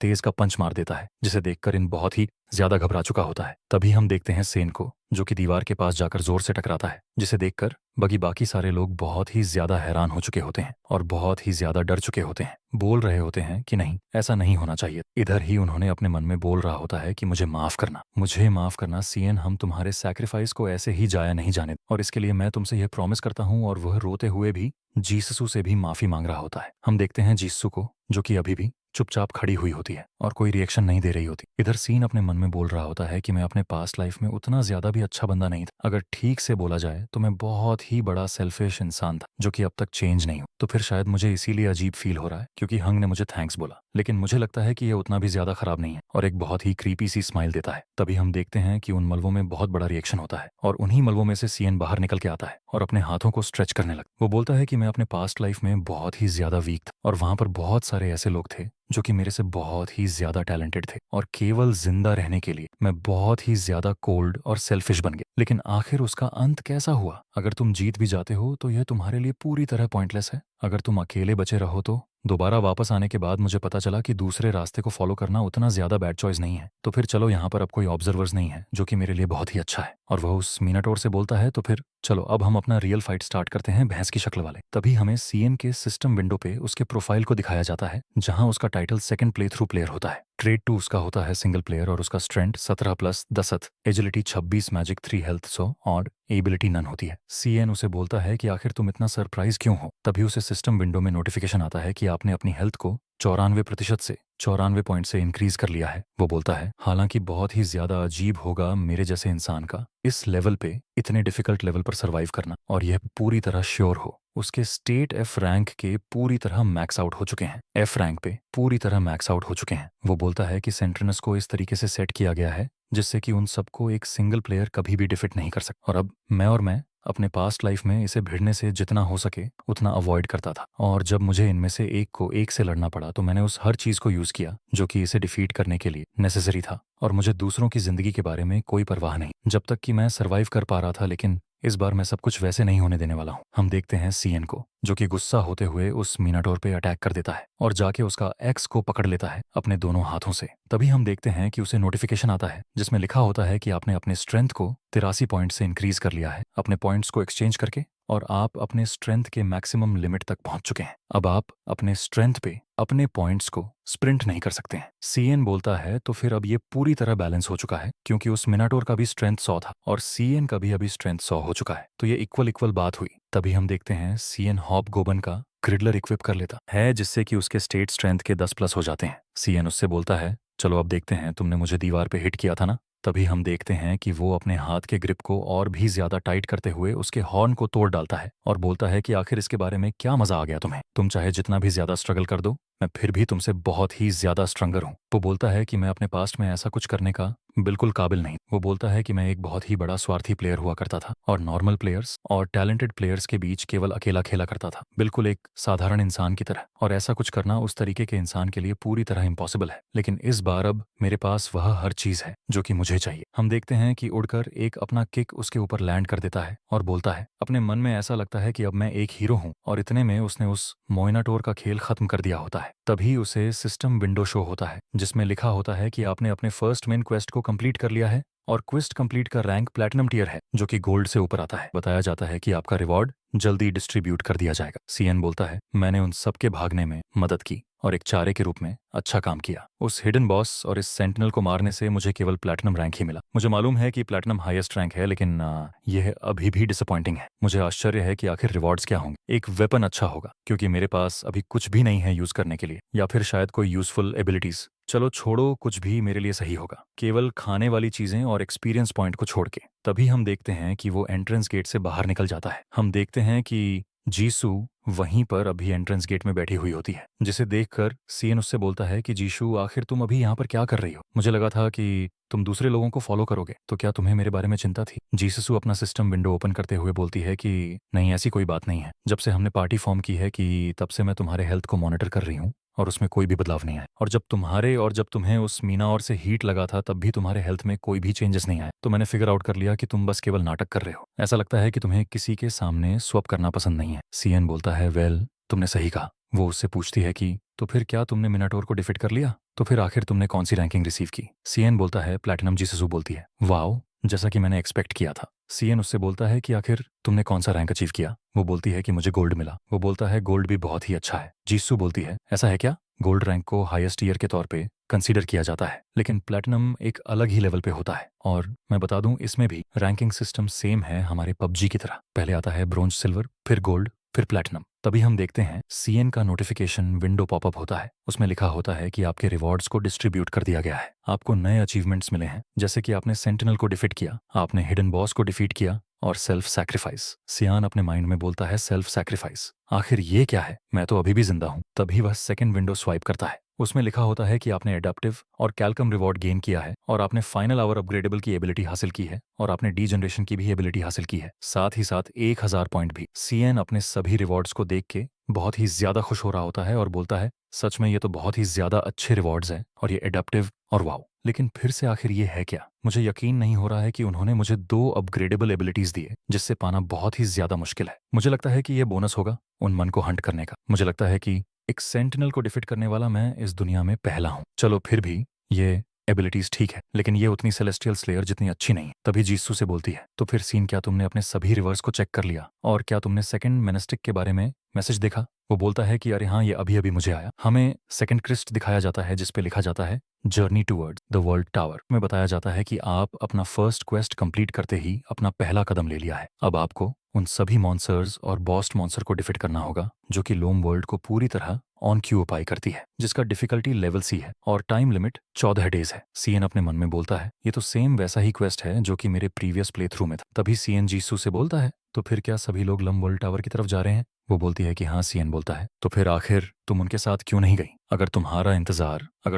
[SPEAKER 1] तेज का पंच मार देता है, जिसे देखकर इन बहुत ही ज्यादा घबरा चुका होता है। तभी हम देखते हैं सेन को, जो कि दीवार के पास जाकर जोर से टकराता है, जिसे देखकर बाकी सारे लोग बहुत ही ज्यादा हैरान हो चुके होते हैं और बहुत ही ज्यादा डर चुके होते हैं। बोल रहे होते हैं कि नहीं, ऐसा नहीं होना चाहिए। इधर ही उन्होंने अपने मन में बोल रहा होता है कि मुझे माफ करना, मुझे माफ करना सीएन, हम तुम्हारे सैक्रिफाइस को ऐसे ही जाया नहीं जाने, और इसके लिए मैं तुमसे यह प्रॉमिस करता हूँ। और वह रोते हुए भी जीससु से भी माफी मांग रहा होता है। हम देखते हैं जीससु को, जो कि अभी भी चुपचाप खड़ी हुई होती है और कोई रिएक्शन नहीं दे रही होती। इधर सीन अपने मन में बोल रहा होता है कि मैं अपने पास्ट लाइफ में उतना ज्यादा भी अच्छा बंदा नहीं था। अगर ठीक से बोला जाए तो मैं बहुत ही बड़ा सेल्फिश इंसान था जो कि अब तक चेंज नहीं हूँ। तो फिर शायद मुझे इसीलिए अजीब फील हो रहा है क्योंकि हंग ने मुझे थैंक्स बोला, लेकिन मुझे लगता है कि यह उतना भी ज्यादा खराब नहीं है और एक बहुत ही क्रीपी सी स्माइल देता है। तभी हम देखते हैं कि उन मलबों में बहुत बड़ा रिएक्शन होता है और उन्हीं मलबों में से सीएन बाहर निकल के आता है और अपने हाथों को स्ट्रेच करने लगता है। वो बोलता है कि मैं अपने पास्ट लाइफ में बहुत ही ज्यादा वीक था और वहां पर बहुत सारे ऐसे लोग थे जो कि मेरे से बहुत ही ज्यादा टैलेंटेड थे और केवल जिंदा रहने के लिए मैं बहुत ही ज्यादा कोल्ड और सेल्फिश बन गया। लेकिन आखिर उसका अंत कैसा हुआ? अगर तुम जीत भी जाते हो तो यह तुम्हारे लिए पूरी तरह पॉइंटलेस है। अगर तुम अकेले बचे रहो तो दोबारा वापस आने के बाद मुझे पता चला कि दूसरे रास्ते को फॉलो करना उतना ज्यादा बैड चॉइस नहीं है। तो फिर चलो, यहाँ पर अब कोई ऑब्जर्वर्स नहीं है, जो कि मेरे लिए बहुत ही अच्छा है। और वह उस मीनाटोर से बोलता है, तो फिर चलो अब हम अपना रियल फाइट स्टार्ट करते हैं भैंस की शक्ल वाले। तभी हमें सीएन के सिस्टम विंडो पे उसके प्रोफाइल को दिखाया जाता है, जहां उसका title second play through player होता है। ट्रेड 2 उसका होता है सिंगल प्लेयर और उसका strength 17 plus 10, agility 26, magic 3, health 100 और एबिलिटी नन होती है। सीएन उसे बोलता है कि आखिर तुम इतना सरप्राइज क्यों हो? तभी उसे सिस्टम विंडो में नोटिफिकेशन आता है कि आपने अपनी हेल्थ को 94% से 94 पॉइंट से इंक्रीज कर लिया है। वो बोलता है, हालांकि बहुत ही ज्यादा अजीब होगा मेरे जैसे इंसान का इस लेवल पे, इतने डिफिकल्ट लेवल पर सरवाइव करना, और यह पूरी तरह श्योर हो। उसके स्टेट एफ रैंक के पूरी तरह मैक्स आउट हो चुके हैं, एफ रैंक पे पूरी तरह मैक्स आउट हो चुके हैं। वो बोलता है कि सेंट्रिनस को इस तरीके से सेट किया गया है जिससे कि उन सबको एक सिंगल प्लेयर कभी भी डिफिट नहीं कर सकता। और अब मैं अपने पास्ट लाइफ में इसे भिड़ने से जितना हो सके उतना अवॉइड करता था, और जब मुझे इनमें से एक को एक से लड़ना पड़ा तो मैंने उस हर चीज को यूज किया जो कि इसे डिफीट करने के लिए नेसेसरी था। और मुझे दूसरों की जिंदगी के बारे में कोई परवाह नहीं, जब तक कि मैं सरवाइव कर पा रहा था। लेकिन इस बार मैं सब कुछ वैसे नहीं होने देने वाला हूँ। हम देखते हैं सीएन को, जो कि गुस्सा होते हुए उस मीनाटोर पे अटैक कर देता है और जाके उसका एक्स को पकड़ लेता है अपने दोनों हाथों से। तभी हम देखते हैं कि उसे नोटिफिकेशन आता है जिसमें लिखा होता है कि आपने अपने स्ट्रेंथ को 83 पॉइंट से इंक्रीज कर लिया है अपने पॉइंट्स को एक्सचेंज करके, और आप अपने स्ट्रेंथ के मैक्सिमम लिमिट तक पहुंच चुके हैं। अब आप अपने स्ट्रेंथ पे अपने पॉइंट्स को स्प्रिंट नहीं कर सकते हैं। सीएन बोलता है, तो फिर अब ये पूरी तरह बैलेंस हो चुका है क्योंकि उस मिनाटोर का भी स्ट्रेंथ 100 था और सीएन का भी अभी स्ट्रेंथ 100 हो चुका है, तो ये इक्वल इक्वल बात हुई। तभी हम देखते हैं सीएन हॉप गोबन का ग्रिडलर इक्विप कर लेता है जिससे कि उसके स्टेट स्ट्रेंथ के 10 प्लस हो जाते हैं। सीएन उससे बोलता है, चलो अब देखते हैं, तुमने मुझे दीवार पे हिट किया था ना। तभी हम देखते हैं कि वो अपने हाथ के ग्रिप को और भी ज्यादा टाइट करते हुए उसके हॉर्न को तोड़ डालता है और बोलता है कि आखिर इसके बारे में क्या मजा आ गया तुम्हें? तुम चाहे जितना भी ज्यादा स्ट्रगल कर दो, मैं फिर भी तुमसे बहुत ही ज्यादा स्ट्रंगर हूँ। वो बोलता है कि मैं अपने पास्ट में ऐसा कुछ करने का बिल्कुल काबिल नहीं। वो बोलता है कि मैं एक बहुत ही बड़ा स्वार्थी प्लेयर हुआ करता था और नॉर्मल प्लेयर्स और टैलेंटेड प्लेयर्स के बीच केवल अकेला खेला करता था, बिल्कुल एक साधारण इंसान की तरह, और ऐसा कुछ करना उस तरीके के इंसान के लिए पूरी तरह इम्पॉसिबल है। लेकिन इस बार अब मेरे पास वह हर चीज है जो कि मुझे चाहिए। हम देखते हैं कि उड़कर एक अपना किक उसके ऊपर लैंड कर देता है और बोलता है, अपने मन में ऐसा लगता है कि अब मैं एक हीरो हूँ, और इतने में उसने उस मोइनाटोर का खेल खत्म कर दिया होता है। तभी उसे सिस्टम विंडो शो होता है जिसमें लिखा होता है कि आपने अपने फर्स्ट मेन क्वेस्ट को कंप्लीट कर लिया है और क्वेस्ट कंप्लीट का रैंक प्लैटिनम टियर है जो कि गोल्ड से ऊपर आता है। बताया जाता है कि आपका रिवॉर्ड जल्दी डिस्ट्रीब्यूट कर दिया जाएगा। सीएन बोलता है, मैंने उन सबके भागने में मदद की और एक चारे के रूप में अच्छा काम किया। उस हिडन बॉस और इस सेंटिनल को मारने से मुझे केवल प्लैटिनम रैंक ही मिला। मुझे मालूम है कि प्लैटिनम हाईएस्ट रैंक है, लेकिन यह अभी भी डिसअपॉइंटिंग है। मुझे आश्चर्य है कि आखिर रिवॉर्ड्स क्या होंगे। एक वेपन अच्छा होगा क्योंकि मेरे पास अभी कुछ भी नहीं है यूज करने के लिए, या फिर शायद कोई यूजफुल एबिलिटीज। चलो छोड़ो, कुछ भी मेरे लिए सही होगा, केवल खाने वाली चीजें और एक्सपीरियंस पॉइंट को छोड़ के। तभी हम देखते हैं कि वो एंट्रेंस गेट से बाहर निकल जाता है। हम देखते हैं कि जीसू वहीं पर अभी एंट्रेंस गेट में बैठी हुई होती है, जिसे देखकर सीएन उससे बोलता है कि जीशु, आखिर तुम अभी यहाँ पर क्या कर रही हो? मुझे लगा था कि तुम दूसरे लोगों को फॉलो करोगे, तो क्या तुम्हें मेरे बारे में चिंता थी? जीसू अपना सिस्टम विंडो ओपन करते हुए बोलती है कि नहीं, ऐसी कोई बात नहीं है। जब से हमने पार्टी फॉर्म की है कि तब से मैं तुम्हारे हेल्थ को मॉनिटर कर रही हूँ और उसमें कोई भी बदलाव नहीं आया। और जब तुम्हें उस मीना और से हीट लगा था तब भी तुम्हारे हेल्थ में कोई भी चेंजेस नहीं आए। तो मैंने फिगर आउट कर लिया कि तुम बस केवल नाटक कर रहे हो। ऐसा लगता है कि तुम्हें किसी के सामने स्वैप करना पसंद नहीं है। सीएन बोलता है, वेल, तुमने सही कहा। वो उससे पूछती है कि तो फिर क्या तुमने मिनाटोर को डिफीट कर लिया? तो फिर आखिर तुमने कौन सी रैंकिंग रिसीव की? सीएन बोलता है, प्लैटिनम। जीसू बोलती है, वाओ, जैसा कि मैंने एक्सपेक्ट किया था। सीएन उससे बोलता है कि आखिर तुमने कौन सा रैंक अचीव किया? वो बोलती है कि मुझे गोल्ड मिला। वो बोलता है, गोल्ड भी बहुत ही अच्छा है। जीसू बोलती है, ऐसा है क्या? गोल्ड रैंक को हाईएस्ट ईयर के तौर पे कंसीडर किया जाता है, लेकिन प्लैटिनम एक अलग ही लेवल पे होता है। और मैं बता दूं, इसमें भी रैंकिंग सिस्टम सेम है हमारे पबजी की तरह। पहले आता है ब्रोंज, सिल्वर, फिर गोल्ड, फिर प्लैटिनम। तभी हम देखते हैं सीएन का नोटिफिकेशन विंडो पॉपअप होता है। उसमें लिखा होता है कि आपके रिवॉर्ड्स को डिस्ट्रीब्यूट कर दिया गया है। आपको नए अचीवमेंट्स मिले हैं, जैसे कि आपने सेंटिनल को डिफीट किया, आपने हिडन बॉस को डिफीट किया और सेल्फ सैक्रिफाइस। सियान अपने माइंड में बोलता है सेल्फ सैक्रिफाइस, आखिर ये क्या है, मैं तो अभी भी जिंदा हूँ। तभी वह सेकंड विंडो स्वाइप करता है। उसमें लिखा होता है कि आपने एडेप्टिव और कैल्कम रिवॉर्ड गेन किया है और आपने फाइनल आवर अपग्रेडेबल की एबिलिटी हासिल की है और आपने डी जनरेशन की भी एबिलिटी हासिल की है, साथ ही साथ 1000 पॉइंट भी। सीएन अपने सभी रिवॉर्ड्स को देख के बहुत ही ज्यादा खुश हो रहा होता है और बोलता है सच में ये तो बहुत ही ज्यादा अच्छे रिवॉर्ड्स हैं और ये एडेप्टिव और वाओ। लेकिन फिर से आखिर ये है क्या? मुझे यकीन नहीं हो रहा है कि उन्होंने मुझे 2 अपग्रेडेबल एबिलिटीज दिए जिससे पाना बहुत ही ज्यादा मुश्किल है। मुझे लगता है कि ये बोनस होगा उन मन को हंट करने का। मुझे लगता है कि एक सेंटिनल को डिफीट करने वाला मैं इस दुनिया में पहला हूँ। चलो फिर भी ये एबिलिटीज ठीक है, लेकिन ये उतनी सेलेस्टियल स्लेयर जितनी अच्छी नहीं। तभी जीसू से बोलती है तो फिर सीन, क्या तुमने अपने सभी रिवर्स को चेक कर लिया और क्या तुमने सेकंड मेनेस्टिक के बारे में मैसेज देखा? वो बोलता है कि अरे हाँ, ये अभी अभी मुझे आया। हमें सेकंड क्रिस्ट दिखाया जाता है जिसपे लिखा जाता है journey toward the world tower. में बताया जाता है कि आप अपना फर्स्ट क्वेस्ट कंप्लीट करते ही अपना पहला कदम ले लिया है। अब आपको उन सभी मॉन्स्टर्स और बॉस्ट मॉन्स्टर को डिफीट करना होगा जो कि लोम वर्ल्ड को पूरी तरह ऑन क्यूपाई करती है, जिसका डिफिकल्टी लेवल सी है और टाइम लिमिट 14 डेज है। सीएन अपने मन में बोलता है ये तो सेम वैसा ही क्वेस्ट है जो कि मेरे प्रीवियस प्ले थ्रू में था। तभी सीएन जीसू से बोलता है तो फिर क्या सभी लोग लम वर्ल्ड टावर की तरफ जा रहे हैं? वो बोलती है कि हाँ। सीएन बोलता है तो फिर आखिर तुम उनके साथ क्यों नहीं गई? अगर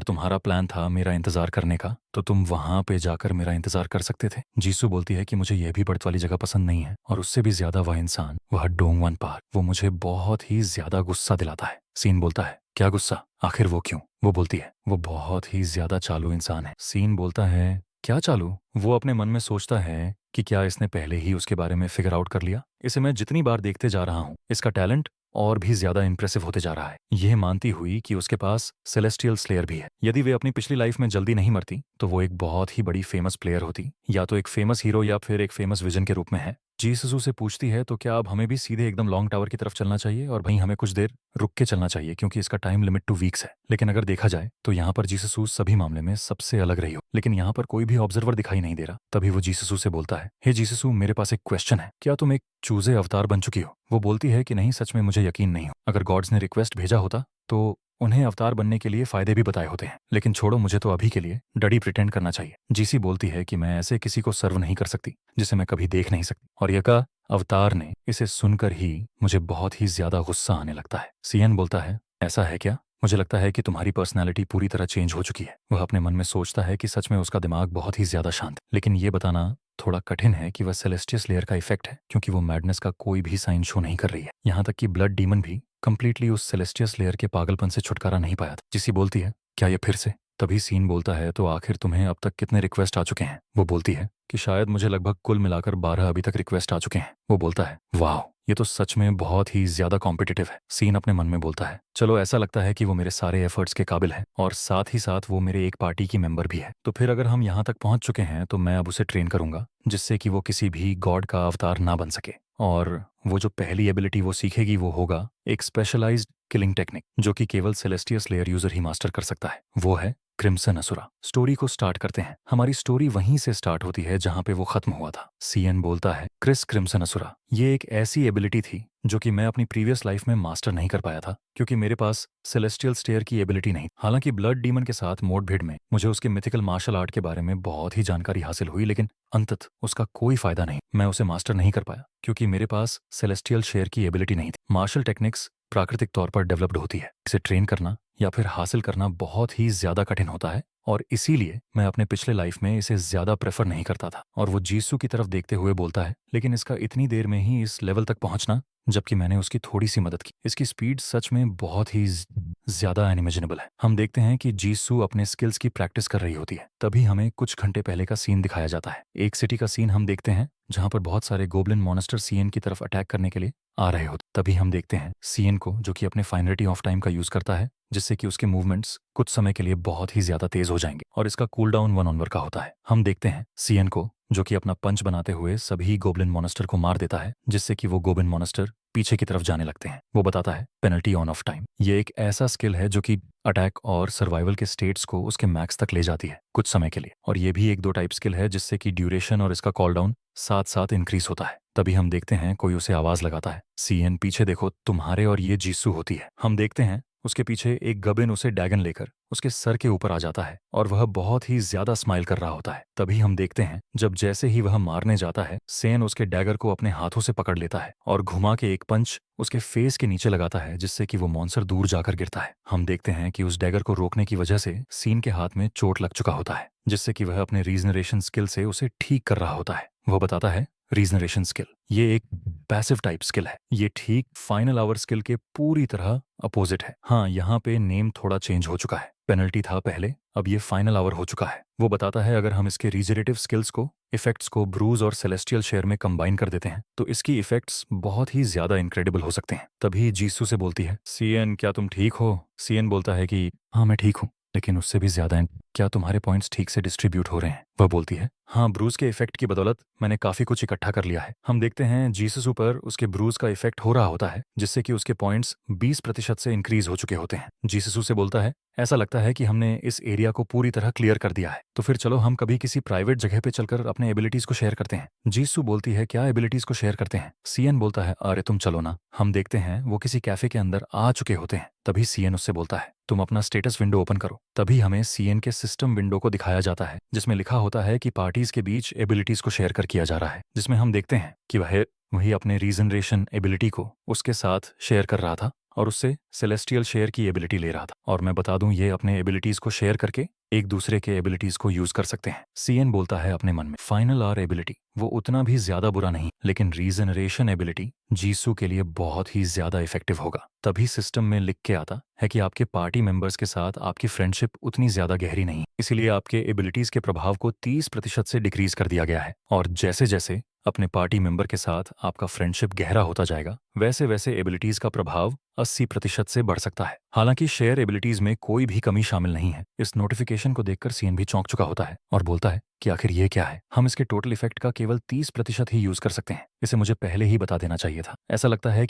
[SPEAKER 1] तुम्हारा प्लान था मेरा इंतजार करने का तो तुम वहां पे जाकर मेरा इंतजार कर सकते थे। जीसू बोलती है कि मुझे यह भी बर्थ वाली जगह पसंद नहीं है और उससे भी ज्यादा वह इंसान, वह डोंगवन पार, वो मुझे बहुत ही ज्यादा गुस्सा दिलाता है। सीन बोलता है क्या गुस्सा? आखिर वो क्यों? वो बोलती है वो बहुत ही ज्यादा चालू इंसान है। सीन बोलता है क्या चालू? वो अपने मन में सोचता है कि क्या इसने पहले ही उसके बारे में फिगर आउट कर लिया? इसे मैं जितनी बार देखते जा रहा हूँ इसका टैलेंट और भी ज्यादा इंप्रेसिव होते जा रहा है। यह मानती हुई कि उसके पास सेलेस्टियल स्लेयर भी है। यदि वे अपनी पिछली लाइफ में जल्दी नहीं मरती तो वो एक बहुत ही बड़ी फेमस प्लेयर होती, या तो एक फेमस हीरो या फिर एक फेमस विजन के रूप में है। जीसू से पूछती है तो क्या अब हमें भी सीधे एकदम लॉन्ग टावर की तरफ चलना चाहिए और वहीं हमें कुछ देर रुक के चलना चाहिए क्योंकि इसका टाइम लिमिट 2 वीक्स है। लेकिन अगर देखा जाए तो यहाँ पर जीसू सभी मामले में सबसे अलग रही हो, लेकिन यहाँ पर कोई भी ऑब्जर्वर दिखाई नहीं दे रहा। तभी वो जीसू से बोलता है हे जीसू, मेरे पास एक क्वेश्चन है, क्या तुम एक चूजे अवतार बन चुकी हो? वो बोलती है कि नहीं, सच में मुझे यकीन नहीं हो। अगर गॉड्स ने रिक्वेस्ट भेजा होता तो उन्हें अवतार बनने के लिए फायदे भी बताए होते हैं, लेकिन छोड़ो, मुझे तो अभी के लिए डडी प्रिटेंड करना चाहिए। जीसी बोलती है कि मैं ऐसे किसी को सर्व नहीं कर सकती जिसे मैं कभी देख नहीं सकती, और यह का अवतार ने इसे सुनकर ही मुझे बहुत ही ज्यादा गुस्सा आने लगता है। सीएन बोलता है ऐसा है क्या? मुझे लगता है कि तुम्हारी पर्सनैलिटी पूरी तरह चेंज हो चुकी है। वह अपने मन में सोचता है कि सच में उसका दिमाग बहुत ही ज्यादा शांत है, लेकिन ये बताना थोड़ा कठिन है कि वह सेलेस्टियस लेयर का इफेक्ट है, क्योंकि वो मैडनेस का कोई भी साइन शो नहीं कर रही है। यहाँ तक कि ब्लड डीमन भी कंप्लीटली उस सेलेस्टियस लेयर के पागलपन से छुटकारा नहीं पाया था। जिसी बोलती है क्या ये फिर से? तभी सीन बोलता है तो आखिर तुम्हें अब तक कितने रिक्वेस्ट आ चुके हैं? वो बोलती है कि शायद मुझे लगभग कुल मिलाकर 12 अभी तक रिक्वेस्ट आ चुके हैं। वो बोलता है वाह, ये तो सच में बहुत ही ज्यादा कॉम्पिटिटिव है। सीन अपने मन में बोलता है चलो, ऐसा लगता है कि वो मेरे सारे एफर्ट्स के काबिल है और साथ ही साथ वो मेरे एक पार्टी की मेंबर भी है। तो फिर अगर हम यहाँ तक पहुंच चुके हैं तो मैं अब उसे ट्रेन करूंगा जिससे कि वो किसी भी गॉड का अवतार ना बन सके। और वो जो पहली एबिलिटी वो सीखेगी वो होगा एक स्पेशलाइज्ड किलिंग टेक्निक जो कि केवल सेलेस्टियस लेयर यूजर ही मास्टर कर सकता है। वो है क्रिम्सन असुरा। स्टोरी को स्टार्ट करते हैं। हमारी स्टोरी वहीं से स्टार्ट होती है जहां पे वो खत्म हुआ था। सीएन बोलता है क्रिस क्रिम्सन असुरा, ये एक ऐसी एबिलिटी थी जो कि मैं अपनी प्रीवियस लाइफ में मास्टर नहीं कर पाया था क्योंकि मेरे पास सेलेस्टियल स्टेयर की एबिलिटी नहीं। हालांकि ब्लड डीमन के साथ मोड़भेड़ में मुझे उसके मिथिकल मार्शल आर्ट के बारे में बहुत ही जानकारी हासिल हुई, लेकिन अंततः उसका कोई फायदा नहीं। मैं उसे मास्टर नहीं कर पाया क्योंकि मेरे पास सेलेस्टियल शेयर की एबिलिटी नहीं थी। मार्शल टेक्निक्स प्राकृतिक तौर पर डेवलप्ड होती है, इसे ट्रेन करना या फिर हासिल करना बहुत ही ज्यादा कठिन होता है, और इसीलिए मैं अपने पिछले लाइफ में इसे ज्यादा प्रेफर नहीं करता था। और वो जीसू की तरफ देखते हुए बोलता है लेकिन इसका इतनी देर में ही इस लेवल तक पहुंचना, जबकि मैंने उसकी थोड़ी सी मदद की। इसकी स्पीड सच में बहुत ही ज्यादा अनइमेजिनेबल है। हम देखते हैं कि जीसू अपने स्किल्स की प्रैक्टिस कर रही होती है। तभी हमें कुछ घंटे पहले का सीन दिखाया जाता है। एक सिटी का सीन हम देखते हैं जहां पर बहुत सारे गोब्लिन मॉन्स्टर सीएन की तरफ अटैक करने के लिए आ रहे होते। तभी हम देखते हैं सीएन को जो कि अपने फाइनलिटी ऑफ टाइम का यूज करता है जिससे कि उसके मूवमेंट्स कुछ समय के लिए बहुत ही ज्यादा तेज हो जाएंगे, और इसका कूल डाउन 1 ऑनवर का होता है। हम देखते हैं सीएन को जो कि अपना पंच बनाते हुए सभी गोब्लिन मॉन्स्टर को मार देता है जिससे कि वो गोब्लिन मॉन्स्टर पीछे की तरफ जाने लगते हैं। वो बताता है पेनल्टी ऑन ऑफ टाइम। ये एक ऐसा स्किल है जो कि अटैक और सर्वाइवल के स्टेट्स को उसके मैक्स तक ले जाती है कुछ समय के लिए, और ये भी एक 2 टाइप स्किल है जिससे कि ड्यूरेशन और इसका कॉल डाउन साथ साथ इंक्रीज होता है। तभी हम देखते हैं कोई उसे आवाज लगाता है, सीएन पीछे देखो, तुम्हारे और ये जीसू होती है। हम देखते हैं उसके पीछे एक गबिन उसे डैगन लेकर उसके सर के ऊपर आ जाता है और वह बहुत ही ज्यादा स्माइल कर रहा होता है। तभी हम देखते हैं जब जैसे ही वह मारने जाता है, सेन उसके डैगर को अपने हाथों से पकड़ लेता है और घुमा के एक पंच उसके फेस के नीचे लगाता है, जिससे कि वो मॉन्स्टर दूर जाकर गिरता है। हम देखते हैं कि उस डैगर को रोकने की वजह से सीन के हाथ में चोट लग चुका होता है, जिससे कि वह अपने रीजनरेशन स्किल से उसे ठीक कर रहा होता है। वो बताता है, रीजनरेशन स्किल ये एक पैसिव टाइप स्किल है। ये ठीक फाइनल आवर स्किल के पूरी तरह अपोजिट है। हाँ, यहाँ पे नेम थोड़ा चेंज हो चुका है। पेनल्टी था पहले, अब ये फाइनल आवर हो चुका है। वो बताता है अगर हम इसके रीजनरेटिव स्किल्स को, इफेक्ट्स को ब्रूज और सेलेस्टियल शेयर में कंबाइन कर देते हैं तो इसकी इफेक्ट्स बहुत ही ज्यादा इनक्रेडिबल हो सकते हैं। तभी जीसू से बोलती है, सीएन क्या तुम ठीक हो? सीएन बोलता है कि हाँ मैं ठीक हूँ, लेकिन उससे भी ज्यादा क्या तुम्हारे पॉइंट्स ठीक से डिस्ट्रीब्यूट हो रहे हैं? वह बोलती है, हाँ ब्रूज के इफेक्ट की बदौलत मैंने काफी कुछ इकट्ठा कर लिया है। हम देखते हैं जीसस ऊपर उसके ब्रूज का इफेक्ट हो रहा होता है, जिससे कि उसके पॉइंट्स 20% से इंक्रीज हो चुके होते हैं। जीसस से बोलता है, ऐसा लगता है कि हमने इस एरिया को पूरी तरह क्लियर कर दिया है, तो फिर चलो हम कभी किसी प्राइवेट जगह पे चलकर अपने एबिलिटीज को शेयर करते हैं। जीसू बोलती है, क्या एबिलिटीज को शेयर करते हैं? सीएन बोलता है, अरे तुम चलो ना। हम देखते हैं वो किसी कैफे के अंदर आ चुके होते हैं। तभी सीएन उससे बोलता है, तुम अपना स्टेटस विंडो ओपन करो। तभी हमें सीएन के सिस्टम विंडो को दिखाया जाता है, जिसमें लिखा होता है कि पार्टीज के बीच एबिलिटीज को शेयर कर किया जा रहा है, जिसमें हम देखते हैं कि वही अपने रीजनरेशन एबिलिटी को उसके साथ शेयर कर रहा था और उससे सेलेस्टियल शेयर की एबिलिटी ले रहा था। और मैं बता दूं, ये अपने एबिलिटीज को शेयर करके एक दूसरे के एबिलिटीज को यूज कर सकते हैं। सीएन बोलता है अपने मन में, फाइनल आर एबिलिटी वो उतना भी ज्यादा बुरा नहीं, लेकिन रीजनरेशन एबिलिटी जीसू के लिए बहुत ही ज्यादा इफेक्टिव होगा। तभी सिस्टम में लिख के आता है कि आपके पार्टी मेंबर्स के साथ आपकी फ्रेंडशिप उतनी ज्यादा गहरी नहीं, इसीलिए आपके एबिलिटीज के प्रभाव को 30% से डिक्रीज कर दिया गया है। और जैसे जैसे अपने पार्टी मेंबर के साथ आपका फ्रेंडशिप गहरा होता जाएगा, वैसे वैसे एबिलिटीज का प्रभाव 80% से बढ़ सकता है। हालांकि शेयर एबिलिटीज में कोई भी कमी शामिल नहीं है। इस नोटिफिकेशन को देखकर सीएन भी चौंक चुका होता है और बोलता है कि आखिर ये क्या है? हम इसके टोटल इफेक्ट का केवल 30% ही यूज कर सकते हैं। इसे मुझे पहले ही बता देना चाहिए था। ऐसा लगता है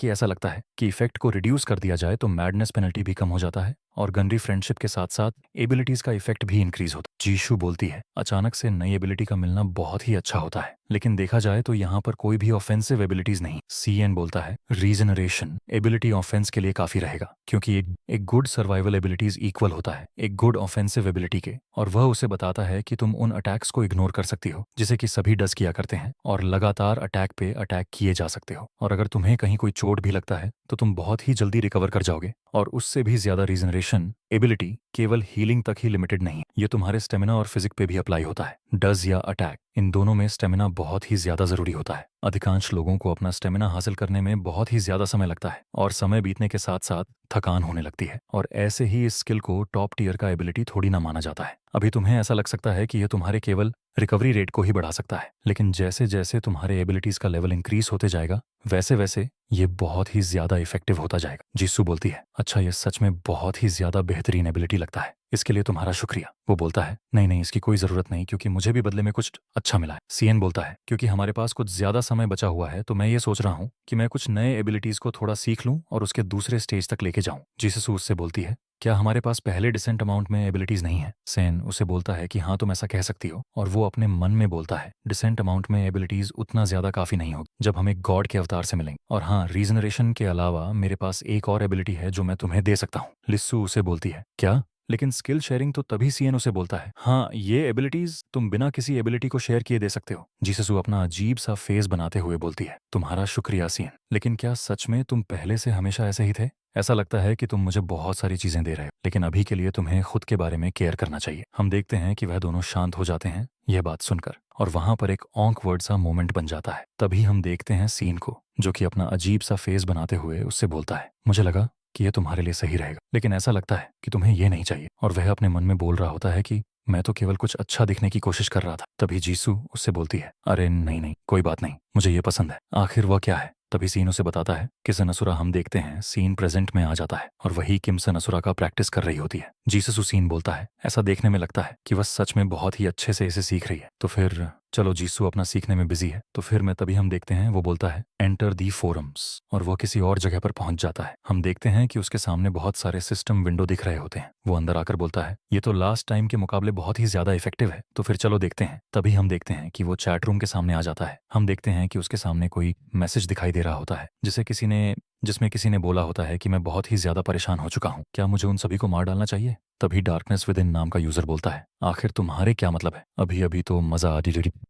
[SPEAKER 1] कि इफेक्ट को रिड्यूस कर दिया जाए तो मैडनेस पेनल्टी भी कम हो जाता है और गनरी फ्रेंडशिप के साथ साथ एबिलिटीज का इफेक्ट भी इंक्रीज होता है। जीशु बोलती है, अचानक से नई एबिलिटी का मिलना बहुत ही अच्छा होता है, लेकिन देखा जाए तो यहाँ पर कोई भी ऑफेंसिव एबिलिटीज नहीं। सीएन बोलता है, रीजनरेशन एबिलिटी ऑफेंस के लिए काफी रहेगा, क्योंकि एक गुड सर्वाइवल एबिलिटीज इक्वल होता है एक गुड ऑफेंसिव एबिलिटी के, और वह उसे बताता है कि तुम उन अटैक्स को इग्नोर कर सकती हो जिसे कि सभी डस किया करते हैं और लगातार अटैक पे अटैक किए जा सकते हो। और अगर तुम्हें कहीं कोई चोट भी लगता है तो तुम बहुत ही जल्दी रिकवर कर जाओगे। और उससे भी ज्यादा रीजनरेशन एबिलिटी केवल हीलिंग तक ही लिमिटेड नहीं, ये तुम्हारे स्टेमिना और फिजिक पे भी अप्लाई होता है। डज या अटैक, इन दोनों में स्टेमिना बहुत ही ज्यादा जरूरी होता है। अधिकांश लोगों को अपना स्टेमिना हासिल करने में बहुत ही ज्यादा समय लगता है और समय बीतने के साथ साथ थकान होने लगती है, और ऐसे ही इस स्किल को टॉप टियर का एबिलिटी थोड़ी ना माना जाता है। अभी तुम्हें ऐसा लग सकता है कि यह तुम्हारे केवल रिकवरी रेट को ही बढ़ा सकता है, लेकिन जैसे जैसे तुम्हारे एबिलिटीज का लेवल इंक्रीज होते जाएगा वैसे वैसे ये बहुत ही ज्यादा इफेक्टिव होता जाएगा। जीसू बोलती है, अच्छा ये सच में बहुत ही ज्यादा बेहतरीन एबिलिटी लगता है, इसके लिए तुम्हारा शुक्रिया। वो बोलता है, नहीं नहीं इसकी कोई जरूरत नहीं, क्योंकि मुझे भी बदले में कुछ अच्छा मिला है। सीएन बोलता है, क्योंकि हमारे पास कुछ ज्यादा समय बचा हुआ है तो मैं ये सोच रहा हूँ कि मैं कुछ नए एबिलिटीज को थोड़ा सीख लूं और उसके दूसरे स्टेज तक लेके जाऊं। जीसस उससे बोलती है, क्या हमारे पास पहले डिसेंट अमाउंट में एबिलिटीज नहीं है? सेन उसे बोलता है कि हाँ तुम ऐसा कह सकती हो, और वो अपने मन में बोलता है, डिसेंट अमाउंट में एबिलिटीज उतना ज्यादा काफी नहीं होगी जब हम एक गॉड के अवतार से मिलेंगे। और हाँ, रीजनरेशन के अलावा मेरे पास एक और एबिलिटी है जो मैं तुम्हें दे सकता हूँ। लिस्सू उसे बोलती है, क्या? लेकिन स्किल शेयरिंग तो तभी सीएन उसे बोलता है, हाँ ये एबिलिटीज तुम बिना किसी एबिलिटी को शेयर किए दे सकते हो। जीससू अपना अजीब सा फेस बनाते हुए बोलती है, तुम्हारा शुक्रिया सीएन, लेकिन क्या सच में तुम पहले से हमेशा ऐसे ही थे? ऐसा लगता है कि तुम मुझे बहुत सारी चीजें दे रहे हो, लेकिन अभी के लिए तुम्हें खुद के बारे में केयर करना चाहिए। हम देखते हैं कि वह दोनों शांत हो जाते हैं यह बात सुनकर, और वहां पर एक ऑकवर्ड सा मोमेंट बन जाता है। तभी हम देखते हैं सीन को, जो कि अपना अजीब सा फेस बनाते हुए उससे बोलता है, मुझे लगा कि यह तुम्हारे लिए सही रहेगा, लेकिन ऐसा लगता है कि तुम्हें यह नहीं चाहिए। और वह अपने मन में बोल रहा होता है कि मैं तो केवल कुछ अच्छा दिखने की कोशिश कर रहा था। तभी जीसू उससे बोलती है, अरे नहीं नहीं कोई बात नहीं, मुझे ये पसंद है। आखिर वह क्या है? तभी सीन उसे बताता है कि सनसुरा। हम देखते हैं सीन प्रेजेंट में आ जाता है और वही किम सनसुरा का प्रैक्टिस कर रही होती है। जीसस सीन बोलता है, ऐसा देखने में लगता है कि वह सच में बहुत ही अच्छे से इसे सीख रही है। तो फिर चलो जीसू अपना सीखने में बिजी है। तो फिर मैं तभी हम देखते हैं वो बोलता है एंटर दी फोरम्स, और वो किसी और जगह पर पहुंच जाता है। हम देखते हैं कि उसके सामने बहुत सारे सिस्टम विंडो दिख रहे होते हैं। वो अंदर आकर बोलता है ये तो लास्ट टाइम के मुकाबले बहुत ही ज्यादा इफेक्टिव है, तो फिर चलो देखते हैं। तभी हम देखते हैं कि वो चैट रूम के सामने आ जाता है। हम देखते हैं कि उसके सामने कोई मैसेज दिखाई दे रहा होता है जिसमें किसी ने बोला होता है कि मैं बहुत ही ज्यादा परेशान हो चुका हूँ, क्या मुझे उन सभी को मार डालना चाहिए। तभी डार्कनेस विद इन नाम का यूजर बोलता है आखिर तुम्हारे क्या मतलब है, अभी अभी तो मजा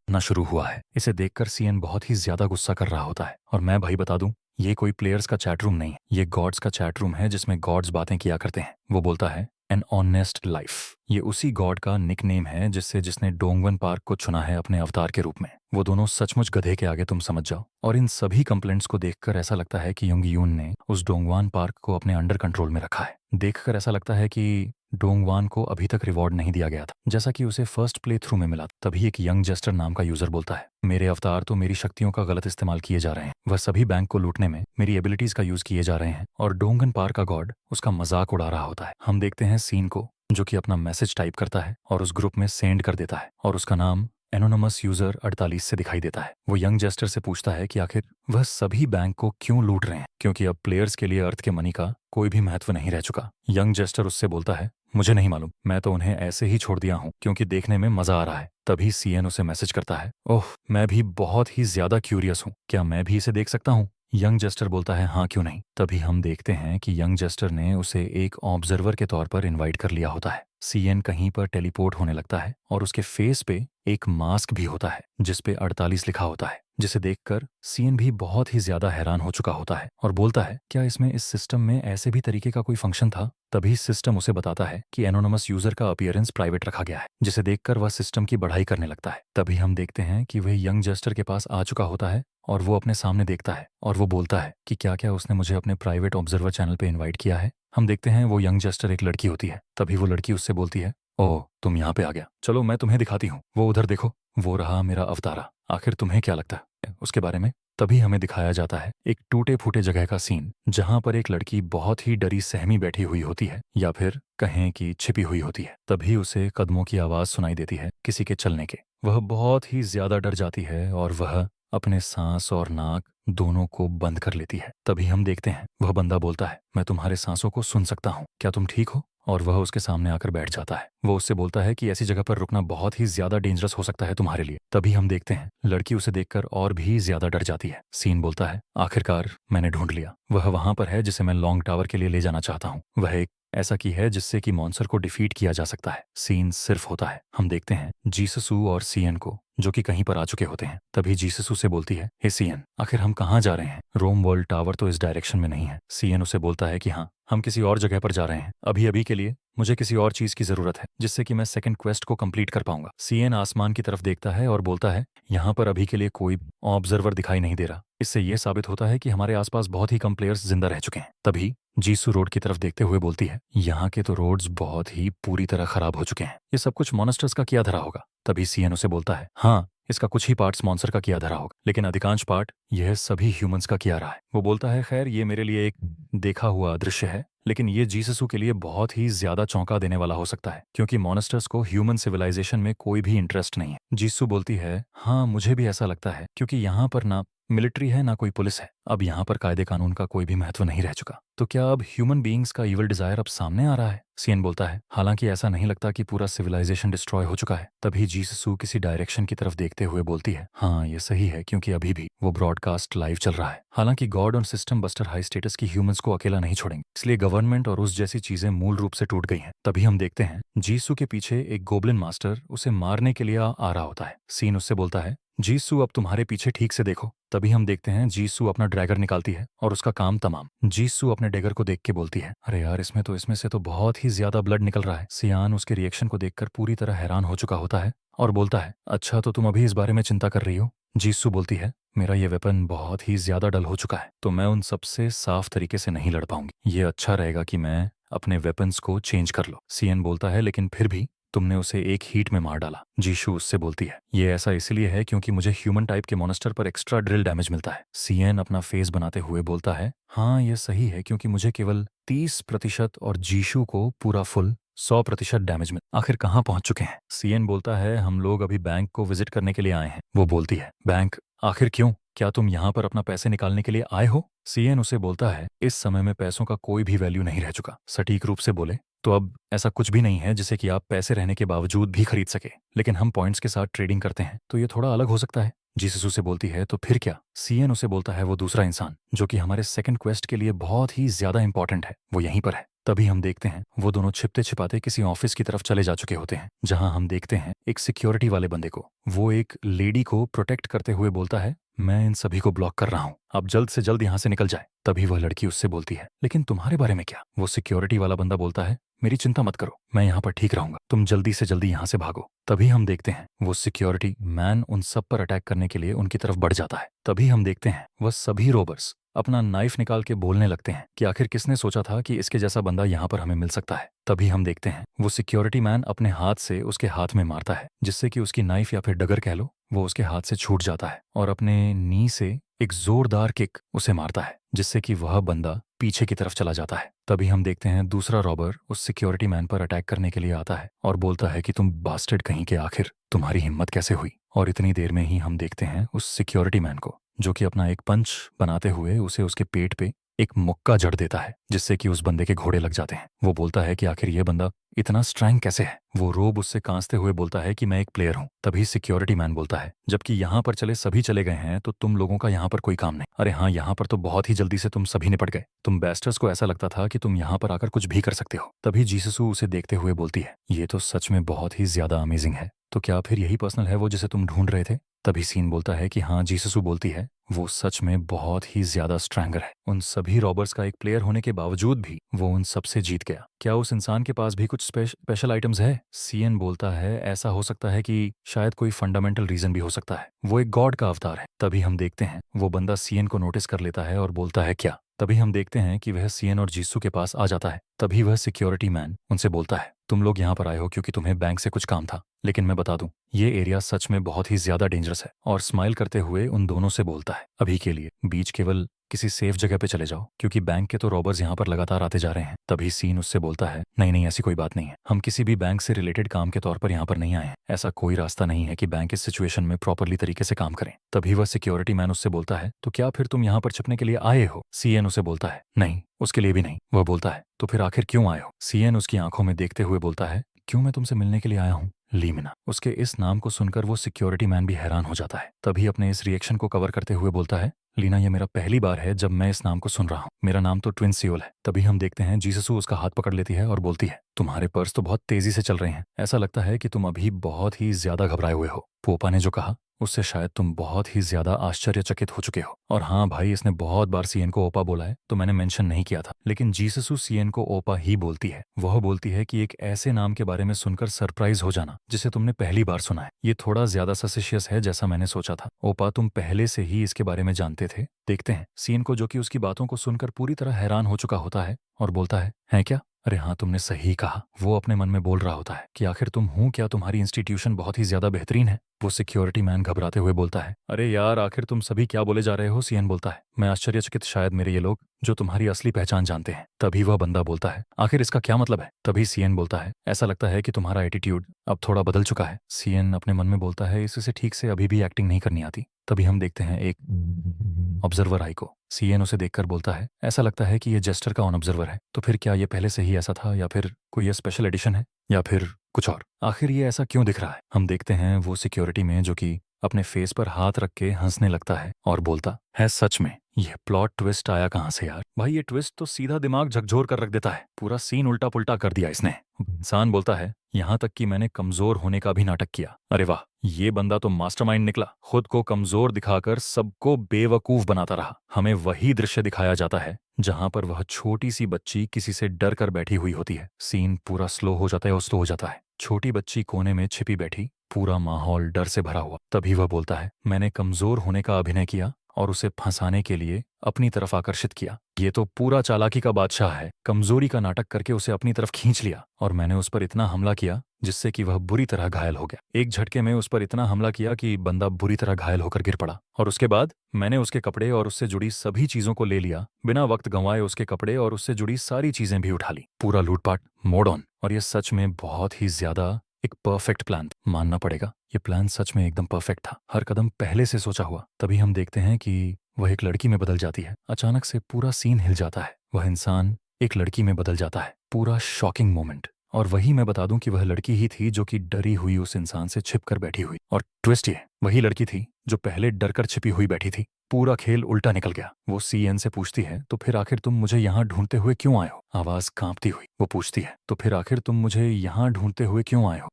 [SPEAKER 1] ना शुरू हुआ है। इसे देखकर सीएन बहुत ही ज्यादा गुस्सा कर रहा होता है। और मैं भाई बता दूं, ये कोई प्लेयर्स का चैट रूम नहीं है, ये गॉड्स का चैट रूम है जिसमें गॉड्स बातें किया करते हैं। वो बोलता है एन ऑनेस्ट लाइफ, ये उसी गॉड का निकनेम है जिसने डोंगवन पार्क को चुना है अपने अवतार के रूप में। वो दोनों सचमुच गधे के आगे तुम समझ जाओ। और इन सभी कंप्लेंट्स को देखकर ऐसा लगता है कि योंग यून ने उस डोंगवान पार्क को अपने अंडर कंट्रोल में रखा है। देखकर ऐसा लगता है कि डोंगवान को अभी तक रिवॉर्ड नहीं दिया गया था जैसा कि उसे फर्स्ट प्ले थ्रू में मिला। तभी एक यंग जेस्टर नाम का यूजर बोलता है मेरे अवतार तो मेरी शक्तियों का गलत इस्तेमाल किए जा रहे हैं, वह सभी बैंक को लूटने में मेरी एबिलिटीज का यूज किए जा रहे हैं, और डोंगन पार्क का गॉड उसका मजाक उड़ा रहा होता है। हम देखते हैं सीन को जो कि अपना मैसेज टाइप करता है और उस ग्रुप में सेंड कर देता है, और उसका नाम एनोनमस यूजर 48 से दिखाई देता है। वो यंग जेस्टर से पूछता है कि आखिर वह सभी बैंक को क्यों लूट रहे हैं, क्योंकि अब प्लेयर्स के लिए अर्थ के मनी का कोई भी महत्व नहीं रह चुका। यंग जेस्टर उससे बोलता है मुझे नहीं मालूम, मैं तो उन्हें ऐसे ही छोड़ दिया हूँ क्योंकि देखने में मजा आ रहा है। तभी सीएन उसे मैसेज करता है ओह मैं भी बहुत ही ज्यादा क्यूरियस हूँ, क्या मैं भी इसे देख सकता हूँ। यंग जेस्टर बोलता है हाँ क्यों नहीं। तभी हम देखते हैं कि यंग जेस्टर ने उसे एक ऑब्जर्वर के तौर पर इनवाइट कर लिया होता है। सीएन कहीं पर टेलीपोर्ट होने लगता है और उसके फेस पे एक मास्क भी होता है जिस पे 48 लिखा होता है, जिसे देखकर सीएन भी बहुत ही ज्यादा हैरान हो चुका होता है और बोलता है क्या इसमें इस सिस्टम में ऐसे भी तरीके का कोई फंक्शन था। तभी सिस्टम उसे बताता है कि एनोनमस यूजर का अपीयरेंस प्राइवेट रखा गया है, जिसे देखकर वह सिस्टम की बढ़ाई करने लगता है। तभी हम देखते हैं कि वह यंग जेस्टर के पास आ चुका होता है और वो अपने सामने देखता है और वो बोलता है कि क्या क्या उसने मुझे अपने प्राइवेट ऑब्जर्वर चैनल पे इनवाइट किया है। हम देखते हैं वो यंग जेस्टर एक लड़की होती है। तभी वो लड़की उससे बोलती है ओह तुम यहाँ पे आ गया, चलो मैं तुम्हें दिखाती हूँ, वो उधर देखो, वो रहा मेरा अवतारा, आखिर तुम्हें क्या लगता है उसके बारे में। तभी हमें दिखाया जाता है एक टूटे फूटे जगह का सीन जहां पर एक लड़की बहुत ही डरी सहमी बैठी हुई होती है, या फिर कहें कि छिपी हुई होती है। तभी उसे कदमों की आवाज सुनाई देती है किसी के चलने के। वह बहुत ही ज्यादा डर जाती है और वह अपने सांस और नाक दोनों को बंद कर लेती है। तभी हम देखते हैं वह बंदा बोलता है मैं तुम्हारे सांसों को सुन सकता हूँ, क्या तुम ठीक हो। और वह उसके सामने आकर बैठ जाता है। वो उससे बोलता है कि ऐसी जगह पर रुकना बहुत ही ज्यादा डेंजरस हो सकता है तुम्हारे लिए। तभी हम देखते हैं लड़की उसे देखकर और भी ज्यादा डर जाती है। सीन बोलता है आखिरकार मैंने ढूंढ लिया, वह वहां पर है जिसे मैं लॉन्ग टावर के लिए ले जाना चाहता हूँ। वह एक ऐसा की है जिससे कि मॉन्स्टर को डिफीट किया जा सकता है। सीन सिर्फ होता है। हम देखते हैं जीससू और सीएन को जो कि कहीं पर आ चुके होते हैं। तभी जीससू से बोलती है हे सीएन आखिर हम कहाँ जा रहे हैं, रोम वर्ल्ड टावर तो इस डायरेक्शन में नहीं है। सीएन उसे बोलता है कि हाँ हम किसी और जगह पर जा रहे हैं, अभी अभी के लिए मुझे किसी और चीज की जरूरत है जिससे कि मैं सेकंड क्वेस्ट को कंप्लीट कर पाऊंगा। सीएन आसमान की तरफ देखता है और बोलता है यहाँ पर अभी के लिए कोई ऑब्जर्वर दिखाई नहीं दे रहा, इससे यह साबित होता है कि हमारे आसपास बहुत ही कम प्लेयर्स जिंदा रह चुके हैं। तभी जीसू रोड की तरफ देखते हुए बोलती है यहाँ के तो रोड्स बहुत ही पूरी तरह खराब हो चुके हैं, ये सब कुछ मॉन्स्टर्स का किया धरा होगा। तभी सीएन उसे बोलता है हाँ इसका कुछ ही पार्ट्स मॉन्स्टर का किया धरा होगा, लेकिन अधिकांश पार्ट यह सभी ह्यूमंस का किया रहा है। वो बोलता है खैर ये मेरे लिए एक देखा हुआ दृश्य है, लेकिन ये जीससू के लिए बहुत ही ज्यादा चौंका देने वाला हो सकता है क्योंकि मॉन्स्टर्स को ह्यूमन सिविलाइजेशन में कोई भी इंटरेस्ट नहीं है। जीसू बोलती है हाँ मुझे भी ऐसा लगता है क्योंकि यहाँ पर ना मिलिट्री है ना कोई पुलिस है, अब यहाँ पर कायदे कानून का कोई भी महत्व नहीं रह चुका, तो क्या अब ह्यूमन बीइंग्स का इविल डिजायर अब सामने आ रहा है। सीएन बोलता है हालांकि ऐसा नहीं लगता कि पूरा सिविलाइजेशन डिस्ट्रॉय हो चुका है। तभी जीससू किसी डायरेक्शन की तरफ देखते हुए बोलती है हाँ ये सही है क्योंकि अभी भी वो ब्रॉडकास्ट लाइव चल रहा है। हालांकि गॉड और सिस्टम बस्टर हाई स्टेटस की ह्यूमंस को अकेला नहीं छोड़ेंगे, इसलिए गवर्नमेंट और उस जैसी चीजें मूल रूप से टूट गई हैं। तभी हम देखते हैं जीसू के पीछे एक गोब्लिन मास्टर उसे मारने के लिए आ रहा होता है। सीन उससे बोलता है जीसू अब तुम्हारे पीछे ठीक से देखो। तभी हम देखते हैं जीसू अपना ड्रैगर निकालती है और उसका काम तमाम। जीसू अपने डैगर को देख के बोलती है अरे यार इसमें से तो बहुत ही ज्यादा ब्लड निकल रहा है। सियान उसके रिएक्शन को देखकर पूरी तरह हैरान हो चुका होता है और बोलता है अच्छा तो तुम अभी इस बारे में चिंता कर रही हो। जीसू बोलती है मेरा ये वेपन बहुत ही ज्यादा डल हो चुका है तो मैं उन सबसे साफ तरीके से नहीं लड़ पाऊंगी, ये अच्छा रहेगा कि मैं अपने वेपन्स को चेंज कर लो। सीएन बोलता है लेकिन फिर भी तुमने उसे एक हीट में मार डाला। जीशू उससे बोलती है ये ऐसा इसलिए है क्योंकि मुझे ह्यूमन टाइप के मॉन्स्टर पर एक्स्ट्रा ड्रिल डैमेज मिलता है। सीएन अपना फेस बनाते हुए बोलता है हाँ ये सही है क्योंकि मुझे केवल 30% और जीशू को पूरा फुल 100% डैमेज में आखिर कहाँ पहुंच चुके हैं? सीएन बोलता है हम लोग अभी बैंक को विजिट करने के लिए आए हैं। वो बोलती है बैंक? आखिर क्यों? क्या तुम यहाँ पर अपना पैसे निकालने के लिए आए हो? सीएन उसे बोलता है इस समय में पैसों का कोई भी वैल्यू नहीं रह चुका। सटीक रूप से बोले तो अब ऐसा कुछ भी नहीं है जिसे कि आप पैसे रहने के बावजूद भी खरीद सके। लेकिन हम पॉइंट्स के साथ ट्रेडिंग करते हैं तो ये थोड़ा अलग हो सकता है। जीसस उसे बोलती है तो फिर क्या? सीएन उसे बोलता है वो दूसरा इंसान जो कि हमारे सेकंड क्वेस्ट के लिए बहुत ही ज्यादा इंपॉर्टेंट है, वो यहीं पर है। तभी हम देखते हैं वो दोनों छिपते छिपाते किसी ऑफिस की तरफ चले जा चुके होते हैं, जहां हम देखते हैं एक सिक्योरिटी वाले बंदे को। वो एक लेडी को प्रोटेक्ट करते हुए बोलता है मैं इन सभी को ब्लॉक कर रहा हूँ, आप जल्द से जल्द यहाँ से निकल जाए। तभी वह लड़की उससे बोलती है लेकिन तुम्हारे बारे में क्या? वो सिक्योरिटी वाला बंदा बोलता है मेरी चिंता मत करो, मैं यहाँ पर ठीक रहूंगा, तुम जल्दी से जल्दी यहाँ से भागो। तभी हम देखते हैं वो सिक्योरिटी मैन उन सब पर अटैक करने के लिए उनकी तरफ बढ़ जाता है। तभी हम देखते हैं वह सभी रोबर्स अपना नाइफ निकाल के बोलने लगते हैं कि आखिर किसने सोचा था कि इसके जैसा बंदा यहाँ पर हमें मिल सकता है। तभी हम देखते हैं वो सिक्योरिटी मैन अपने हाथ से उसके हाथ में मारता है, जिससे कि उसकी नाइफ या फिर डगर कह लो वो उसके हाथ से छूट जाता है, और अपने नी से एक जोरदार किक उसे मारता है, जिससे कि वह बंदा पीछे की तरफ चला जाता है। तभी हम देखते हैं दूसरा रॉबर उस सिक्योरिटी मैन पर अटैक करने के लिए आता है और बोलता है कि तुम बास्टर्ड कहीं के, आखिर तुम्हारी हिम्मत कैसे हुई? और इतनी देर में ही हम देखते हैं उस सिक्योरिटी मैन को जो कि अपना एक पंच बनाते हुए उसे उसके पेट पे एक मुक्का जड़ देता है, जिससे कि उस बंदे के घोड़े लग जाते हैं। वो बोलता है कि आखिर ये बंदा इतना स्ट्रैंग कैसे है? वो रोब उससे कांसते हुए बोलता है कि मैं एक प्लेयर हूँ। तभी सिक्योरिटी मैन बोलता है जबकि यहाँ पर चले सभी चले गए हैं तो तुम लोगों का यहाँ पर कोई काम नहीं। अरे हाँ, यहाँ पर तो बहुत ही जल्दी से तुम सभी निपट गए। तुम बेस्टर्स को ऐसा लगता था कि तुम यहाँ पर आकर कुछ भी कर सकते हो। तभी जीससू उसे देखते हुए बोलती है ये तो सच में बहुत ही ज्यादा अमेजिंग है, तो क्या फिर यही पर्सनल है वो जिसे तुम ढूंढ रहे थे? तभी सीन बोलता है कि हाँ। जीससू बोलती है वो सच में बहुत ही ज्यादा स्ट्रैंगर है, उन सभी रॉबर्स का एक प्लेयर होने के बावजूद भी वो उन सबसे जीत गया। क्या उस इंसान के पास भी कुछ स्पेशल आइटम्स है? सीएन बोलता है ऐसा हो सकता है कि शायद कोई फंडामेंटल रीजन भी हो सकता है, वो एक गॉड का अवतार है। तभी हम देखते हैं वो बंदा सीएन को नोटिस कर लेता है और बोलता है क्या? तभी हम देखते हैं कि वह सीएन और जीसू के पास आ जाता है। तभी वह सिक्योरिटी मैन उनसे बोलता है तुम लोग यहाँ पर आए हो क्योंकि तुम्हें बैंक से कुछ काम था, लेकिन मैं बता दूं ये एरिया सच में बहुत ही ज्यादा डेंजरस है। और स्माइल करते हुए उन दोनों से बोलता है अभी के लिए बीच केवल किसी सेफ जगह पे चले जाओ क्योंकि बैंक के तो रॉबर्स यहाँ पर लगातार आते जा रहे हैं। तभी सीन उससे बोलता है नहीं नहीं, ऐसी कोई बात नहीं है, हम किसी भी बैंक से रिलेटेड काम के तौर पर यहाँ पर नहीं आए हैं, ऐसा कोई रास्ता नहीं है कि बैंक इस सिचुएशन में प्रॉपरली तरीके से काम करें। तभी वह सिक्योरिटी मैन उससे बोलता है तो क्या फिर तुम यहाँ पर छिपने के लिए आए हो? सीएन उसे बोलता है नहीं, उसके लिए भी नहीं। वह बोलता है तो फिर आखिर क्यों आए हो? सीएन उसकी आंखों में देखते हुए बोलता है क्यों, मैं तुमसे मिलने के लिए आया हूँ, लीमिना। उसके इस नाम को सुनकर वो सिक्योरिटी मैन भी हैरान हो जाता है। तभी अपने इस रिएक्शन को कवर करते हुए बोलता है लीना, ये मेरा पहली बार है जब मैं इस नाम को सुन रहा हूँ, मेरा नाम तो ट्विन सियोल है। तभी हम देखते हैं जीससू उसका हाथ पकड़ लेती है और बोलती है तुम्हारे पर्स तो बहुत तेजी से चल रहे हैं, ऐसा लगता है कि तुम अभी बहुत ही ज्यादा घबराए हुए हो। पोपा ने जो कहा उससे शायद तुम बहुत ही ज्यादा आश्चर्यचकित हो चुके हो। और हाँ भाई, इसने बहुत बार सीएन को ओपा बोला है तो मैंने मेंशन नहीं किया था, लेकिन जीससू सीएन को ओपा ही बोलती है। वह बोलती है कि एक ऐसे नाम के बारे में सुनकर सरप्राइज हो जाना जिसे तुमने पहली बार सुना है, ये थोड़ा ज्यादा सस्पिशियस है जैसा मैंने सोचा था। ओपा, तुम पहले से ही इसके बारे में जानते थे? देखते हैं सीएन को जो कि उसकी बातों को सुनकर पूरी तरह हैरान हो चुका होता है और बोलता है क्या? अरे हाँ, तुमने सही कहा। वो अपने मन में बोल रहा होता है कि आखिर तुम हूँ क्या, तुम्हारी इंस्टीट्यूशन बहुत ही ज्यादा बेहतरीन है। वो सिक्योरिटी मैन घबराते हुए बोलता है अरे यार, आखिर तुम सभी क्या बोले जा रहे हो? सीएन बोलता है मैं आश्चर्यचकित, शायद मेरे ये लोग जो तुम्हारी असली पहचान जानते हैं। तभी वह बंदा बोलता है आखिर इसका क्या मतलब है? तभी सीएन बोलता है ऐसा लगता है कि तुम्हारा एटीट्यूड अब थोड़ा बदल चुका है। सीएन अपने मन में बोलता है इससे ठीक से अभी भी एक्टिंग नहीं करनी आती। तभी हम देखते हैं एक ऑब्जर्वर आई को। सीएन उसे देखकर बोलता है ऐसा लगता है कि ये जेस्टर का ऑन ऑब्जर्वर है, तो फिर क्या ये पहले से ही ऐसा था या फिर कोई ये स्पेशल एडिशन है या फिर कुछ और? आखिर ये ऐसा क्यों दिख रहा है? हम देखते हैं वो सिक्योरिटी में जो कि अपने फेस पर हाथ रख के हंसने लगता है और बोलता है सच में ये प्लॉट ट्विस्ट आया कहाँ से यार? भाई ये ट्विस्ट तो सीधा दिमाग झकझोर कर रख देता है, पूरा सीन उल्टा पुल्टा कर दिया इसने। इंसान बोलता है यहाँ तक कि मैंने कमजोर होने का भी नाटक किया। अरे वाह, ये बंदा तो मास्टरमाइंड निकला, खुद को कमजोर दिखाकर सबको बेवकूफ बनाता रहा। हमें वही दृश्य दिखाया जाता है जहां पर वह छोटी सी बच्ची किसी से डर कर बैठी हुई होती है। सीन पूरा स्लो हो जाता है और स्लो हो जाता है। छोटी बच्ची कोने में छिपी बैठी, पूरा माहौल डर से भरा हुआ। तभी वह बोलता है मैंने कमजोर होने का अभिनय किया और उसे फंसाने के लिए अपनी तरफ आकर्षित किया। ये तो पूरा चालाकी का बादशाह है, कमजोरी का नाटक करके उसे अपनी तरफ खींच लिया और मैंने उस पर इतना हमला किया जिससे कि वह बुरी तरह घायल हो गया। एक झटके में उस पर इतना हमला किया कि बंदा बुरी तरह घायल होकर गिर पड़ा और उसके बाद मैंने उसके कपड़े और उससे जुड़ी सभी चीजों को ले लिया, बिना वक्त गंवाए उसके कपड़े और उससे जुड़ी सारी चीजें भी उठा ली। पूरा लूटपाट, मोड ऑन। और ये सच में बहुत ही ज्यादा एक परफेक्ट प्लान मानना पड़ेगा। ये प्लान सच में एकदम परफेक्ट था, हर कदम पहले से सोचा हुआ। तभी हम देखते हैं कि वह एक लड़की में बदल जाती है। अचानक से पूरा सीन हिल जाता है, वह इंसान एक लड़की में बदल जाता है। पूरा शॉकिंग मोमेंट। और वही मैं बता दूं कि वह लड़की ही थी जो कि डरी हुई उस इंसान से छिप कर बैठी हुई। और ट्विस्ट ये, वही लड़की थी जो पहले डर कर छिपी हुई बैठी थी। पूरा खेल उल्टा निकल गया। वो सीएन से पूछती है, तो फिर आखिर तुम मुझे यहाँ ढूंढते हुए क्यों आए हो? आवाज कांपती हुई वो पूछती है, तो फिर आखिर तुम मुझे यहाँ ढूंढते हुए क्यों आए हो?